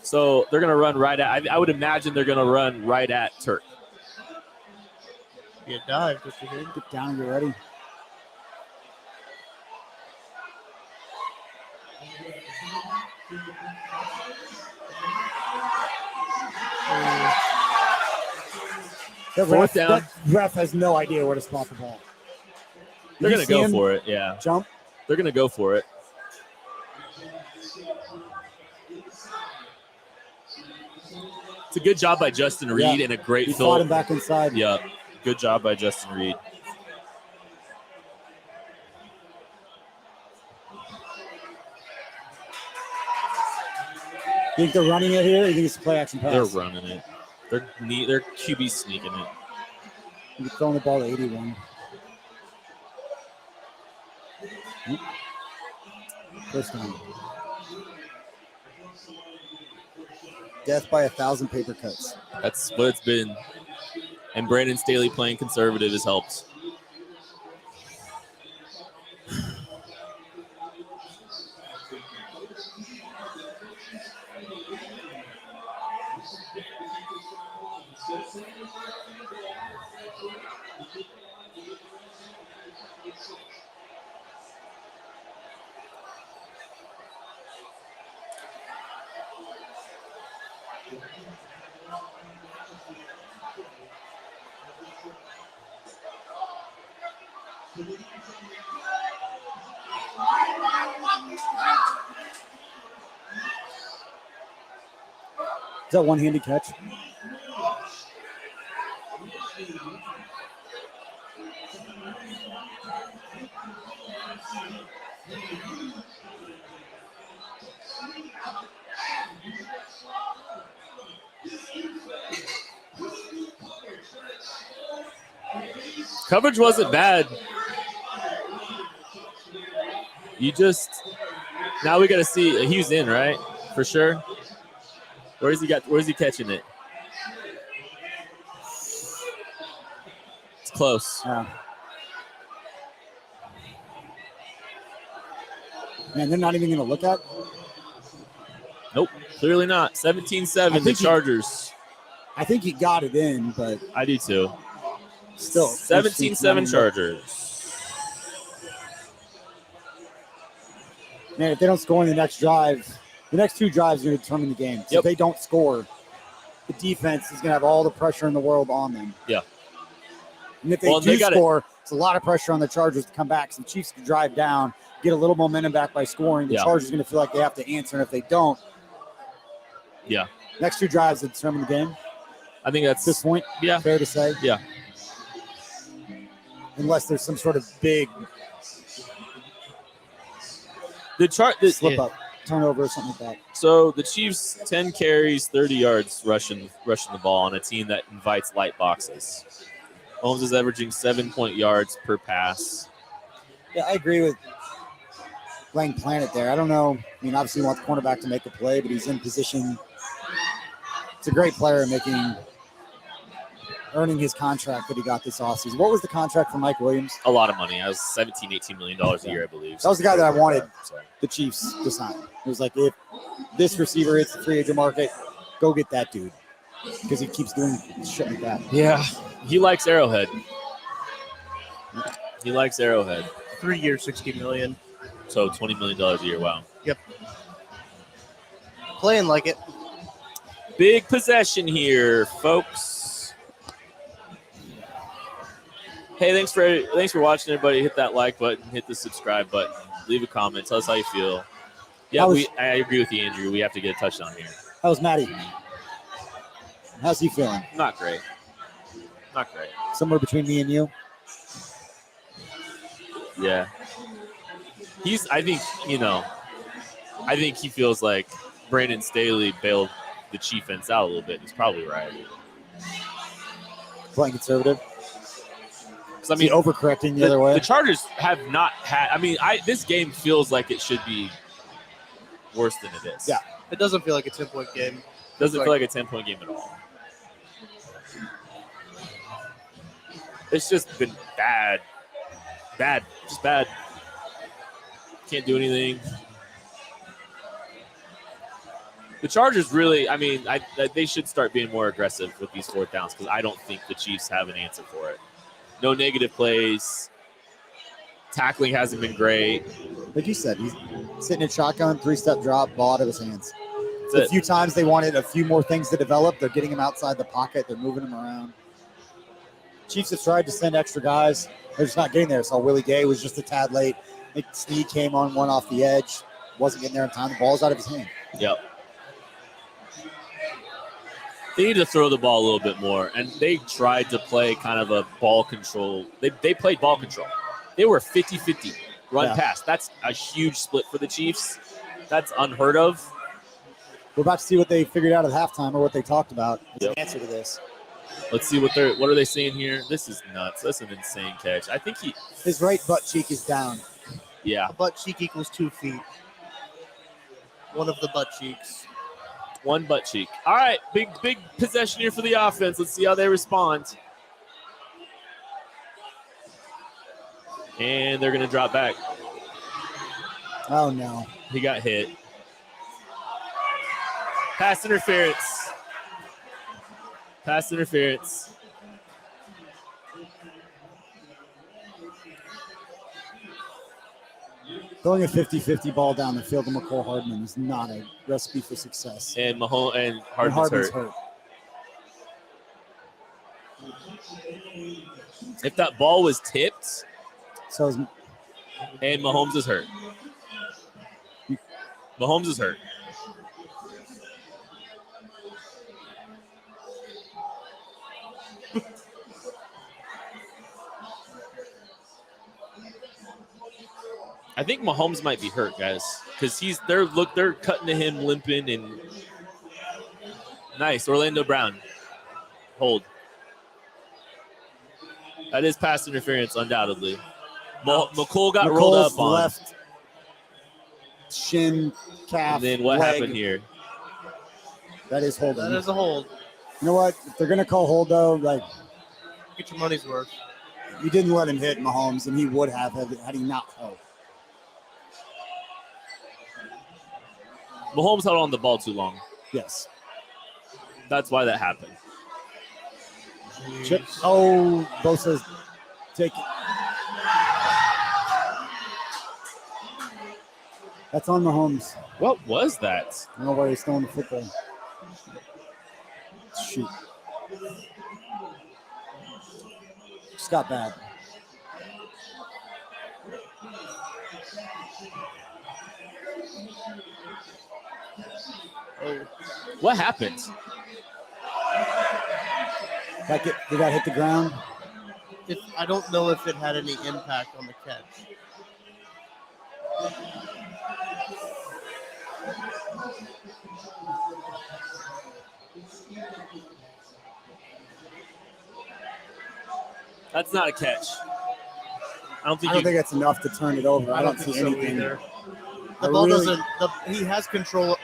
So they're going to run right at. I would imagine they're going to run right at Turk. Get dived. What you did. Get down and get ready. Fourth down. That ref has no idea where to spot the ball. They're going to go for it, yeah. Jump. They're going to go for it. It's a good job by Justin Reed and a great he fill. fought him back inside. Yeah, good job by Justin Reed. You think they're running it here? Or you think it's a play action pass? They're running it. They're QB sneaking it. You're throwing the ball to 81. First time. Death by 1,000 paper cuts. That's what it's been. And Brandon Staley playing conservative has helped. Is that one-handed catch? Coverage wasn't bad. Now we got to see. He was in, right? For sure. Where's he catching it? It's close. Yeah. Man, they're not even going to look at. Nope, clearly not. 17-7, the Chargers. I think he got it in, but I do too. Still 17-7 Chargers. Man, if they don't score in the next drive, the next two drives are going to determine the game. So if they don't score, the defense is going to have all the pressure in the world on them. Yeah. And if they score, it's a lot of pressure on the Chargers to come back. So the Chiefs can drive down, get a little momentum back by scoring. The Chargers are going to feel like they have to answer. And if they don't, next two drives will determine the game. I think that's at this point. Yeah. Fair to say. Yeah. Unless there's some sort of big slip up, turnover, or something like that. So the Chiefs 10 carries, 30 yards rushing the ball on a team that invites light boxes. Holmes is averaging 7 yards per pass. Yeah, I agree with playing Planet there. I don't know. I mean, obviously you want the cornerback to make a play, but he's in position. It's a great player earning his contract that he got this offseason. What was the contract for Mike Williams? A lot of money. That was $17-18 million a year, I believe. That was the guy that I wanted the Chiefs to sign. It was like, if this receiver hits the free agent market, go get that dude. Because he keeps doing shit like that. Yeah. He likes Arrowhead. 3 years, $60 million. So $20 million a year. Wow. Yep. Playing like it. Big possession here, folks. Hey, thanks for watching, everybody. Hit that like button, hit the subscribe button, leave a comment, tell us how you feel. Yeah, I agree with you, Andrew. We have to get a touchdown here. How's Matty? How's he feeling? Not great. Somewhere between me and you. Yeah. I think he feels like Brandon Staley bailed the Chiefs out a little bit. He's probably right. Playing conservative. I mean, overcorrecting the other way. The Chargers have not had. I mean, this game feels like it should be worse than it is. Yeah, it doesn't feel like a 10-point game. Doesn't feel like a 10-point game at all. It's just been bad, just bad. Can't do anything. The Chargers really. I mean, they should start being more aggressive with these fourth downs because I don't think the Chiefs have an answer for it. No negative plays. Tackling hasn't been great. Like you said, he's sitting in shotgun, 3-step drop, ball out of his hands. That's a few times they wanted a few more things to develop. They're getting him outside the pocket. They're moving him around. Chiefs have tried to send extra guys. They're just not getting there. So Willie Gay was just a tad late. I think Snead came on one off the edge. Wasn't getting there in time. The ball's out of his hand. Yep. They need to throw the ball a little bit more, and they tried to play kind of a ball control. They played ball control. They were 50-50 run pass. That's a huge split for the Chiefs. That's unheard of. We're about to see what they figured out at halftime or what they talked about as an answer to this. Let's see what are they saying here. This is nuts. That's an insane catch. I think his right butt cheek is down. Yeah. A butt cheek equals 2 feet. One of the butt cheeks. One butt cheek. All right, big possession here for the offense. Let's see how they respond. And they're going to drop back. Oh, no. He got hit. Pass interference. Pass interference. Throwing a 50-50 ball down the field to McCole Hardman is not a recipe for success. And Hardman's hurt. If that ball was tipped, and Mahomes is hurt. Mahomes is hurt. I think Mahomes might be hurt, guys, because they're cutting to him limping and nice. Orlando Brown, hold. That is pass interference, undoubtedly. McCole got rolled up on left shin, calf. And then what leg. happened here? That is holding. That is a hold. You know what? If they're gonna call hold though, like get your money's worth. You didn't let him hit Mahomes, and he would have had he not held. Mahomes held on the ball too long. Yes. That's why that happened. Chip. Oh, Bosa's take it. That's on Mahomes. What was that? I don't know why he's throwing the football. Shoot. Just got bad. Oh. What happened? Did that hit the ground? I don't know if it had any impact on the catch. That's not a catch. I don't think that's enough to turn it over. I don't see anything there. The ball doesn't. He has control.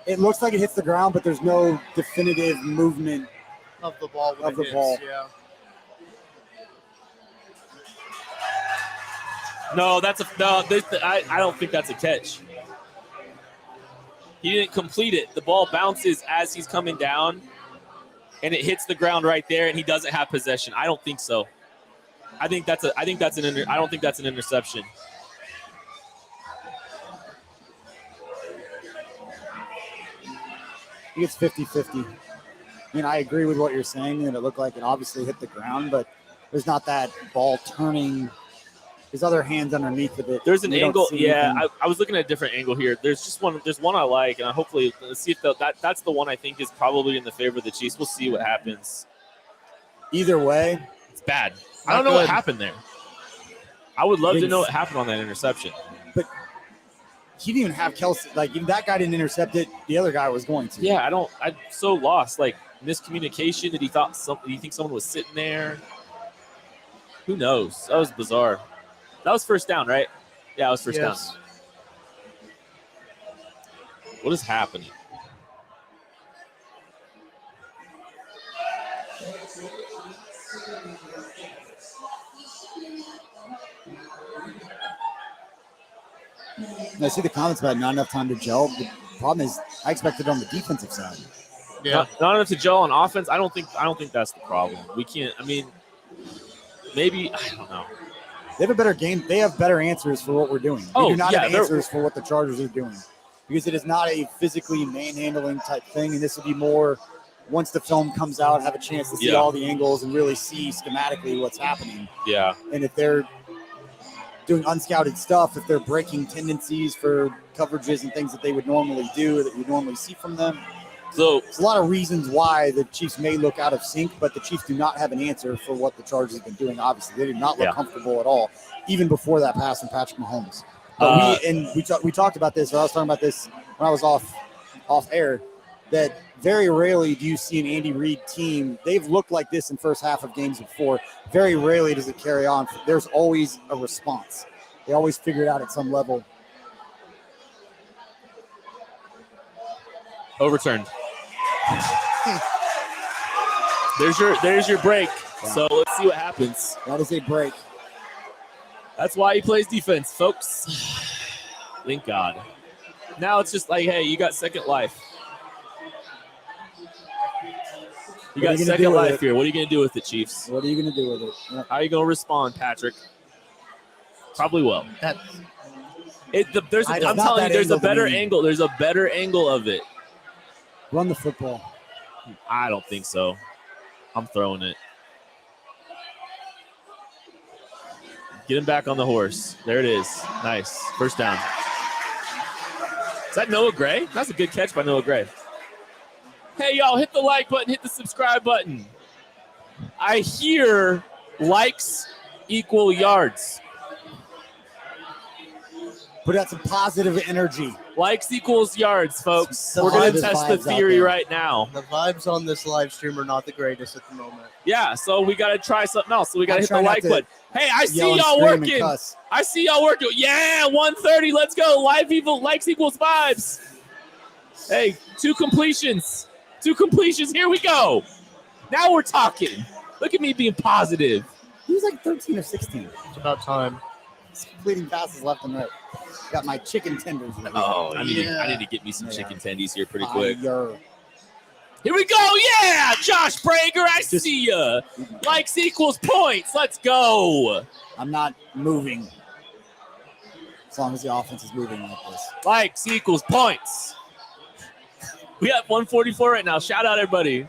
It looks like it hits the ground, but there's no definitive movement of the ball. Of the ball. Yeah. No, I don't think that's a catch. He didn't complete it. The ball bounces as he's coming down, and it hits the ground right there, and he doesn't have possession. I don't think so. I don't think that's an interception. I think it's 50-50. I mean, I agree with what you're saying, and it looked like it obviously hit the ground, but there's not that ball turning. His other hand's underneath of it. There's an angle. Yeah, I was looking at a different angle here. There's one I like, and hopefully let's see if that's the one I think is probably in the favor of the Chiefs. We'll see what happens. Either way, it's bad. I don't know what happened there. I would love to know what happened on that interception. But he didn't even have Kelsey. Like, if that guy didn't intercept it, the other guy was going to. Yeah, I'm so lost. Like, miscommunication. Did he think someone was sitting there? Who knows? That was bizarre. That was first down, right? Yeah, it was first down. What is happening? I see the comments about not enough time to gel. The problem is I expected it on the defensive side. Yeah, not enough to gel on offense. I don't think that's the problem. We can't. I mean, maybe I don't know. They have a better game. They have better answers for what we're doing. They do not have answers for what the Chargers are doing, because it is not a physically manhandling type thing, and this would be more once the film comes out, have a chance to see all the angles and really see schematically what's happening. Yeah. And if they're doing unscouted stuff, if they're breaking tendencies for coverages and things that they would normally do, that you normally see from them. So there's a lot of reasons why the Chiefs may look out of sync, but the Chiefs do not have an answer for what the Chargers have been doing. Obviously, they did not look comfortable at all, even before that pass from Patrick Mahomes. But we talked about this, or I was talking about this when I was off air, that very rarely do you see an Andy Reid team. They've looked like this in first half of games before. Very rarely does it carry on. There's always a response. They always figure it out at some level. Overturned. There's your break. Yeah. So let's see what happens. That is a break. That's why he plays defense, folks. Thank God. Now it's just like, hey, you got second life. You got second life here. What are you going to do with it, Chiefs? What are you going to do with it? Yep. How are you going to respond, Patrick? Probably well. I'm telling you, there's a better angle. There's a better angle of it. Run the football. I don't think so. I'm throwing it. Get him back on the horse. There it is. Nice. First down. Is that Noah Gray? That's a good catch by Noah Gray. Hey, y'all, hit the like button, hit the subscribe button. I hear likes equal yards. Put out some positive energy. Likes equals yards, folks. We're going to test the theory right now. The vibes on this live stream are not the greatest at the moment. Yeah, so we got to try something else. So we got to hit the like button. Hey, I see y'all working. I see y'all working. Yeah, 130. Let's go. Live evil likes equals vibes. Hey, 2 completions. 2 completions. Here we go. Now we're talking. Look at me being positive. He was like 13 or 16. It's about time. He's completing passes left and right. Got my chicken tenders. I need to get me some chicken tendies here pretty quick. Here we go. Yeah, Josh Brager, I see ya. Likes equals points. Let's go. I'm not moving as long as the offense is moving like this. Likes equals points. We have 144 right now. Shout out, everybody.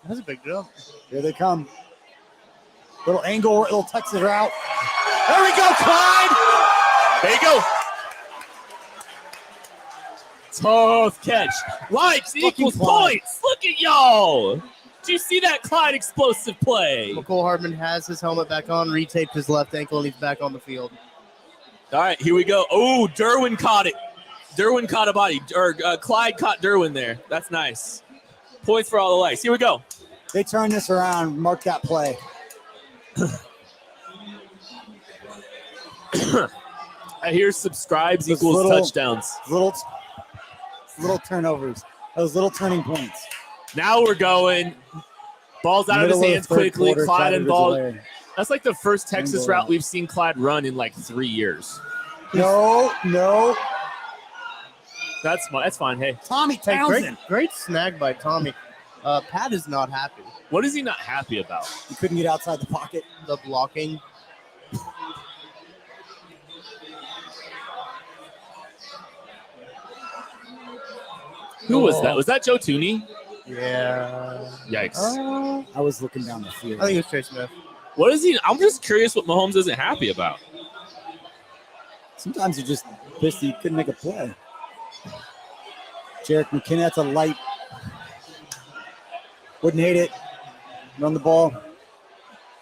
That's a big jump. Here they come. Little angle, little Texas route. There we go, Clyde. There you go. Tough catch. Likes equals points. Look at y'all. Did you see that Clyde explosive play? McCole Hardman has his helmet back on, retaped his left ankle, and he's back on the field. All right, here we go. Oh, Derwin caught it. Derwin caught a body. Clyde caught Derwin there. That's nice. Points for all the likes. Here we go. They turn this around. Mark that play. I hear subscribes equals touchdowns. Little turnovers. Those little turning points. Now we're going. Ball's out of his hands quickly. Clyde and ball. That's like the first Texas route we've seen Clyde run in like 3 years. No. That's fine. Hey, Tommy Townsend. Great snag by Tommy. Pat is not happy. What is he not happy about? He couldn't get outside the pocket. The blocking. Who was that? Was that Joe Tooney? Yeah. Yikes. I was looking down the field. I think it was Trey Smith. What is he? I'm just curious what Mahomes isn't happy about. Sometimes you're just pissed he couldn't make a play. Jerick McKinnon, that's a light. Wouldn't hate it. Run the ball.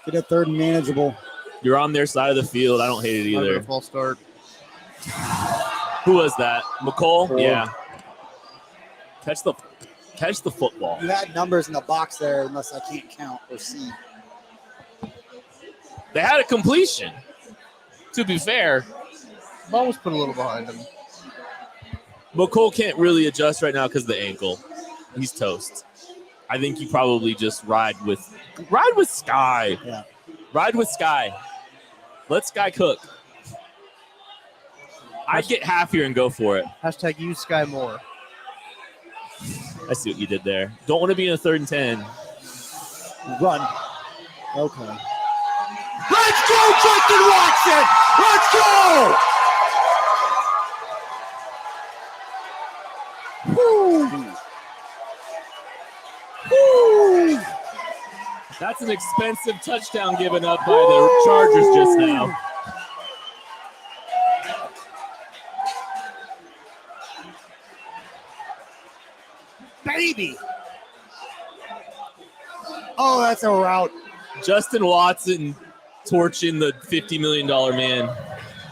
Get a third and manageable. You're on their side of the field. I don't hate it either. False start. Who was that? McCole? Yeah. Catch the football. You had numbers in the box there, unless I can't count or see. They had a completion. To be fair, ball was put a little behind him. McCole can't really adjust right now because of the ankle. He's toast. I think you probably just ride with Sky. Yeah. Ride with Sky. Let Sky cook. I'd get half here and go for it. Hashtag use Sky more. I see what you did there. Don't want to be in a 3rd and 10. Run. Okay. Let's go, Justin Watson! Let's go! Woo! That's an expensive touchdown given up by the Chargers just now. Baby. Oh, that's a route. Justin Watson torching the $50 million man.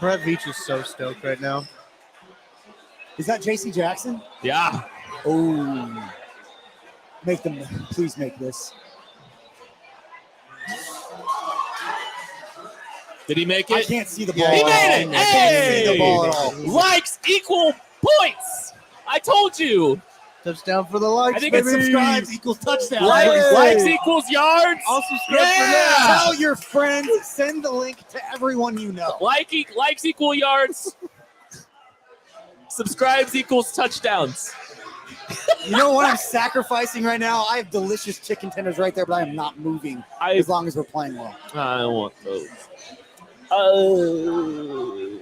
Brett Veach is so stoked right now. Is that J.C. Jackson? Yeah. Oh. Make them. Please make this. Did he make I it? can't see the ball. He at made all. it. I can't see the ball at all. Likes equal points. I told you. Touchdown for the likes. I think baby. it's Subscribes equals touchdown. Likes equals yards. I'll subscribe Yeah. for now. Tell your friends. Send the link to everyone you know. Likes equal yards. Subscribes equals touchdowns. You know what I'm sacrificing right now? I have delicious chicken tenders right there, but I am not moving as long as we're playing well. I want those.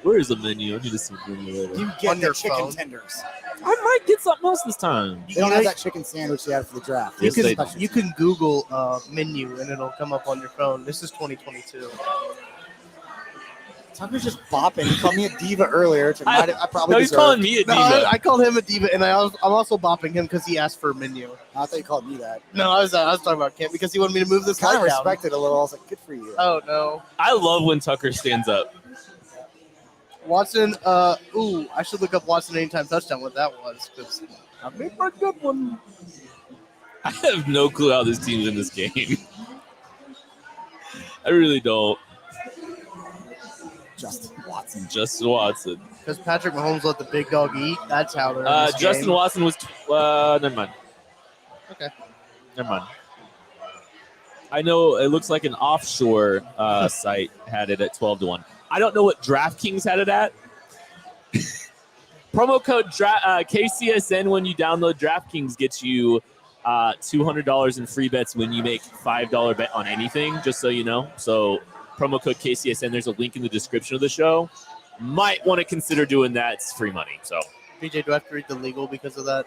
Where's the menu? I need to see the menu later. You get On the your chicken phone. tenders. I might get something else this time. They don't have that chicken sandwich they had for the draft. Yes, they do. You can Google menu and it'll come up on your phone. This is 2022. Tucker's just bopping. He called me a diva earlier. Which I probably No, he's deserved. calling me a diva. No, I called him a diva, and I'm also bopping him because he asked for a menu. I thought you called me that. No, I was talking about Kent because he wanted me to move this Kind of light down. respected a little. I was like, good for you. Oh no, I love when Tucker stands up. Watson. I should look up Watson anytime touchdown. What that was because I made my good one. I have no clue how this team's in this game. I really don't. Justin Watson. Because Patrick Mahomes let the big dog eat. That's how they're in this Justin game. Watson was. Never mind. Okay. Never mind. I know it looks like an offshore site had it at 12-1. I don't know what DraftKings had it at. Promo code KCSN when you download DraftKings gets you $200 in free bets when you make $5 bet on anything, just so you know. So promo code KCSN, there's a link in the description of the show. Might want to consider doing that. It's free money. So BJ, do I have to read the legal because of that?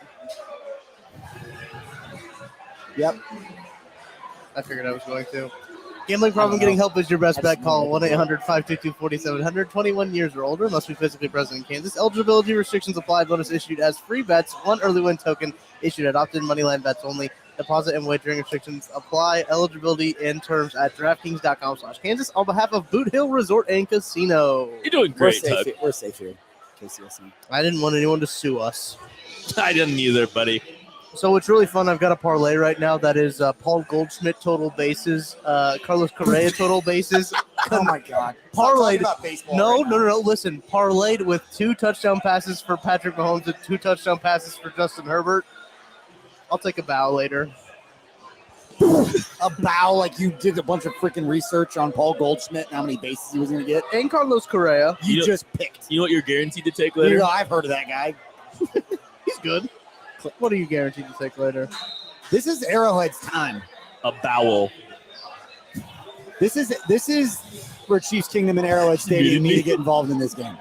Yep. I figured I was going to. Gambling problem, getting help is your best bet. Call 1-800-522-4700. 21 years or older. Must be physically present in Kansas. Eligibility restrictions apply. Bonus issued as free bets. One early win token issued at opt-in moneyline bets only. Deposit and wagering restrictions apply. Eligibility and terms at DraftKings.com/Kansas on behalf of Boot Hill Resort and Casino. you're doing great, Tuck. We're safe here. KCSN. I didn't want anyone to sue us. I didn't either, buddy. So it's really fun. I've got a parlay right now that is Paul Goldschmidt total bases, Carlos Correa total bases. Oh my God! Parlayed. About baseball No. Listen, parlayed with 2 touchdown passes for Patrick Mahomes and 2 touchdown passes for Justin Herbert. I'll take a bow later. A bow like you did a bunch of freaking research on Paul Goldschmidt and how many bases he was going to get. And Carlos Correa. You just picked. You know what you're guaranteed to take later? You know, I've heard of that guy. He's good. What are you guaranteed to take later? This is Arrowhead's time. A bowel. This is where Chiefs Kingdom and Arrowhead Stadium need to get involved in this game.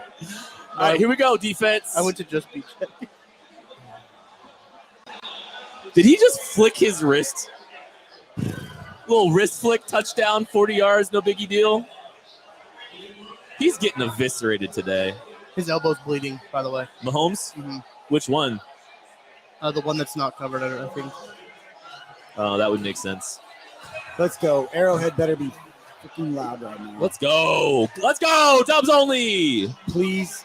All right, here we go, defense. I went to just beach. Did he just flick his wrist? Little wrist flick, touchdown, 40 yards, no biggie deal. He's getting eviscerated today. His elbow's bleeding, by the way. Mahomes? Mhm. Which one? The one that's not covered, I think. Oh, that would make sense. Let's go. Arrowhead better be freaking loud right now. Let's go. Let's go. Dubs only. Please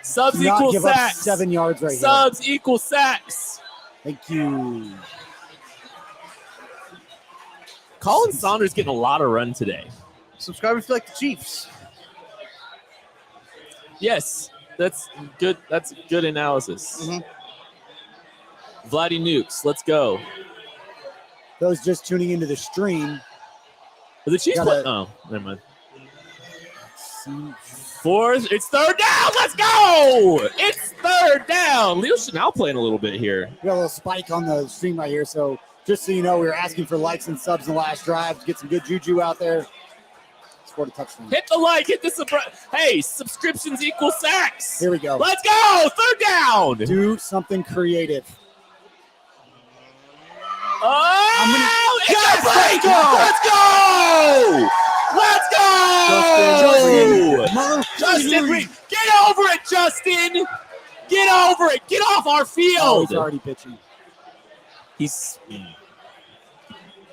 Subs do not equal give up sacks. 7 yards right Subs equal sacks. here. Thank you. Colin Saunders getting a lot of run today. Subscribe if you like the Chiefs. Yes, that's good. That's good analysis. Mhm. Vladdy Nukes, let's go. Those just tuning into the stream. Are the Chiefs Gotta- play? Oh, never mind. Fourth, it's third down. Let's go. It's third down. Leo Chanel playing a little bit here. We got a little spike on the stream right here. So just so you know, we were asking for likes and subs in the last drive to get some good juju out there. Scored a touchdown. Hit the like. Hit the Hey, subscriptions equal sacks. Here we go. Let's go. Third down. Do something creative. Oh, Yes, let's go! Let's go! Justin, Justin, get over it, Justin! Get over it! Get off our Oh, field! he's already pitching. He's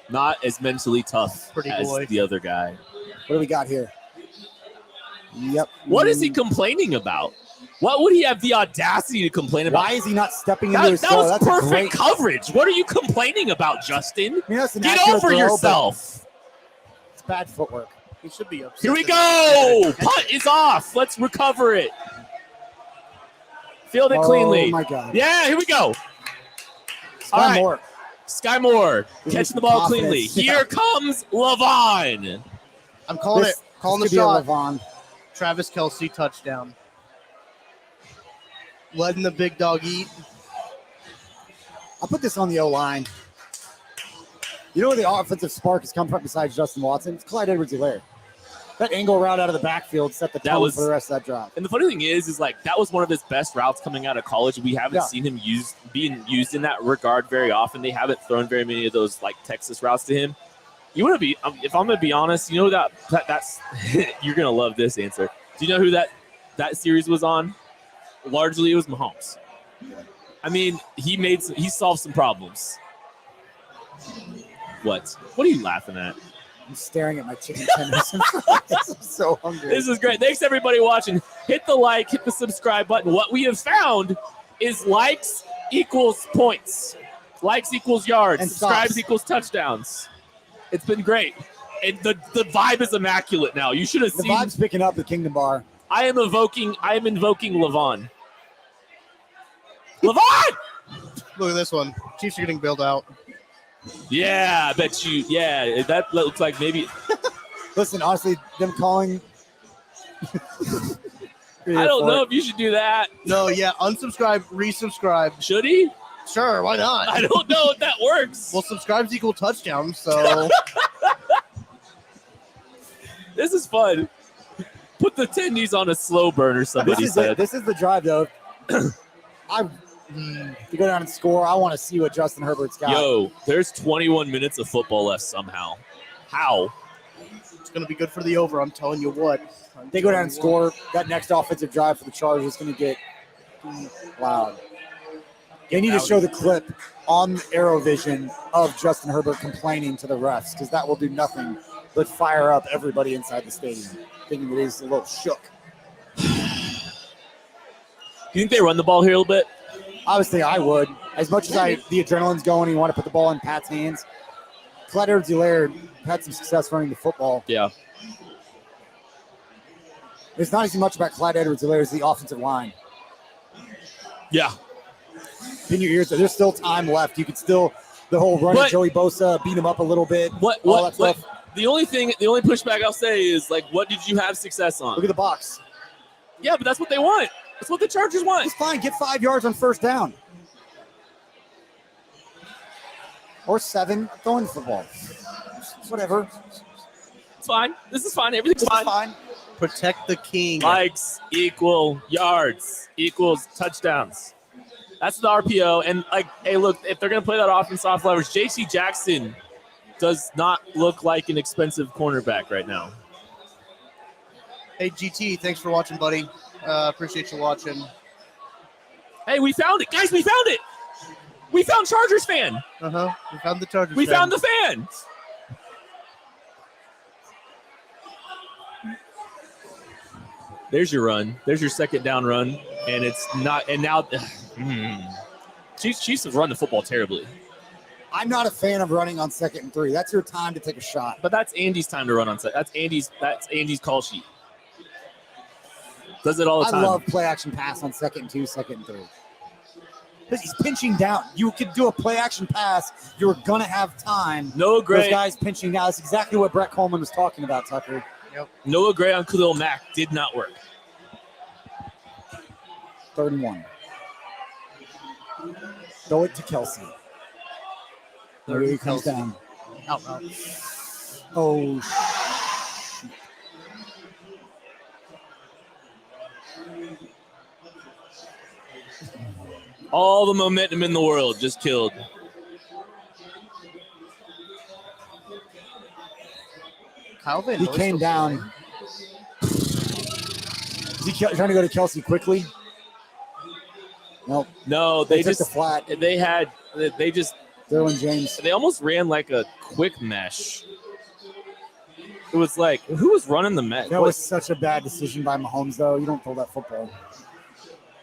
not as mentally tough Pretty as boy. the other guy. What do we got here? Yep. What is he complaining about? What would he have the audacity to complain about? Why is he not stepping into That, his that throw? was That's a perfect great. coverage. What are you complaining about, Justin? I mean, that's an Get accurate over throw, yourself. but It's bad footwork. He should be upset. Here we go. Punt is off. Let's recover it. Field it cleanly. Oh my God. Yeah, here we go. All Sky right. Moore. Sky Moore He catching needs the ball confidence. cleanly. Yeah. Here comes Lavon. I'm calling This- it. Calling the this could be a shot. Levon. Travis Kelce touchdown. Letting the big dog eat. I'll put this on the O-line. You know where the offensive spark has come from besides Justin Watson? It's Clyde Edwards-Helaire. That angle route out of the backfield set the tone for the rest of that drive. And the funny thing is like that was one of his best routes coming out of college. We haven't seen him being used in that regard very often. They haven't thrown very many of those like Texas routes to him. You want to be, if I'm going to be honest, you know that's you're going to love this answer. Do you know who that series was on? Largely, it was Mahomes. I mean, he solved some problems. What are you laughing at? I'm staring at my chicken tenders. I'm so hungry. This is great. Thanks everybody watching. Hit the like, hit the subscribe button. What we have found is likes equals points. Likes equals yards. And Subscribes stops. equals touchdowns. It's been great. And the vibe is immaculate now. You should have The seen. vibe's picking up the Kingdom Bar. I am invoking Lavon. Lavon! Look at this one. Chiefs are getting bailed out. Yeah, I bet you. Yeah, that looks like maybe. Listen, honestly, them calling. I don't know if you should do that. No, yeah. Unsubscribe, resubscribe. Should he? Sure, why not? I don't know if that works. Well, subscribes equal touchdowns, so This is fun. Put the tendies on a slow burner, somebody said. This is the drive, though. To go down and score, I want to see what Justin Herbert's got. Yo, there's 21 minutes of football left somehow. How? it's going to be good for the over. I'm telling you what. They go down and score. That next offensive drive for the Chargers is going to get loud. They need to show the clip on AeroVision of Justin Herbert complaining to the refs because that will do nothing but fire up everybody inside the stadium, thinking that he's a little shook. Do you think they run the ball here a little bit? Obviously, I would. As much as the adrenaline's going and you want to put the ball in Pat's hands, Clyde Edwards-Helaire had some success running the football. Yeah. It's not as much about Clyde Edwards-Helaire as the offensive line. Yeah. In your ears, there's still time left. You could still, the whole run of Joey Bosa, beat him up a little bit. What the only pushback I'll say is, like, what did you have success on? Look at the box. Yeah, but that's what they want. That's what the Chargers want. It's fine. Get 5 yards on first down. Or 7. Throwing the football. Whatever. It's fine. This is fine. Everything's This is fine. fine. Protect the king. Likes equal yards equals touchdowns. That's the RPO. And, like, hey, look, if they're going to play that offense off leverage, J.C. Jackson does not look like an expensive cornerback right now. Hey, GT, thanks for watching, buddy. Appreciate you watching. Hey, we found it. Guys, we found it. We found Chargers fan. Uh-huh. We found the Chargers. We fan. found the fan. There's your run. There's your second down run. And it's not – and now Chiefs have run the football terribly. I'm not a fan of running on 2nd and 3. That's your time to take a shot. But that's Andy's time to run on set. That's Andy's call sheet. Does it all the time. I love play action pass on 2nd and 2, 2nd and 3. Because he's pinching down. You could do a play action pass. You're going to have time. Noah Gray. Those guys pinching down. That's exactly what Brett Coleman was talking about, Tucker. Yep. Noah Gray on Khalil Mack did not work. 3rd and 1. Throw it to Kelsey. There he comes down. Out. Oh, All the momentum in the world just killed. Van He Noy came still down. Is he trying to go to Kelsey quickly? Nope. No, They they took just the flat. they just Derwin James. they almost ran like a quick mesh. It was like, who was running the mesh? That was such a bad decision by Mahomes, though. You don't throw that football.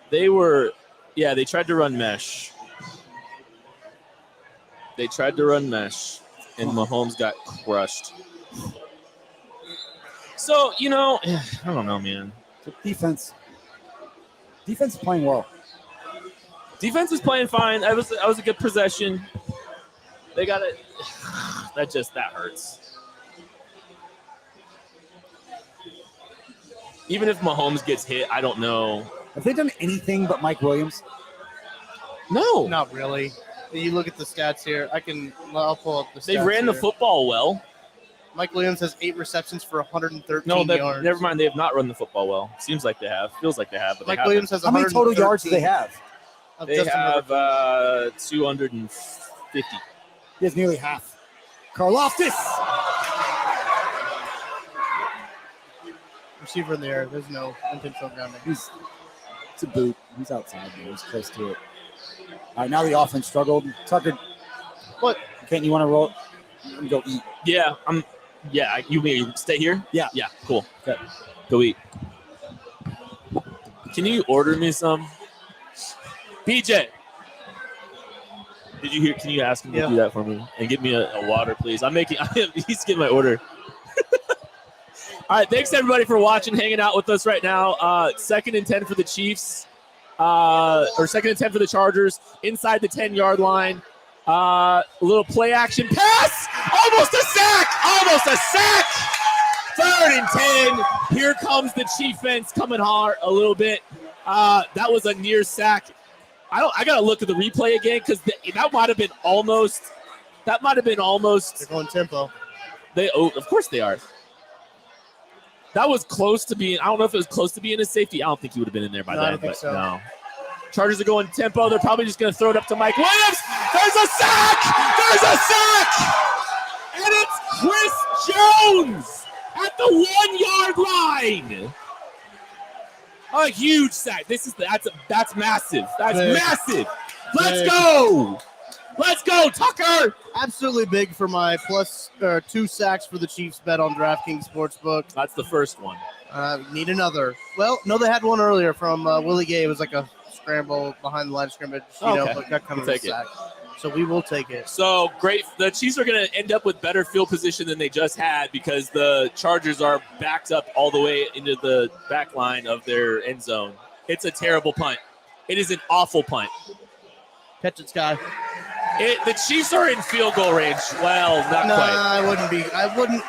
They tried to run mesh. They tried to run mesh, and Mahomes got crushed. So, I don't know, man. Defense is playing well. Defense is playing fine. That was a good possession. They got it. That hurts. Even if Mahomes gets hit, I don't know. Have they done anything but Mike Williams? No. Not really. You look at the stats here. I'll pull up the stats. They ran the here. football well. Mike Williams has 8 receptions for 113 No, yards. never mind. They have not run the football well. Seems like they have. Feels like they have. But Mike Williams has How many total yards do they have? They have 250. He has nearly half. Karlaftis. Receiver in the air. There's no intentional grounding. It's a boot. He's outside. Man. He's close to it. All right, now the offense struggled. Tucker, What? Kent, you want to roll? Let me go eat. Yeah, you mean stay here? Yeah. Yeah, cool. Okay. Go eat. Can you order me some? BJ. Can you ask him to do that for me? And give me a water, please. He's getting my order. All right, thanks everybody for watching, hanging out with us right now. 2nd and 10 for the Chiefs, or 2nd and 10 for the Chargers, inside the 10-yard line. A little play action pass, almost a sack. 3rd and 10. Here comes the Chief fence coming hard a little bit. That was a near sack. I gotta look at the replay again because that might have been almost. They're going tempo. Of course they are. That was close to being. I don't know if it was close to being a safety. I don't think he would have been in there by No, then. I don't think so. No. Chargers are going tempo. They're probably just going to throw it up to Mike Williams. There's a sack! And it's Chris Jones at the 1-yard line. A huge sack. That's massive. That's Big. massive. Let's Big. go. Let's go, Tucker. Absolutely big for my plus 2 sacks for the Chiefs bet on DraftKings Sportsbook. That's the first one. Need another. Well, no, they had one earlier from Willie Gay. It was like a scramble behind the line of scrimmage. But got kind of a sack. So we will take it. So great. The Chiefs are going to end up with better field position than they just had because the Chargers are backed up all the way into the back line of their end zone. It's a terrible punt. It is an awful punt. Catch it, Sky. The Chiefs are in field goal range. Well, not quite. I wouldn't be. I wouldn't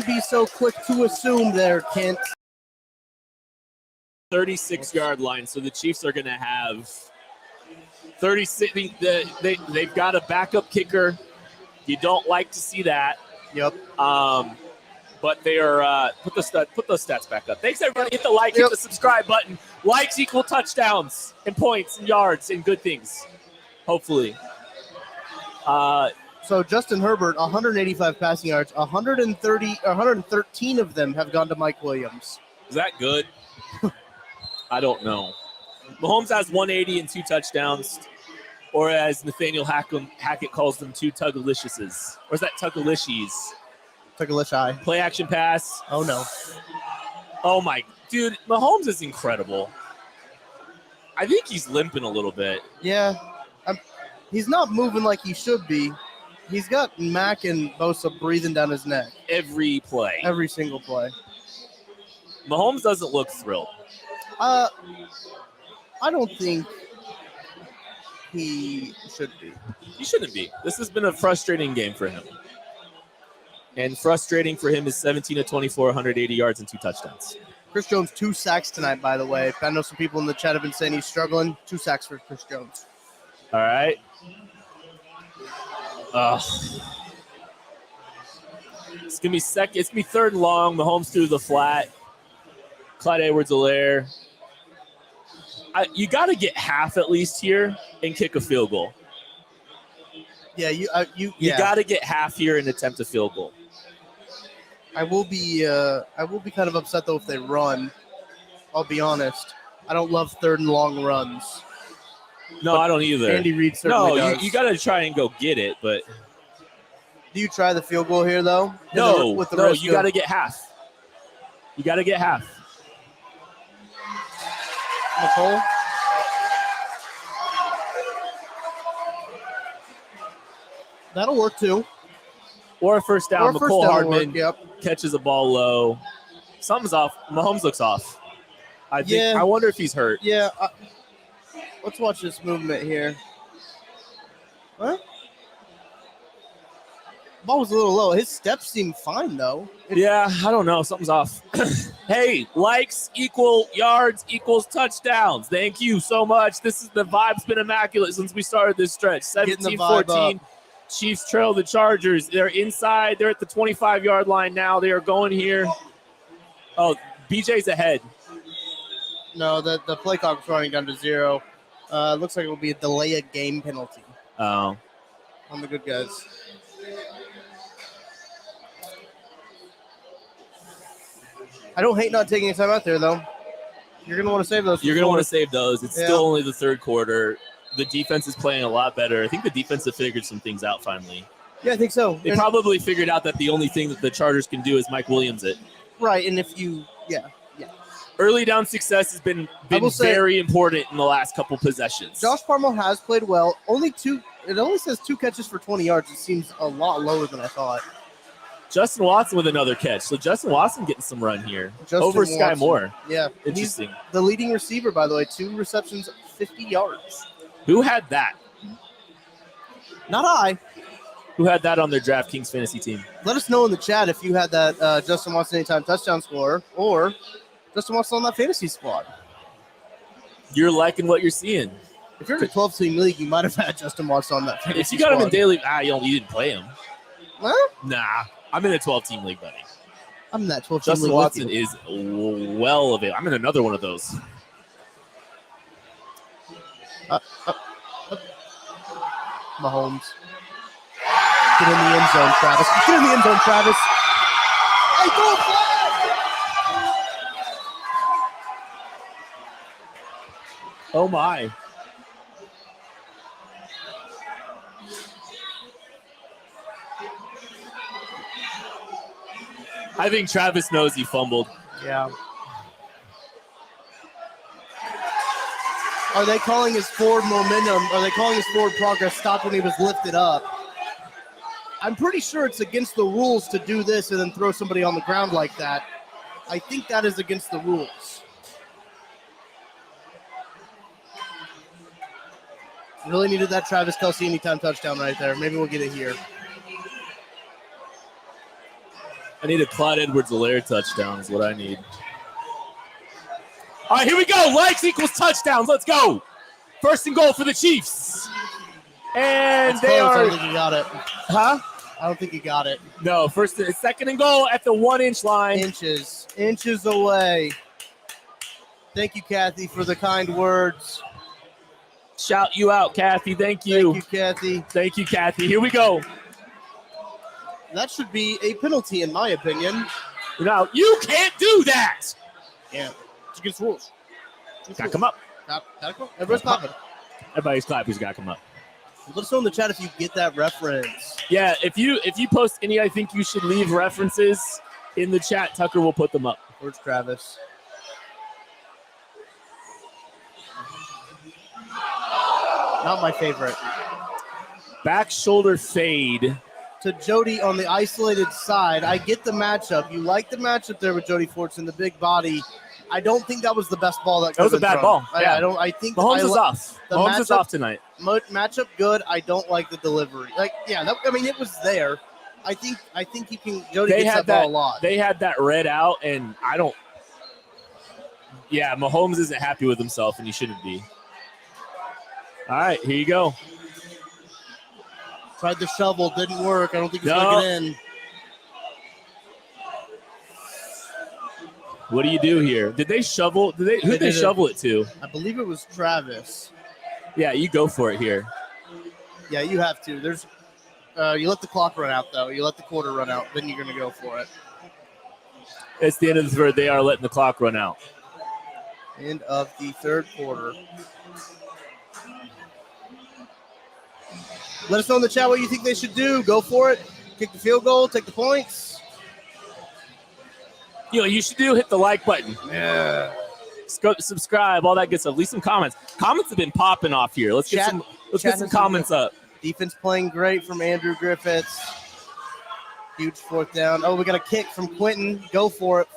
be so quick to assume there, Kent. 36-yard line. So the Chiefs are going to have 36. They've got a backup kicker. You don't like to see that. Yep. But they are put those stats back up. Thanks everybody. Hit the like, hit the subscribe button. Likes equal touchdowns and points and yards and good things. Hopefully. So Justin Herbert, 185 passing yards, 113 of them have gone to Mike Williams. Is that good? I don't know. Mahomes has 180 and 2 touchdowns, or as Nathaniel Hackett calls them, 2 Tugaliciouses. Or is that Tugalicious? Tugalicious. Play action pass. Oh no. Oh my, dude, Mahomes is incredible. I think he's limping a little bit. Yeah. He's not moving like he should be. He's got Mack and Bosa breathing down his neck. Every play. Every single play. Mahomes doesn't look thrilled. I don't think he should be. He shouldn't be. This has been a frustrating game for him. And frustrating for him is 17 of 24, 180 yards and 2 touchdowns. Chris Jones, 2 sacks tonight, by the way. I know some people in the chat have been saying he's struggling. 2 sacks for Chris Jones. All right. It's gonna be second. It's gonna be 3rd and long. Mahomes through the flat. Clyde Edwards-Helaire. You got to get half at least here and kick a field goal. Yeah, you got to get half here and attempt a field goal. I will be kind of upset though if they run. I'll be honest. I don't love third and long runs. No, I don't either. Andy Reid certainly does. You got to try and go get it, but do you try the field goal here though? No, you got to get half. You got to get half. McCole. That'll work too. Or a first down. McCole Hardman yep. catches a ball low. Something's off. Mahomes looks off. I wonder if he's hurt. Yeah. Let's watch this movement here. Huh? Ball was a little low. His steps seem fine though. Yeah, I don't know. Something's off. Hey, likes equal yards equals touchdowns. Thank you so much. The vibe's been immaculate since we started this stretch. 17-14. Chiefs trail the Chargers. They're inside. They're at the 25-yard line now. They are going here. Oh, BJ's ahead. No, the play clock is running down to 0. Looks like it will be a delay of game penalty. Oh. On the good guys. I don't hate not taking a time out there, though. You're going to want to save those. You're going to want to save those. It's still only the third quarter. The defense is playing a lot better. I think the defense have figured some things out finally. Yeah, I think so. They probably figured out that the only thing that the Chargers can do is Mike Williams it. Right, and if you Early down success has been very important in the last couple possessions. Josh Palmer has played well. It only says 2 catches for 20 yards. It seems a lot lower than I thought. Justin Watson with another catch. So Justin Watson getting some run here over Sky Moore. Yeah. Interesting. He's the leading receiver, by the way. 2 receptions, 50 yards. Who had that? Not I. Who had that on their DraftKings fantasy team? Let us know in the chat if you had that Justin Watson anytime touchdown score or Justin Watson on that fantasy squad. You're liking what you're seeing. If you're in a 12-team league, you might have had Justin Watson on that fantasy If you got squad. him in daily, you didn't play him. Well, nah. I'm in a 12-team league, buddy. I'm in that 12-team league. Justin Watson is well available. I'm in another one of those. Mahomes. Get in the end zone, Travis. Get in the end zone, Travis. Hey, go flag! Oh, my. I think Travis knows he fumbled. Yeah. Are they calling his forward momentum? Are they calling his forward progress stopped when he was lifted up? I'm pretty sure it's against the rules to do this and then throw somebody on the ground like that. I think that is against the rules. Really needed that Travis Kelce anytime touchdown right there. Maybe we'll get it here. I need a Clyde Edwards-Helaire touchdown is what I need. All right, here we go. Likes equals touchdowns. Let's go. First and goal for the Chiefs. And they are. I don't think he got it. Huh? I don't think he got it. No, second and goal at the 1-inch line. Inches away. Thank you, Kathy, for the kind words. Shout you out, Kathy. Thank you. Thank you, Kathy. Thank you, Kathy. Here we go. That should be a penalty, in my opinion. Now, you can't do that. Yeah. It's against rules. Gotta come up. Everybody's clapping. Everybody's clapping. Who's gotta come up? Let us know in the chat if you get that reference. Yeah, if you post any, I think you should leave references in the chat. Tucker will put them up. Where's Travis? Not my favorite. Back shoulder fade. To Jody on the isolated side. I get the matchup. You like the matchup there with Jody Fortson, the big body. I don't think that was the best ball that was a bad ball. Yeah. I think Mahomes is off. Mahomes is off tonight. Matchup good. I don't like the delivery. It was there. I think you can. Jody gets that ball a lot. They had that read out, and I don't. Yeah, Mahomes isn't happy with himself, and he shouldn't be. All right, here you go. Tried the shovel, didn't work. I don't think he's going to get in. What do you do here? Did they shovel? Who did they shovel it to? I believe it was Travis. Yeah, you go for it here. Yeah, you have to. There's, you let the clock run out though. You let the quarter run out, then you're going to go for it. It's the end of the third. They are letting the clock run out. End of the third quarter. Let us know in the chat what you think they should do. Go for it. Kick the field goal. Take the points. You should hit the like button. Yeah. Subscribe, all that good stuff. Leave some comments. Comments have been popping off here. Let's get some comments up. Defense playing great from Andrew Griffiths. Huge fourth down. Oh, we got a kick from Quentin. Go for it.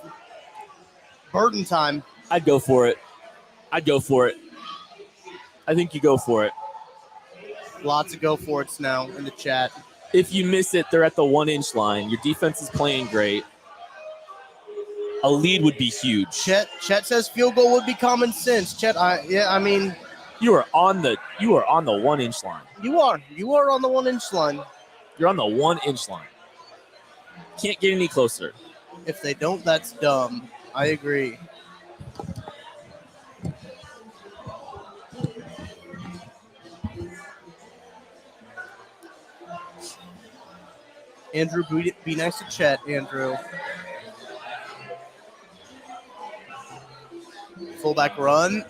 Burden time. I'd go for it. I think you go for it. Lots of go for it's now in the chat. If you miss it, they're at the 1-inch line. Your defense is playing great. A lead would be huge. Chet says field goal would be common sense. Chet, you are on the 1-inch line. You are on the 1-inch line. You're on the 1-inch line. Can't get any closer. If they don't, that's dumb. I agree. Andrew, be nice to Chet, Andrew. Fullback run.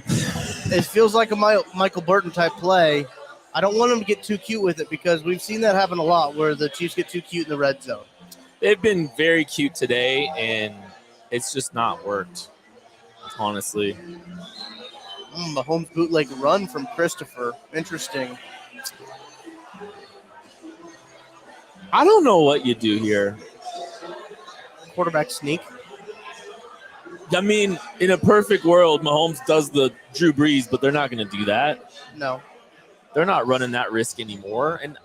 It feels like a Michael Burton type play. I don't want him to get too cute with it because we've seen that happen a lot where the Chiefs get too cute in the red zone. They've been very cute today, and it's just not worked, honestly. Mahomes bootleg run from Christopher. Interesting. I don't know what you do here. Quarterback sneak. I mean, in a perfect world, Mahomes does the Drew Brees, but they're not going to do that. No. They're not running that risk anymore, and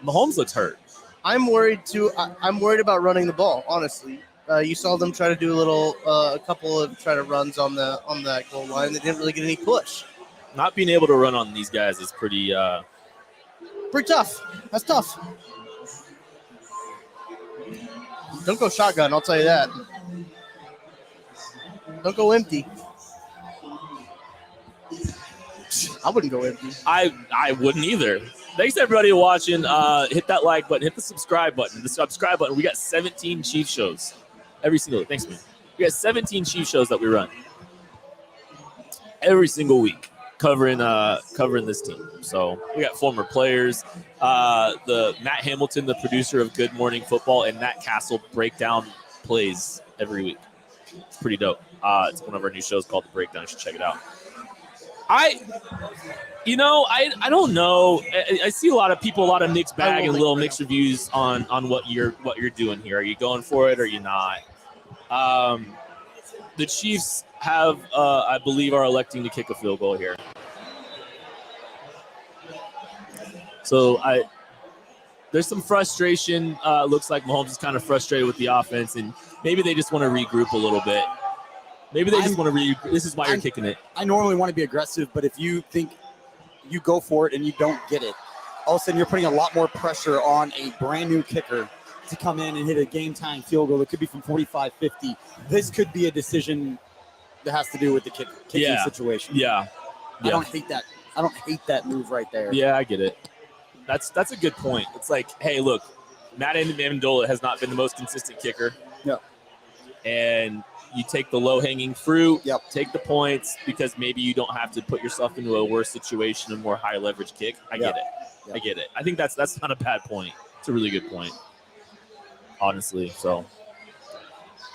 Mahomes looks hurt. I'm worried too. I'm worried about running the ball. Honestly, you saw them try to do a couple of runs on that goal line. They didn't really get any push. Not being able to run on these guys is pretty tough. That's tough. Don't go shotgun. I'll tell you that. Don't go empty. I wouldn't go empty. I wouldn't either. Thanks everybody watching. Hit that like button. Hit the subscribe button. The subscribe button. We got 17 Chief shows every single week. Thanks, man. We got 17 Chief shows that we run every single week, covering this team. So we got former players. The Matt Hamilton, the producer of Good Morning Football, and Matt Castle break down plays every week. It's pretty dope. It's one of our new shows called The Breakdown. You should check it out. I don't know. I see a lot of mixed bag and little mixed reviews on what you're doing here. Are you going for it or are you not? The Chiefs have, I believe, are electing to kick a field goal here. So there's some frustration. Looks like Mahomes is kind of frustrated with the offense, and maybe they just want to regroup a little bit. Maybe they just want to This is why you're kicking it. I normally want to be aggressive, but if you think you go for it and you don't get it, all of a sudden you're putting a lot more pressure on a brand new kicker to come in and hit a game-time field goal that could be from 45, 50. This could be a decision that has to do with the kicking situation. Yeah. I don't hate that. I don't hate that move right there. Yeah, I get it. That's a good point. It's like, hey, look, Matt Amendola has not been the most consistent kicker. No. And you take the low-hanging fruit, Yep. Take the points because maybe you don't have to put yourself into a worse situation, a more high-leverage kick. I get it. Yep. I get it. I think that's not a bad point. It's a really good point, honestly. So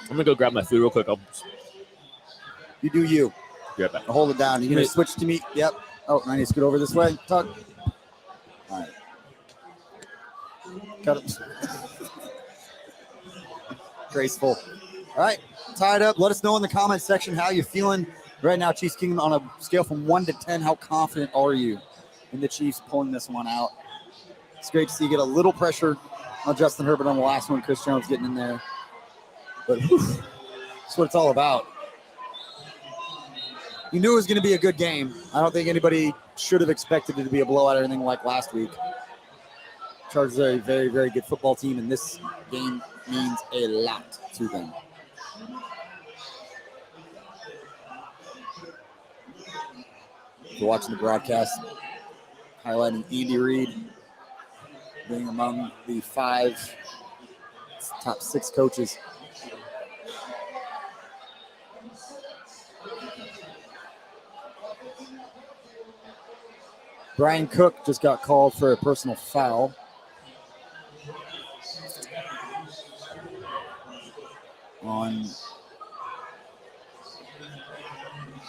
I'm going to go grab my food real quick. You do you. Be right back. I'll hold it down. You're going to switch to me? Yep. Oh, I need to scoot over this way. Tuck. All right. Cut it. Graceful. All right. Tied up. Let us know in the comments section how you're feeling right now. Chiefs Kingdom, on a scale from 1 to 10, how confident are you in the Chiefs pulling this one out? It's great to see you get a little pressure on Justin Herbert on the last one. Chris Jones getting in there. But that's what it's all about. You knew it was going to be a good game. I don't think anybody should have expected it to be a blowout or anything like last week. Chargers are a very, very good football team, and this game means a lot to them. If you're watching the broadcast, highlighting Andy Reid being among the top 6 coaches Brian Cook just got called for a personal foul.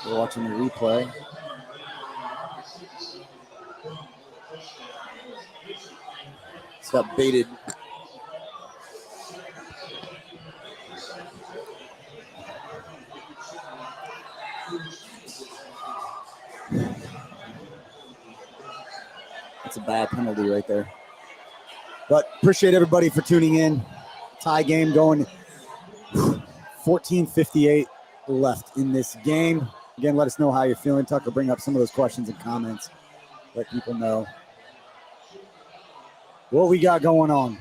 We're watching the replay. It's got baited. That's a bad penalty right there. But appreciate everybody for tuning in. Tie game going. 14:58 left in this game. Again, let us know how you're feeling. Tucker, bring up some of those questions and comments. Let people know what we got going on.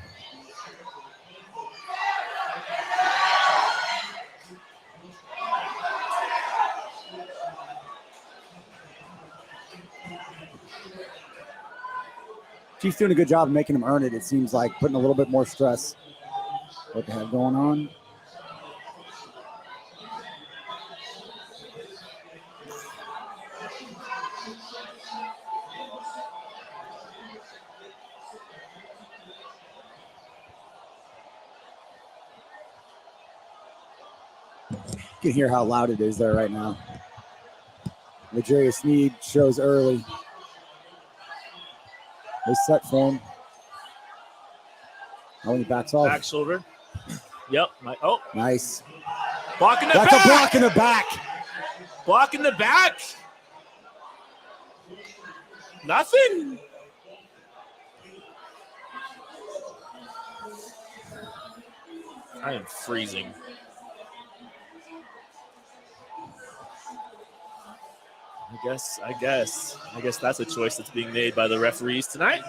Chiefs doing a good job of making them earn it. It seems like putting a little bit more stress. What they have going on. You can hear how loud it is there right now. L'Jarius Sneed shows early. They set for him. Oh, he backs off. Back shoulder. Yep. Nice. Block in the That's back. a block in the back. Block in the back. Nothing. I am freezing. I guess that's a choice that's being made by the referees tonight.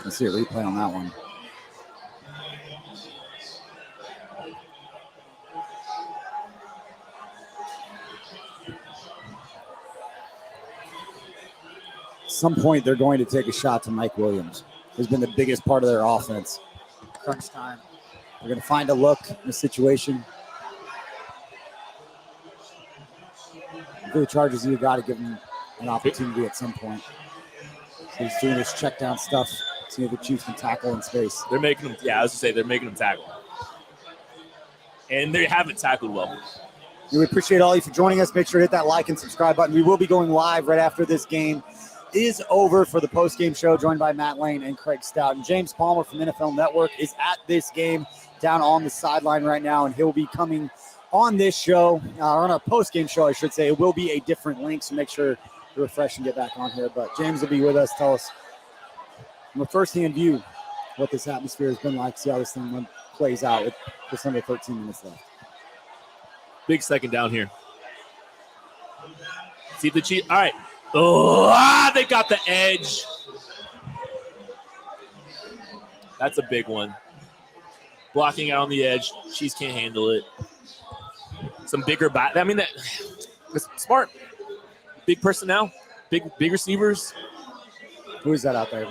Let's see a replay on that one. At some point, they're going to take a shot to Mike Williams, who's been the biggest part of their offense. Crunch time. They're going to find a look in a situation. For the Chargers, you've got to give them an opportunity at some point. So he's doing this check down stuff. See if the Chiefs can tackle in space. They're making them, I was to say, they're making them tackle. And they haven't tackled well. We appreciate all of you for joining us. Make sure to hit that like and subscribe button. We will be going live right after this game is over for the post-game show, joined by Matt Lane and Craig Stout. And James Palmer from NFL Network is at this game down on the sideline right now, and he'll be coming on this show, on our post-game show, I should say. It will be a different link, so make sure to refresh and get back on here. But James will be with us. Tell us from a first-hand view what this atmosphere has been like, see how this thing plays out with just under 13 minutes left. Big second down here. See if the Chiefs. All right. Oh, they got the edge. That's a big one. Blocking out on the edge. Chiefs can't handle it. Some bigger back. I mean, that's smart. Big personnel. Big receivers. Who is that out there?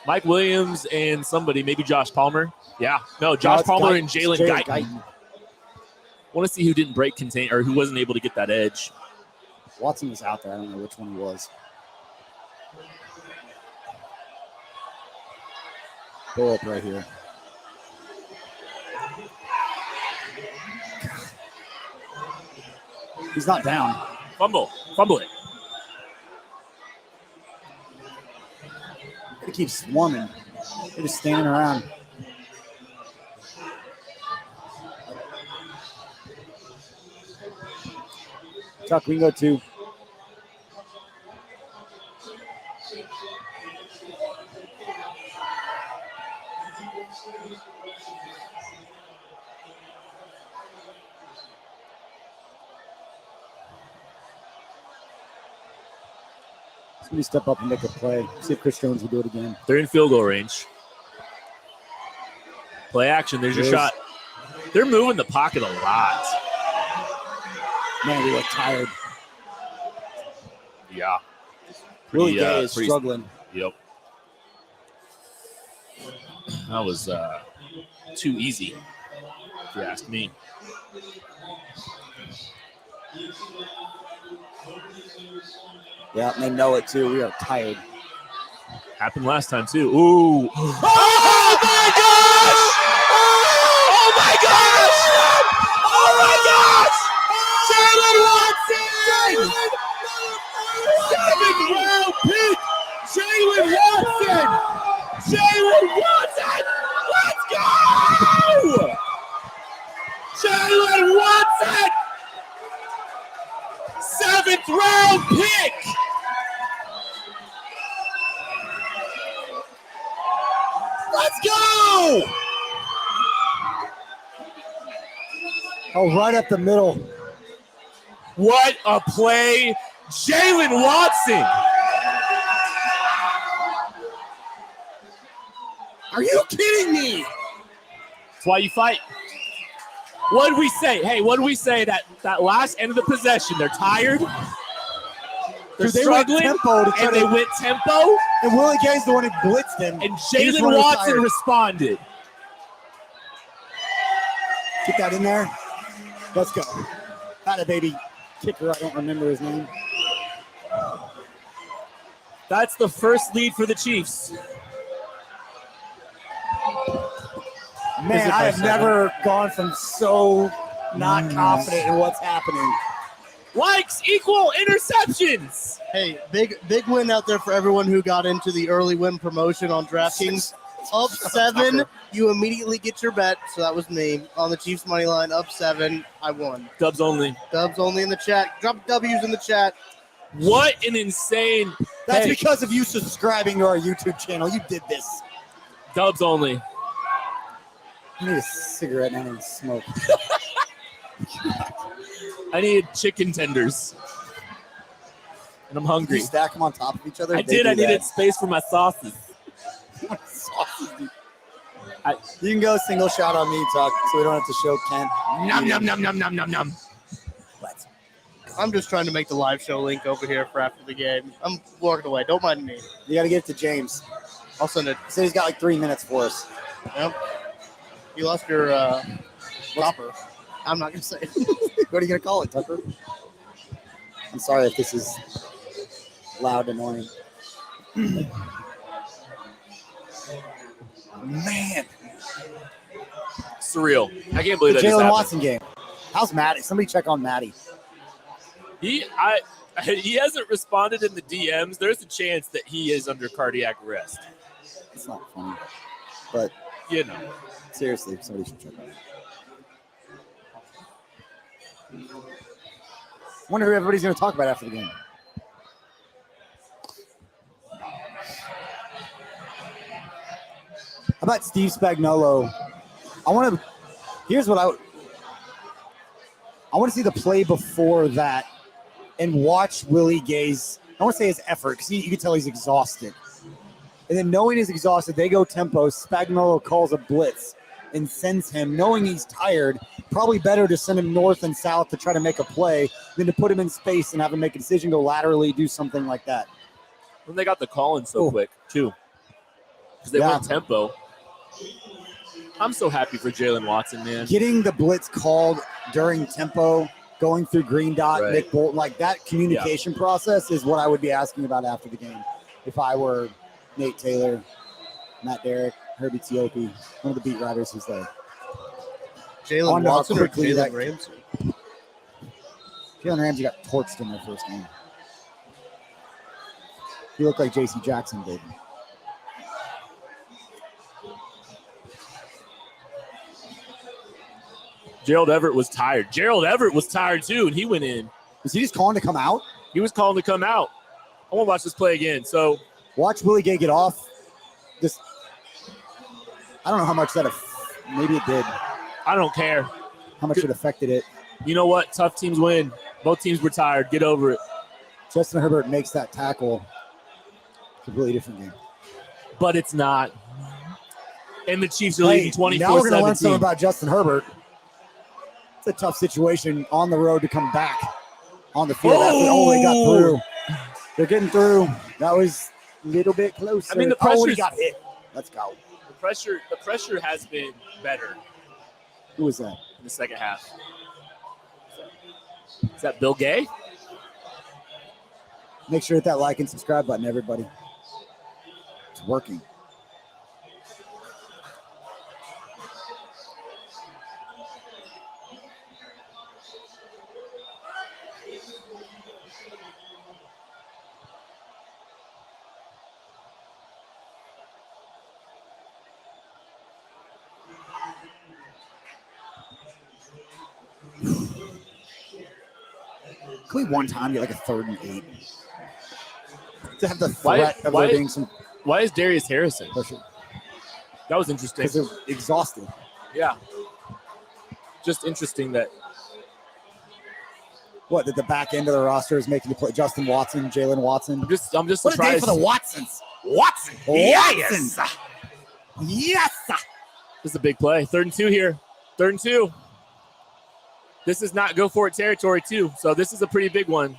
Mike Williams and somebody, maybe Josh Palmer. Yeah. No, Josh Palmer and Jalen Guyton. Want to see who didn't break contain or who wasn't able to get that edge. Watson was out there. I don't know which one he was. Go up right here. He's not down. Fumble it. They keep swarming. They're just standing around. Chuck, we can go too. Somebody step up and make a play. See if Chris Jones will do it again. They're in field goal range. Play action. There's your shot. They're moving the pocket a lot. Man, we look tired. Yeah. Willie Gay is struggling. Yep. That was too easy. if you ask me. Yeah, they know it too. We are tired. Happened last time too. Ooh. Oh my gosh! Oh my gosh! Oh my gosh! Jalen Watson! 7th round pick! Jalen Watson! Jalen Watson! Let's go! Jalen Watson! 7th round pick! Let's go! Oh, right up the middle. What a play. Jalen Watson. Are you kidding me? That's why you fight. What did we say? Hey, what did we say that last end of the possession? They're tired. They're struggling, and they went tempo. And Willie Gay's the one who blitzed him. And Jalen Watson responded. Get that in there. Let's go. Got a baby kicker. I don't remember his name. That's the first lead for the Chiefs. Man, I have never gone from so not confident in what's happening. Likes equal interceptions. Hey, big win out there for everyone who got into the early win promotion on DraftKings. Up 7, you immediately get your bet. So that was me on the Chiefs money line. Up 7, I won. Dubs only. Dubs only in the chat. Drop W's in the chat. What an insane. That's because of you subscribing to our YouTube channel. You did this. Dubs only. I need a cigarette and I need smoke. I need chicken tenders. And I'm hungry. You stack them on top of each other? I did. I needed space for my sauces. What sauces do you can go single shot on me, Tuck, so we don't have to show Ken. Nom, nom, nom, nom, nom, nom, nom. Let's. I'm just trying to make the live show link over here for after the game. I'm walking away. Don't mind me. You got to get it to James. I'll send it. He said he's got like 3 minutes for us. Yep. You lost your topper. I'm not going to say it. What are you going to call it, Tucker? I'm sorry if this is loud and annoying. Man. Surreal. I can't believe The that just Jalen happened. Watson game. How's Matty? Somebody check on Matty. He hasn't responded in the DMs. There's a chance that he is under cardiac arrest. It's not funny. But, You know. seriously, somebody should check on him. I wonder who everybody's going to talk about after the game. How about Steve Spagnuolo? Here's what I want to see the play before that and watch Willie Gay's, I want to say his effort, because you can tell he's exhausted. And then knowing he's exhausted, they go tempo. Spagnuolo calls a blitz and sends him, knowing he's tired. Probably better to send him north and south to try to make a play than to put him in space and have him make a decision, go laterally, do something like that. When they got the call in so quick, too. Because they went tempo. I'm so happy for Jalen Watson, man. Getting the blitz called during tempo, going through green dot, Right. Nick Bolton, like that communication process is what I would be asking about after the game. If I were Nate Taylor, Matt Derrick, Herbie Teope, one of the beat writers who's there. Jalen Watson or quickly Jalen Ramsey? Jalen Ramsey got torched in their first game. He looked like J.C. Jackson did. Gerald Everett was tired. Gerald Everett was tired, too, and he went in. Was he just calling to come out? He was calling to come out. I want to watch this play again. So Watch Willie Gay get off. I don't know how much maybe it did. I don't care. How much it affected it. You know what? Tough teams win. Both teams were tired. Get over it. Justin Herbert makes that tackle. Completely different game. But it's not. And the Chiefs are leading 24-17. Now we're going to learn something about Justin Herbert. It's a tough situation on the road to come back on the field. They got through. They're getting through. That was a little bit closer. I mean, the pressure he got hit. Let's go. The pressure has been better. Who was that? in the second half. Is that Bill Gay? Make sure to hit that like and subscribe button, everybody. It's working. Can we one time get like a 3rd and 8? To have the threat of there being some Why is Darius Harrison? pressure. That was interesting. Because they're exhausted. Yeah. Just interesting that. What, that the back end of the roster is making the play? Justin Watson, Jalen Watson. I'm just What a day surprised. for the Watsons. Watson. Yes. Yes. This is a big play. 3rd and 2 here. 3rd and 2. This is not go for it territory too. So this is a pretty big one.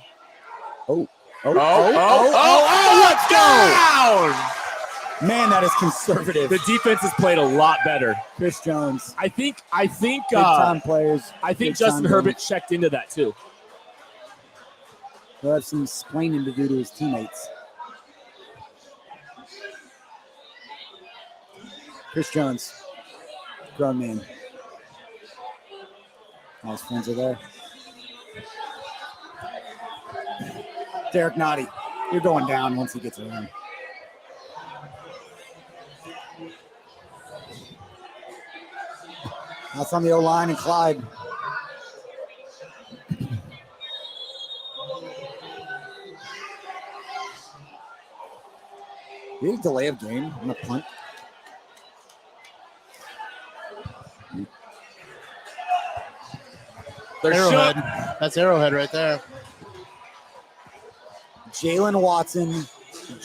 Let's go. Man, that is conservative. The defense has played a lot better. Chris Jones. I think Big time players. I think Big Justin time Herbert games. checked into that too. He'll have some explaining to do to his teammates. Chris Jones. Grown man. All his friends are there. Derek Nottie. You're going down once he gets around. That's on the O-line and Clyde. We had a delay of game on the punt. They're Arrowhead. shook. That's Arrowhead right there. Jalen Watson,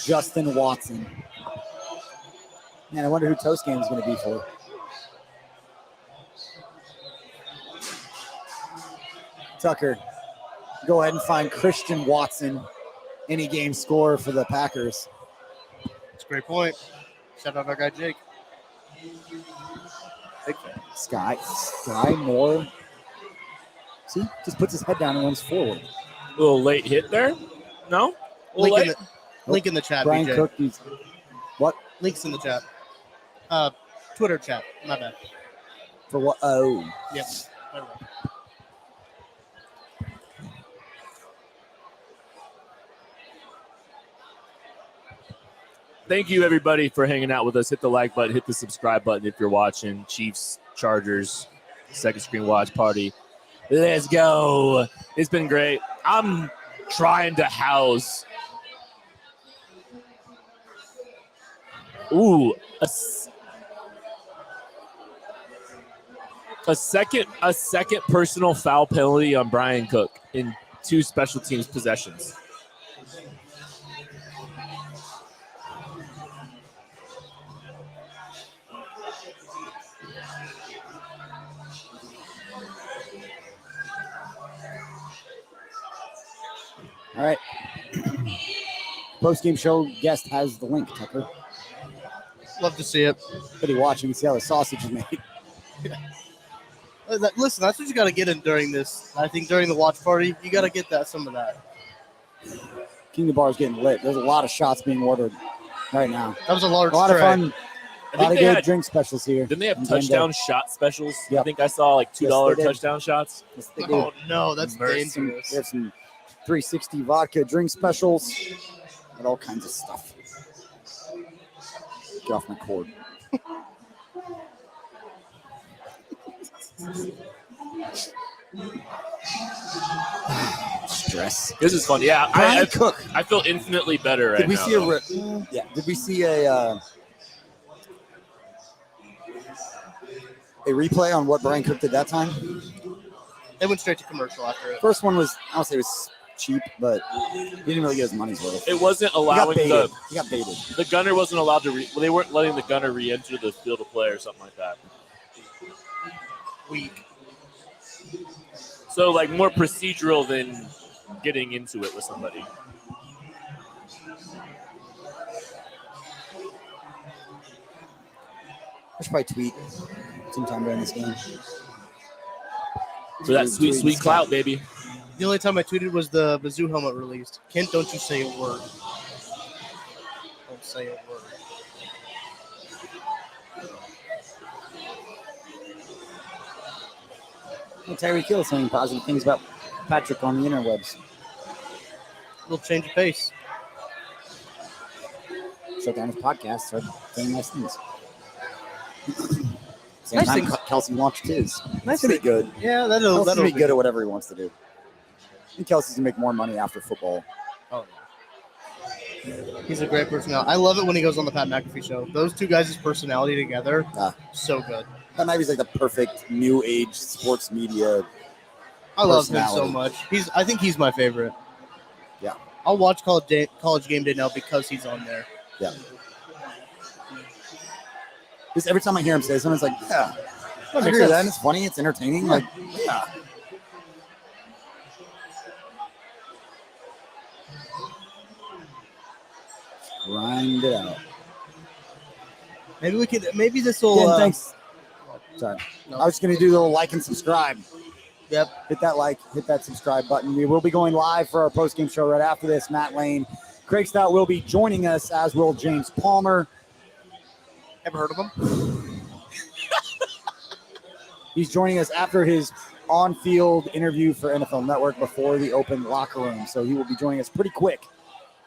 Justin Watson. Man, I wonder who Toast Game is going to be for. Tucker, go ahead and find Christian Watson, any game scorer for the Packers. That's a great point. Shout out our guy Jake. Sky Moore. See, just puts his head down and runs forward. A little late hit there. No? A little late? Link in the chat, Brian BJ. Cook, what? Links in the chat. Twitter chat. My bad. For what? Oh. Yep. Never mind. Thank you, everybody, for hanging out with us. Hit the like button, hit the subscribe button if you're watching. Chiefs, Chargers, second screen watch party. Let's go. It's been great. I'm trying to house. A second personal foul penalty on Brian Cook in 2 special teams possessions. All right. Post-game show guest has the link, Tucker. Love to see it. Pretty watching, see how the sausage is made. Listen, that's what you got to get in during this. I think during the watch party, you got to get some of that. King of Bar is getting lit. There's a lot of shots being ordered right now. That was a large A lot of tray. fun. A lot of good drink specials here. Didn't they have in touchdown Glendale. shot specials? Yep. I think I saw like $2 Yes, they did. touchdown shots. Yes, they do. Oh, no, that's There's some dangerous. 360 vodka drink specials and all kinds of stuff. Get off my cord. Stress. This is fun. Yeah, Brian Cook. I feel infinitely better right Did we now. see Did we see a replay on what Brian Cook did that time? They went straight to commercial after it. First one was, I don't say it was cheap, but he didn't really get his money's worth. It wasn't He got allowing baited. He got baited. the gunner wasn't allowed to. They weren't letting the gunner re-enter the field of play or something like that. Weak. So like more procedural than getting into it with somebody. I should probably tweet sometime during this game. For that sweet, sweet clout, baby. The only time I tweeted was the Mizzou helmet released. Kent, don't you say a word. Don't say a word. Well, Tyreek Hill saying positive things about Patrick on the interwebs. Little change of pace. Shut down his podcast, start saying nice things. Same Nice time, things. Kelsey launched his. Nice That's gonna be good. Yeah, Kelsey's that'll gonna be good at whatever he wants to do. I think Kelsey's gonna make more money after football. Oh, yeah. He's a great personality. I love it when he goes on the Pat McAfee show. Those two guys' personality together, so good. That might be like the perfect new age sports media. I love him so Personality. much. I think he's my favorite. Yeah. I'll watch college game day now because he's on there. Yeah. Just every time I hear him say something, it's like, yeah, I agree with that. It's funny, it's entertaining. Like, yeah. Grind it out. Maybe this will. Yeah, thanks. Sorry. No. I was going to do the little like and subscribe. Yep. Hit that like, hit that subscribe button. We will be going live for our post-game show right after this. Matt Lane, Craig Stout will be joining us, as will James Palmer. Ever heard of him? He's joining us after his on-field interview for NFL Network before the open locker room. So he will be joining us pretty quick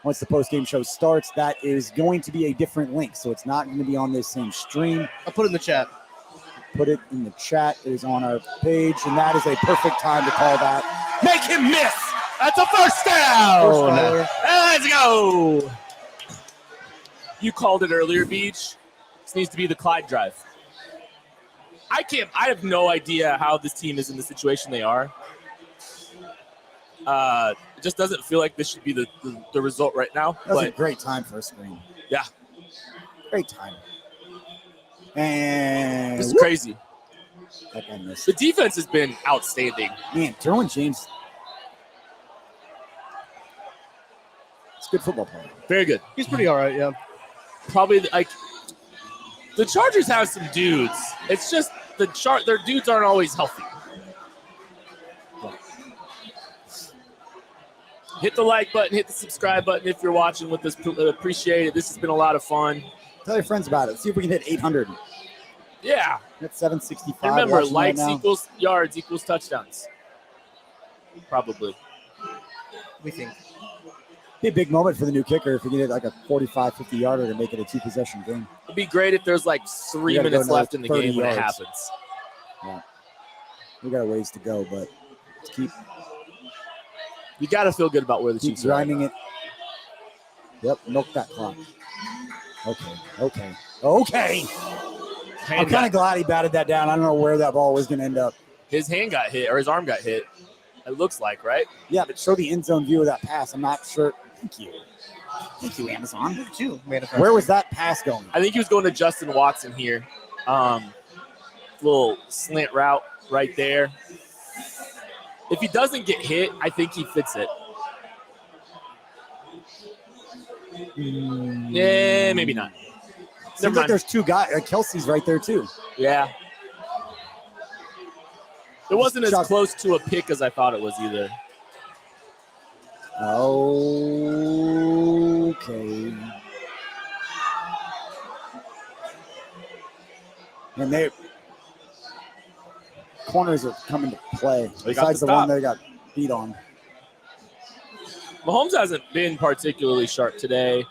once the post-game show starts. That is going to be a different link, so it's not going to be on this same stream. I'll put it in the chat. Put it in the chat. It is on our page, and that is a perfect time to call that. Make him miss. That's a first down. Let's go. You called it earlier, Beach. This needs to be the Clyde drive. I have no idea how this team is in the situation they are. It just doesn't feel like this should be the result right now. That was a great time for a screen. Yeah. Great time. And This is crazy. I missed. The defense has been outstanding. Man, Derwin James. It's a good football player. Very good. He's pretty all right, yeah. Probably like the Chargers have some dudes. It's just their dudes aren't always healthy. Hit the like button, hit the subscribe button if you're watching with us. Appreciate it. This has been a lot of fun. Tell your friends about it. See if we can hit 800. Yeah. That's 765. Remember, watching right likes now. equals yards equals touchdowns. Probably. We think. Be a big moment for the new kicker if we get like a 45, 50 yarder to make it a 2-possession game. It'd be great if there's like 3 We gotta go minutes another left in the 30 game when it yards. happens. Yeah. We got a ways to go, but let's keep You got to feel good about where the Chiefs are. grinding it. Yep, milk that clock. Okay. I'm kind of glad he batted that down. I don't know where that ball was going to end up. His hand got hit, or his arm got hit. It looks like, right? Yeah, but show the end zone view of that pass. I'm not sure. Thank you, Amazon. Look at you, man. Where was that pass going? I think he was going to Justin Watson here. Little slant route right there. If he doesn't get hit, I think he fits it. Yeah, maybe not. Seems like there's two guys. Kelsey's right there, too. Yeah. It wasn't as Chuck. close to a pick as I thought it was either. Okay. And they corners are coming to play. They got Besides the the one stop. they got beat on. Mahomes hasn't been particularly sharp today.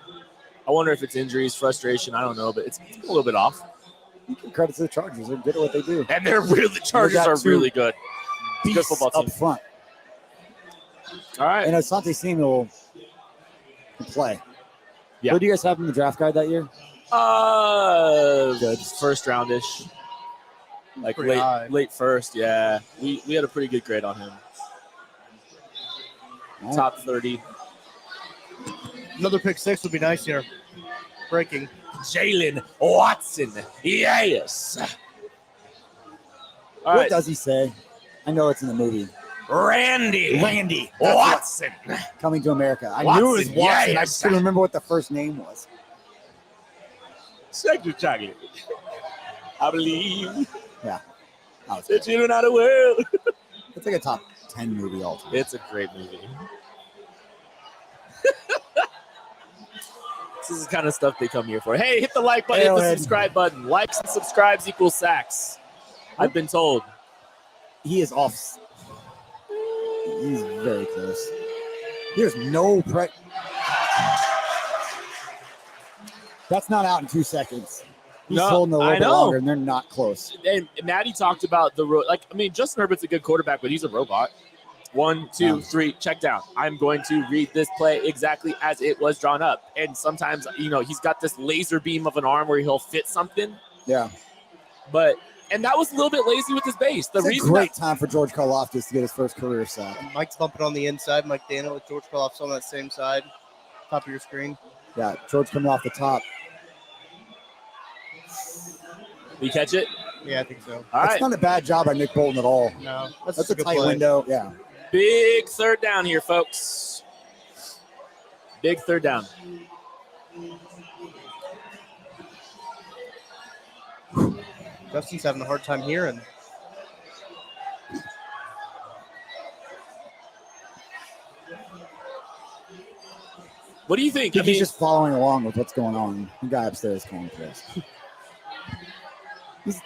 I wonder if it's injuries, frustration. I don't know, but it's a little bit off. Credit to the Chargers. They're good at what they do. And the Chargers got are two really good. Good Beasts football team. up front. All right. And Asante Samuel can play. Yeah. Where do you guys have him in the draft guide that year? Good. First roundish. Like Pretty high. late first, yeah. We had a pretty good grade on him. All Top 30. Another pick six would be nice here. Breaking. Jalen Watson. Yes. All What right. does he say? I know it's in the movie. Randy That's Watson. Coming to America. I Watson, knew it was Watson. I yes. just couldn't remember what the first name was. Sector chocolate. I believe Yeah. that you know not a world. It's like a top 10 movie all time. It's a great movie. This is the kind of stuff they come here for. Hey, hit the like button, hit the subscribe button. Likes and subscribes equals sacks. I've been told. He is off. He's very close. There's no That's not out in 2 seconds. He's holding a little bit longer, and they're not close. And Maddie talked about Justin Herbert's a good quarterback, but he's a robot. 1, 2, 3, check down. I'm going to read this play exactly as it was drawn up. And sometimes, he's got this laser beam of an arm where he'll fit something. Yeah. And that was a little bit lazy with his base. It's a great time for George Karlaftis to get his first career sack. Mike's bumping on the inside. Mike Daniel with George Karlaftis on that same side. Top of your screen. Yeah, George coming off the top. Did you catch it? Yeah, I think so. All right. That's not a bad job by Nick Bolton at all. No. That's a tight window. Yeah. Big third down here, folks. Big third down. Justin's having a hard time hearing. What do you think? He's just following along with what's going on. The guy upstairs calling for us. He's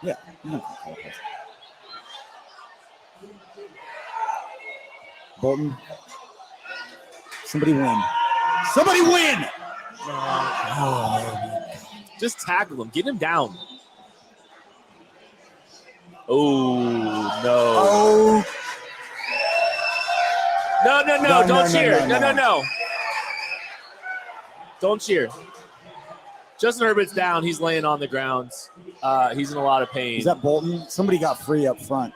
not gonna call for us. Bolton. Somebody win. Somebody win! Just tackle him. Get him down. Oh, no. Oh. No. Don't cheer. No. Don't cheer. Justin Herbert's down. He's laying on the ground. He's in a lot of pain. Is that Bolton? Somebody got free up front.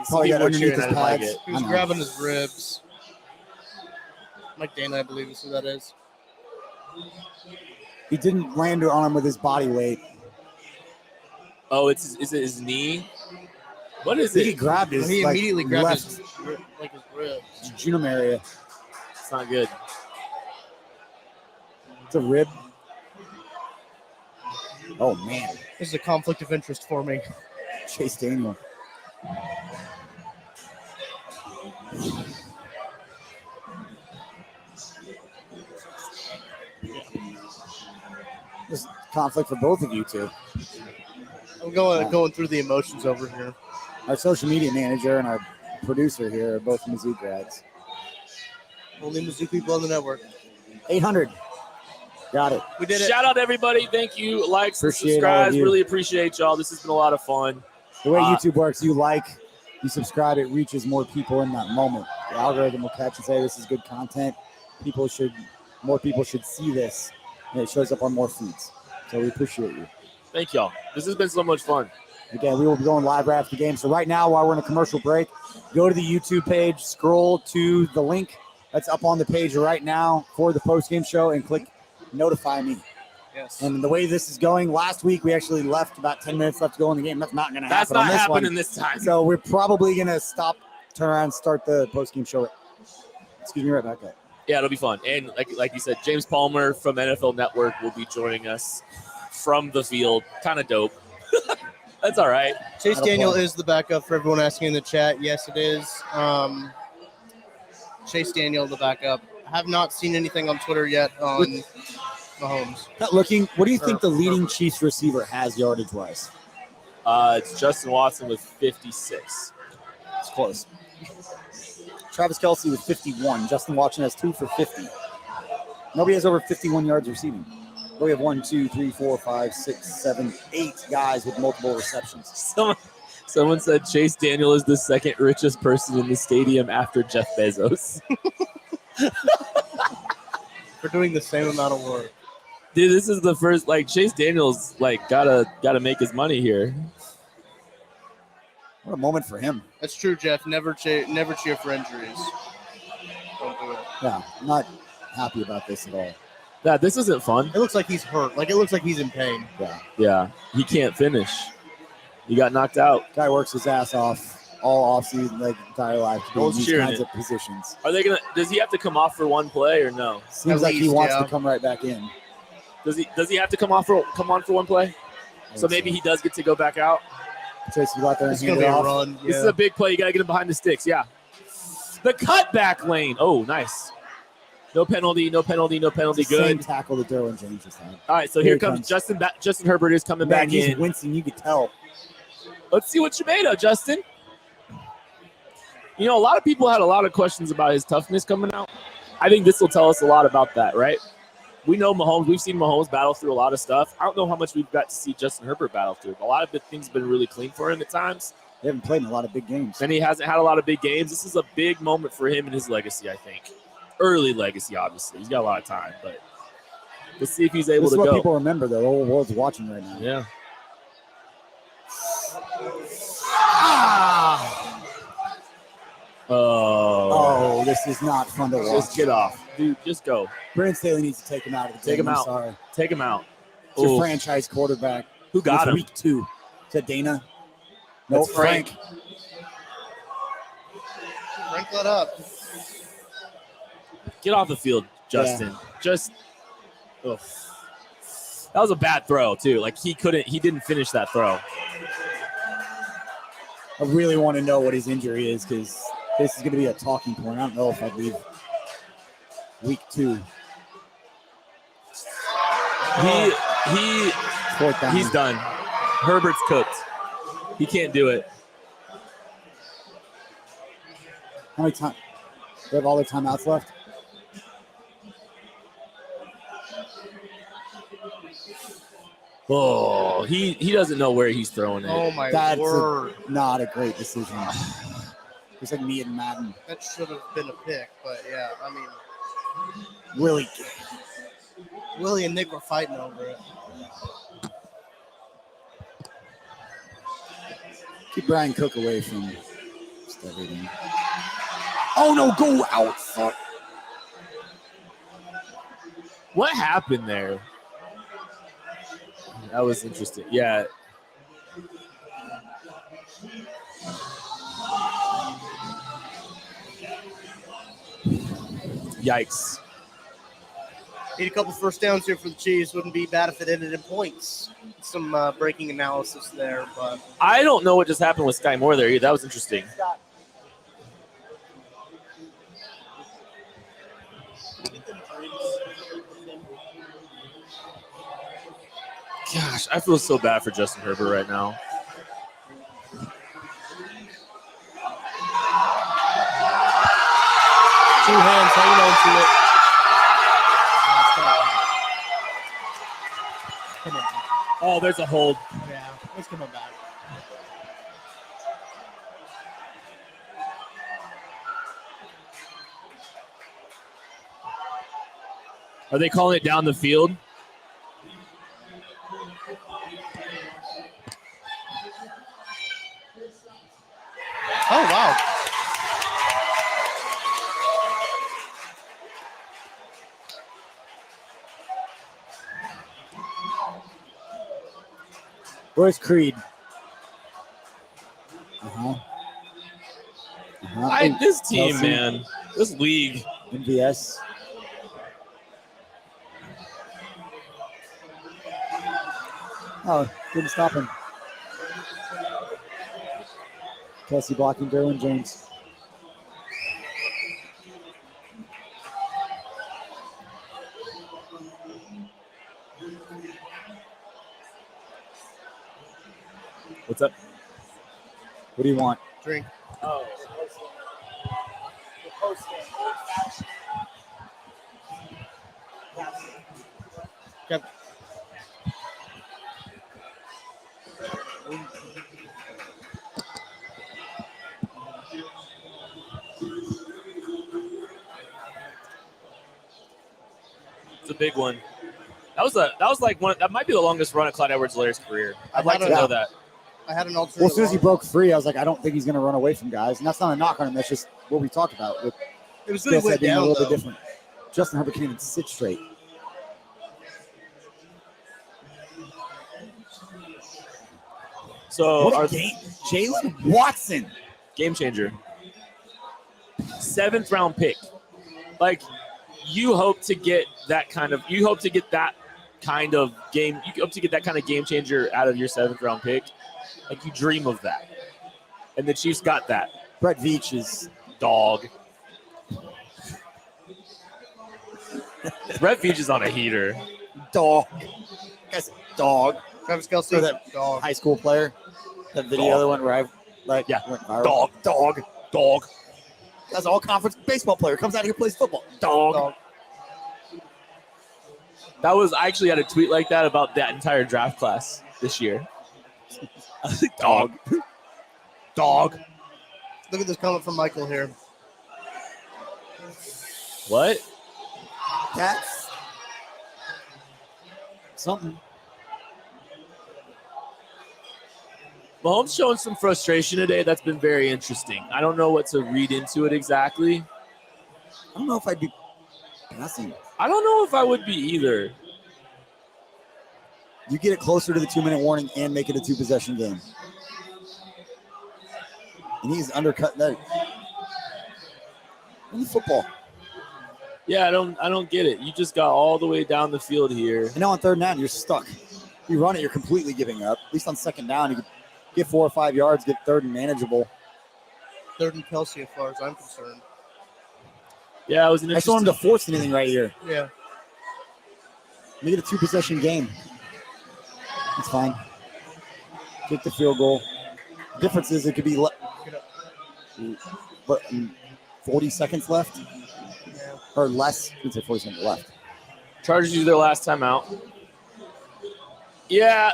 Probably got underneath his pads. He was grabbing his ribs. Mike Dana, I believe is who that is. He didn't land on him with his body weight. Oh, is it his knee? What is it? He grabbed his. He immediately grabbed his ribs. Jejunum area. It's not good. It's a rib. Oh man, this is a conflict of interest for me. Chase Daniel. This conflict for both of you two. I'm going through the emotions over here. Our social media manager and our producer here are both Mizzou grads. Only Mizzou people on the network. 800. Got it. We did it. Shout out everybody. Thank you. Likes, Appreciate all of subscribes. you. Really appreciate y'all. This has been a lot of fun. The way YouTube works, you like, you subscribe, it reaches more people in that moment. The algorithm will catch and say this is good content. More people should see this, and it shows up on more feeds. So we appreciate you. Thank y'all. This has been so much fun. Again, we will be going live right after the game. So right now, while we're in a commercial break, go to the YouTube page, scroll to the link that's up on the page right now for the post-game show, and click notify me. Yes. And the way this is going, last week we actually left about 10 minutes left to go in the game. That's not going to happen. That's not on this happening one. this time. So we're probably going to turn around, and start the post-game show. Excuse me, right back up. Yeah, it'll be fun. And like you said, James Palmer from NFL Network will be joining us from the field. Kind of dope. That's all right. Chase Daniel is the backup for everyone asking in the chat. Yes, it is. Chase Daniel, the backup. I have not seen anything on Twitter yet on Mahomes. What do you think the leading Chiefs receiver has yardage-wise? It's Justin Watson with 56. It's close. Travis Kelce with 51. Justin Watson has 2 for 50. Nobody has over 51 yards receiving. But we have 1, 2, 3, 4, 5, 6, 7, 8 guys with multiple receptions. Someone said Chase Daniel is the second richest person in the stadium after Jeff Bezos. We're doing the same amount of work. Dude, this is the first, Chase Daniel's, gotta make his money here. What a moment for him. That's true, Jeff. Never cheer for injuries. Don't do it. Yeah, I'm not happy about this at all. Yeah, this isn't fun. It looks like he's hurt. It looks like he's in pain. Yeah, he can't finish. He got knocked out. Guy works his ass off all offseason, entire life to be in these kinds of positions. Are they does he have to come off for one play or no? Seems like he wants to come right back in. Does he have to come on for one play? So maybe he does get to go back out? Tracy, go out there and It's hand going to it be a off. run. This is a big play. You got to get him behind the sticks. Yeah. The cutback lane. Oh, nice. No penalty. No penalty. No penalty. It's the same Good. tackle that Derwin James just had. All right, so Here here he comes comes. Justin Herbert is coming Man, back he's in. wincing. You could tell. Let's see what you made of, Justin. You know, a lot of people had a lot of questions about his toughness coming out. I think this will tell us a lot about that, right? We know Mahomes. We've seen Mahomes battle through a lot of stuff. I don't know how much we've got to see Justin Herbert battle through. A lot of the things have been really clean for him at times. They haven't played in a lot of big games. And he hasn't had a lot of big games. This is a big moment for him in his legacy, I think. Early legacy, obviously. He's got a lot of time, but let's see if he's able This is to what go. people remember. The whole world's watching right now. Yeah. Oh, this is not fun to watch. Just get off. Dude, just go. Brandon Staley needs to take him out of the game. Take him I'm out. sorry. Take him out. It's your Ooh. franchise quarterback. Who got It's him? Week 2. Is that Dana? No, That's Frank. Frank let up. Get off the field, Justin. Just ugh. That was a bad throw, too. Like he didn't finish that throw. I really want to know what his injury is because this is going to be a talking point. I don't know if I'd leave week 2. Fourth down. He's done. Herbert's cooked. He can't do it. How many times? They have all their timeouts left? Oh, he doesn't know where he's throwing it. Oh, my That's word. not a great decision. It's like me and Madden. That should have been a pick, but yeah, I mean, Willie. Willie and Nick were fighting over it. Keep Brian Cook away from just everything. Oh, no, go out. Fuck. What happened there? That was interesting. Yeah. Yikes. Need a couple first downs here for the Chiefs. Wouldn't be bad if it ended in points. Some breaking analysis there, but I don't know what just happened with Sky Moore there. That was interesting. Gosh, I feel so bad for Justin Herbert right now. two hands hanging on to it. Come on. Oh, there's a hold. Yeah, it's coming back. Are they calling it down the field? Oh, wow. Where's Creed? This team, Kelsey. man. This league. MVS. Oh, didn't stop him. Kelsey blocking Derwin James. What's up? What do you want? Drink. Oh. Yep. It's a big one. That might be the longest run of Clyde Edwards-Helaire's career. I'd like to know that. I had an alternate. Well, as soon as he broke free, I was like, I don't think he's going to run away from guys. And that's not a knock on him. That's just what we talked about with It was skill really set went being a down, little though. bit different. Justin Herbert can't even sit straight. So What our a game. Jalen Watson. game changer. 7th round pick. Like, you hope to get that kind of game. You hope to get that kind of game changer out of your 7th round pick. Like you dream of that, and the Chiefs got that. Brett Veach is Dog. Brett Veach is on a heater. dog. Guy's a dog. Travis Kelce, For that dog. high school player. That video, the one where I went viral. Dog. That's an all-conference baseball player. Comes out here, plays football. Dog. That was I actually had a tweet like that about that entire draft class this year. I was like, dog. Look at this comment from Michael here. What? That's something. Mahomes showing some frustration today. That's been very interesting. I don't know what to read into it exactly. I don't know if I'd be passing. I don't know if I would be either. You get it closer to the 2-minute warning and make it a 2-possession game. And he's undercutting that. In football. Yeah, I don't get it. You just got all the way down the field here. And now on 3rd down, you're stuck. You run it, you're completely giving up. At least on 2nd down, you could get 4 or 5 yards, get 3rd and manageable. 3rd and Kelce, as far as I'm concerned. Yeah, it was an I just want interesting. him to force anything right here. Yeah. Make it a 2-possession game. It's fine. Kick the field goal. The difference is it could be 40 seconds left or less. Let's say 40 seconds left. Chargers use their last time out. Yeah,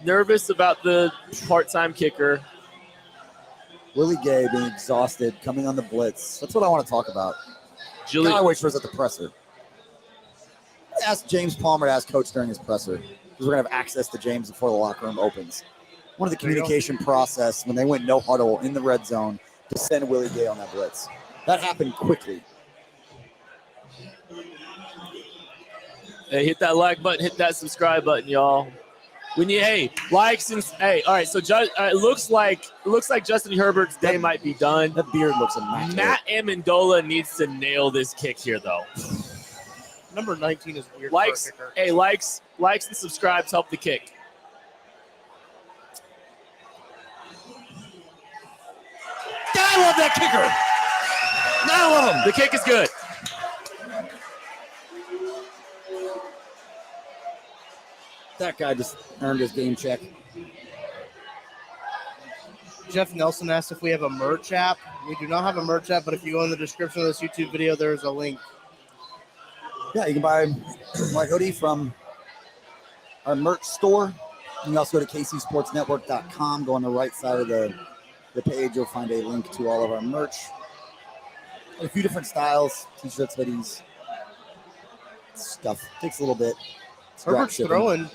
nervous about the part-time kicker. Willie Gay being exhausted, coming on the blitz. That's what I want to talk about. Julie, I wish was at the presser. Ask James Palmer to ask Coach during his presser because we're going to have access to James before the locker room opens. One of the communication process when they went no huddle in the red zone to send Willie Gay on that blitz. That happened quickly. hey, hit that like button, hit that subscribe button, y'all. When you likes and all right. So it looks like Justin Herbert's day might be done. That beard looks immaculate. Matt Amendola needs to nail this kick here, though. Number 19 is weird. Likes and subscribes help the kick. I love that kicker. I love him. The kick is good. That guy just earned his game check. Jeff Nelson asked if we have a merch app. We do not have a merch app, but if you go in the description of this YouTube video, there's a link. Yeah, you can buy my hoodie from our merch store. You can also go to kcsportsnetwork.com. Go on the right side of the page. You'll find a link to all of our merch. A few different styles, t-shirts, hoodies, stuff. Takes a little bit. Herbert's throwing.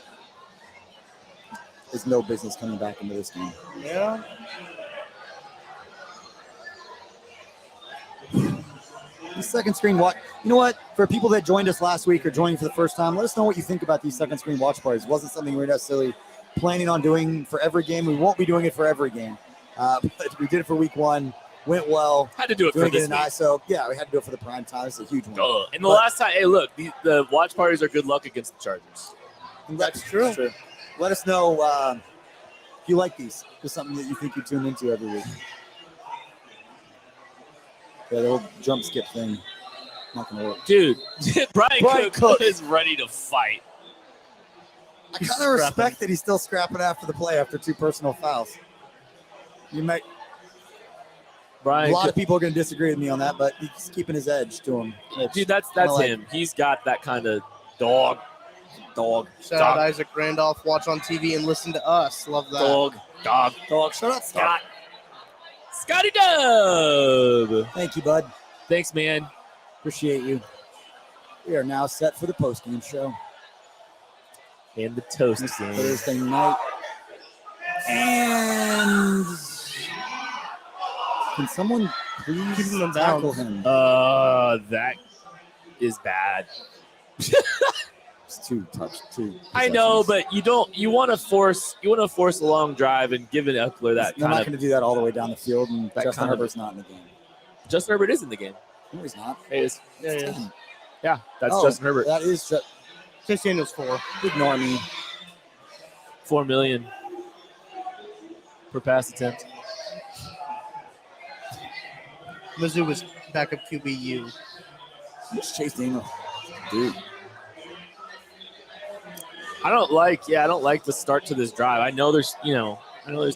There's no business coming back into this game. Yeah. The second screen watch. You know what? For people that joined us last week or joining for the first time, let us know what you think about these second screen watch parties. It wasn't something we were necessarily planning on doing for every game. We won't be doing it for every game. But we did it for week 1. Went well. Had to do it for this week. So, yeah, we had to do it for the prime time. It's a huge one. And the last time, look, the watch parties are good luck against the Chargers. That's true. Let us know if you like these. Just something that you think you tune into every week. Yeah, the old jump skip thing. Not going to work. Dude, Brian Cook is ready to fight. I kind of respect that he's still scrapping after the play after 2 personal fouls. You might. A lot of people are going to disagree with me on that, but he's keeping his edge to him. Dude, that's him. He's got that kind of dog. Shout out Isaac Randolph. Watch on TV and listen to us. Love that. Dog. Shout out Scott. Scotty Dub. Thank you, bud. Thanks, man. Appreciate you. We are now set for the postgame show. And the toast game. Thursday night. And can someone please tackle him? That is bad. It's too I know, but you want to force a long drive and give an Eckler that They're not going to do that all the way down the field, and that Justin Herbert's not in the game. Justin Herbert is in the game. No, he's not. He is. Yeah. Yeah, that's Justin Herbert. That is Chase Daniels 4. Ignore me. $4 million per pass attempt. Mizzou was backup QBU. Who's Chase Daniel? Dude. I don't like the start to this drive. I know there's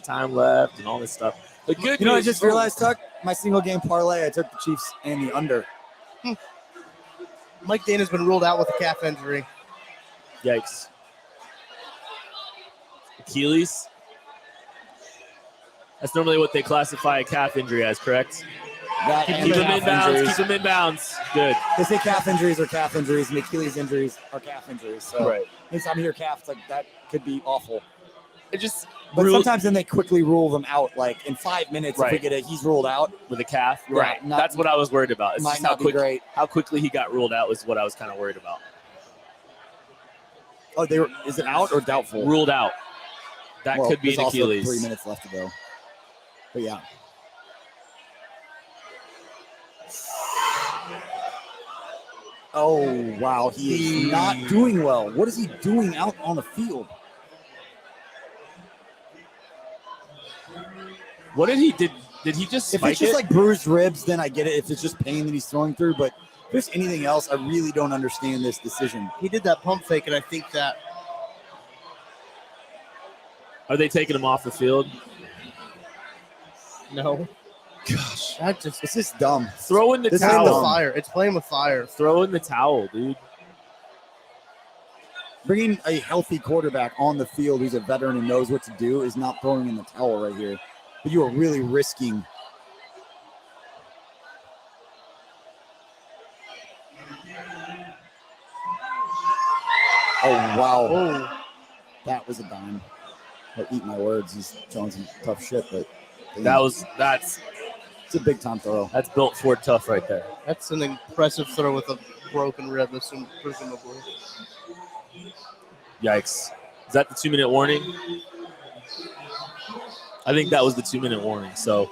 time left and all this stuff. The good You know, I news- just realized, Tuck, my single game parlay, I took the Chiefs and the under. Mike Dana's been ruled out with a calf injury. Yikes. Achilles. That's normally what they classify a calf injury as, correct? That Keep and them calf in bounds. injuries. Keep them in bounds. Good. They say calf injuries are calf injuries, and Achilles injuries are calf injuries. So Right. anytime I hear calf, it's like that could be awful. It just But sometimes then they quickly rule them out. Like in 5 minutes, Right. if we get he's ruled out. with a calf. Yeah, Right. That's what I was worried about. It's Might just how not be great. how quickly he got ruled out was what I was kind of worried about. Oh, is it out or doubtful? Ruled out. That Well, could be there's an also Achilles. 3 minutes left to go. But yeah. Oh, wow. He is not doing well. What is he doing out on the field? What did he did he just If spike it's just it? like bruised ribs, then I get it. If it's just pain that he's throwing through. But if there's anything else, I really don't understand this decision. He did that pump fake, and I think that Are they taking him off the field? no. Gosh. That just This is dumb. Throw in the This is playing with towel. dumb. fire. It's playing with fire. Throw in the towel, dude. Bringing a healthy quarterback on the field who's a veteran and knows what to do is not throwing in the towel right here. But you are really risking. Oh, wow. Oh, That was a dime. I'll eat my words. He's throwing some tough shit, but That's it's a big time throw. that's built for tough right there. that's an impressive throw with a broken rib, presumably. Yikes. Is that the 2-minute warning? I think that was the 2-minute warning. So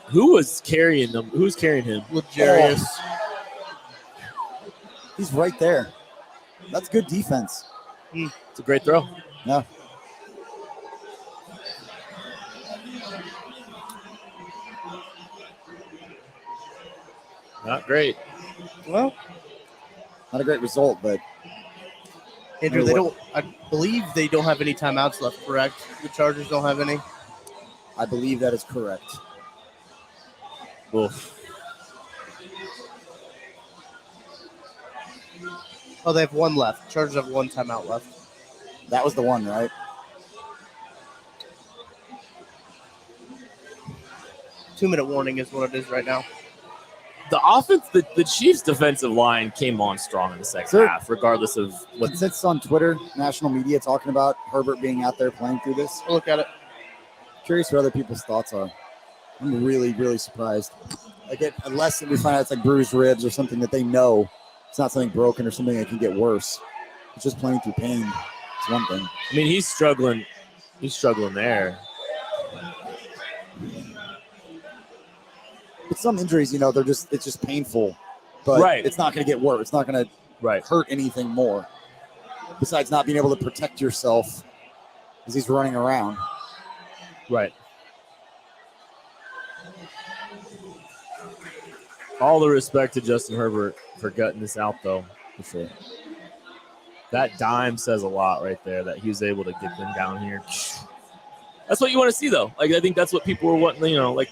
who was carrying them? Who's carrying him? Legarius. He's right there. That's good defense. It's a great throw. Yeah. Not great. Well, Not a great result, but Andrew, I believe they don't have any timeouts left, correct? The Chargers don't have any. I believe that is correct. Oof. Oh, they have one left. Chargers have one timeout left. That was the one, right? Two-minute warning is what it is right now. The offense, the Chiefs' defensive line came on strong in the second Sure. half, regardless of what. Consensus on Twitter, national media talking about Herbert being out there playing through this. Look at it. Curious what other people's thoughts are. I'm really, really surprised. Unless we find out it's like bruised ribs or something that they know it's not something broken or something that can get worse. It's just playing through pain. It's one thing. I mean, he's struggling. He's struggling there. But some injuries, it's just painful. But Right. it's not going to get worse. It's not going to Right. hurt anything more. Besides not being able to protect yourself as he's running around. Right. All the respect to Justin Herbert for gutting this out, though. For sure. That dime says a lot right there that he was able to get them down here. That's what you want to see, though. Like, I think that's what people were wanting, like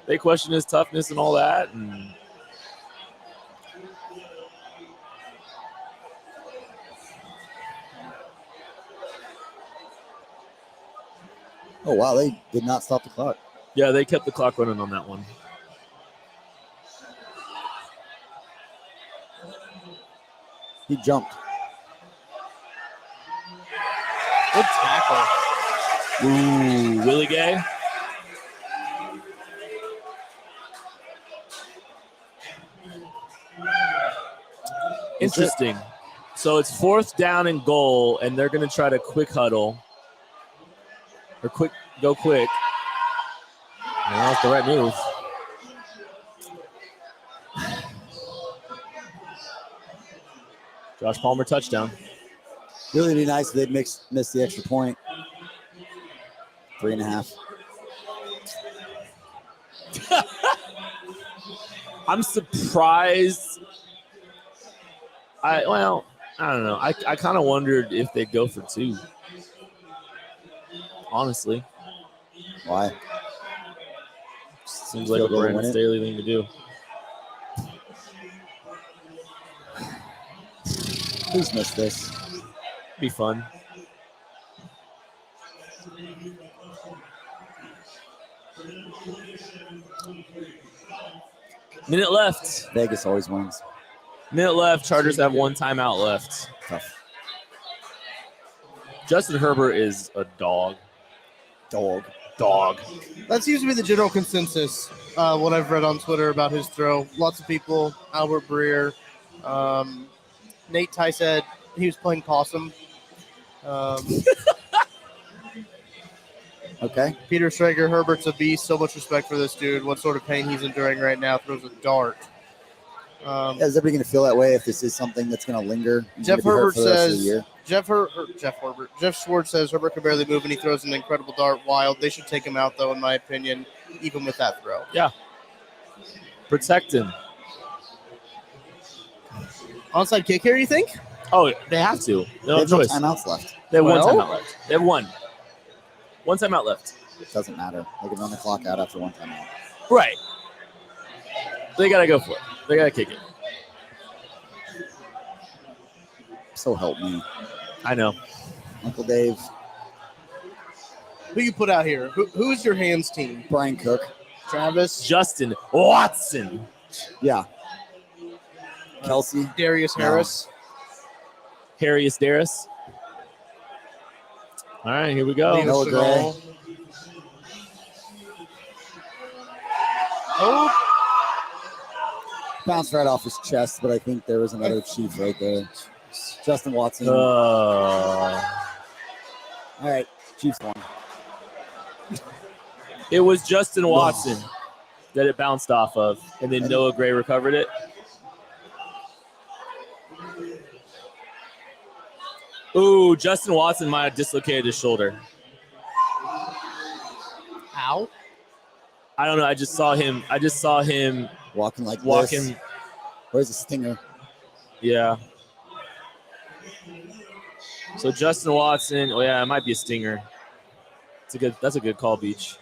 they question his toughness and all that. And Oh, wow. They did not stop the clock. yeah, they kept the clock running on that one. He jumped. Good tackle. Ooh, Willie Gay. Interesting. So it's 4th down and goal, and they're going to try to quick huddle. Or go quick. And that's the right move. Josh Palmer touchdown. Really be nice if they'd miss the extra point. 3.5. I'm surprised. I don't know. I kind of wondered if they'd go for 2. Honestly, Why? seems like a Brandon Staley thing to do. Please miss this. Be fun. Minute left. Vegas always wins. Minute left. Chargers have 1 timeout left. Tough. Justin Herbert is a dog. Dog. That seems to be the general consensus. What I've read on Twitter about his throw. Lots of people. Albert Breer. Nate Ty said he was playing possum. Okay. Peter Strager, Herbert's a beast. So much respect for this dude. What sort of pain he's enduring right now. Throws a dart. Is everybody going to feel that way if this is something that's going to linger? Jeff Herbert says. Jeff Schwartz says Herbert can barely move and he throws an incredible dart. Wild. They should take him out though, in my opinion, even with that throw. Yeah. Protect him. Onside kick here, you think? Oh, they have to. They No have no choice. timeouts left. They have 1 Well- timeout left. They have 1. 1 timeout left. It doesn't matter. They can run the clock out after 1 timeout. Right. They got to go for it. They got to kick it. So help me. I know. Uncle Dave, Who you put out here? Who's your hands team? Brian Cook. Travis, Justin Watson. Yeah. Kelsey. Darius No. Harris. Harrius Darris. All right, here we go. Leo Noah Segal. Oh, Bounced right off his chest, but I think there was another Chief right there. Justin Watson. Uh, All right. Chiefs won. it was Justin Watson that it bounced off of, and then And- Noah Gray recovered it. Ooh, Justin Watson might have dislocated his shoulder. ow. I don't know. I just saw him Walking like this. walking. Where's the stinger? Yeah. So Justin Watson. Oh yeah, it might be a stinger. That's a good call, Beach.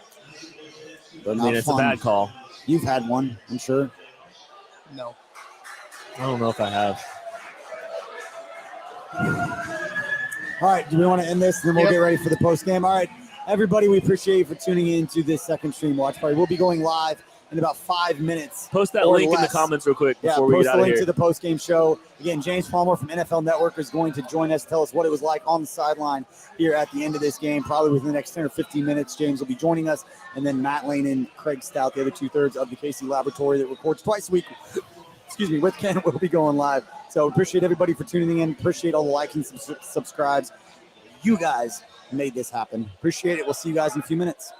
But I mean, Not it's fun. a bad call. You've had one, I'm sure. No. I don't know if I have. All right, do we want to end this? Then we'll Yep. get ready for the post game. All right, everybody, we appreciate you for tuning in to this second stream watch party. We'll be going live in about 5 minutes. Post that Or link in the less. comments real quick Yeah, before we post get the out of link here. to the post game show. Again, James Palmer from NFL Network is going to join us, tell us what it was like on the sideline here at the end of this game. Probably within the next 10 or 15 minutes, James will be joining us. And then Matt Lane and Craig Stout, the other 2/3 of the KC Laboratory that records twice a week, with Ken, will be going live. So appreciate everybody for tuning in. Appreciate all the likes and subscribes. You guys made this happen. Appreciate it. We'll see you guys in a few minutes.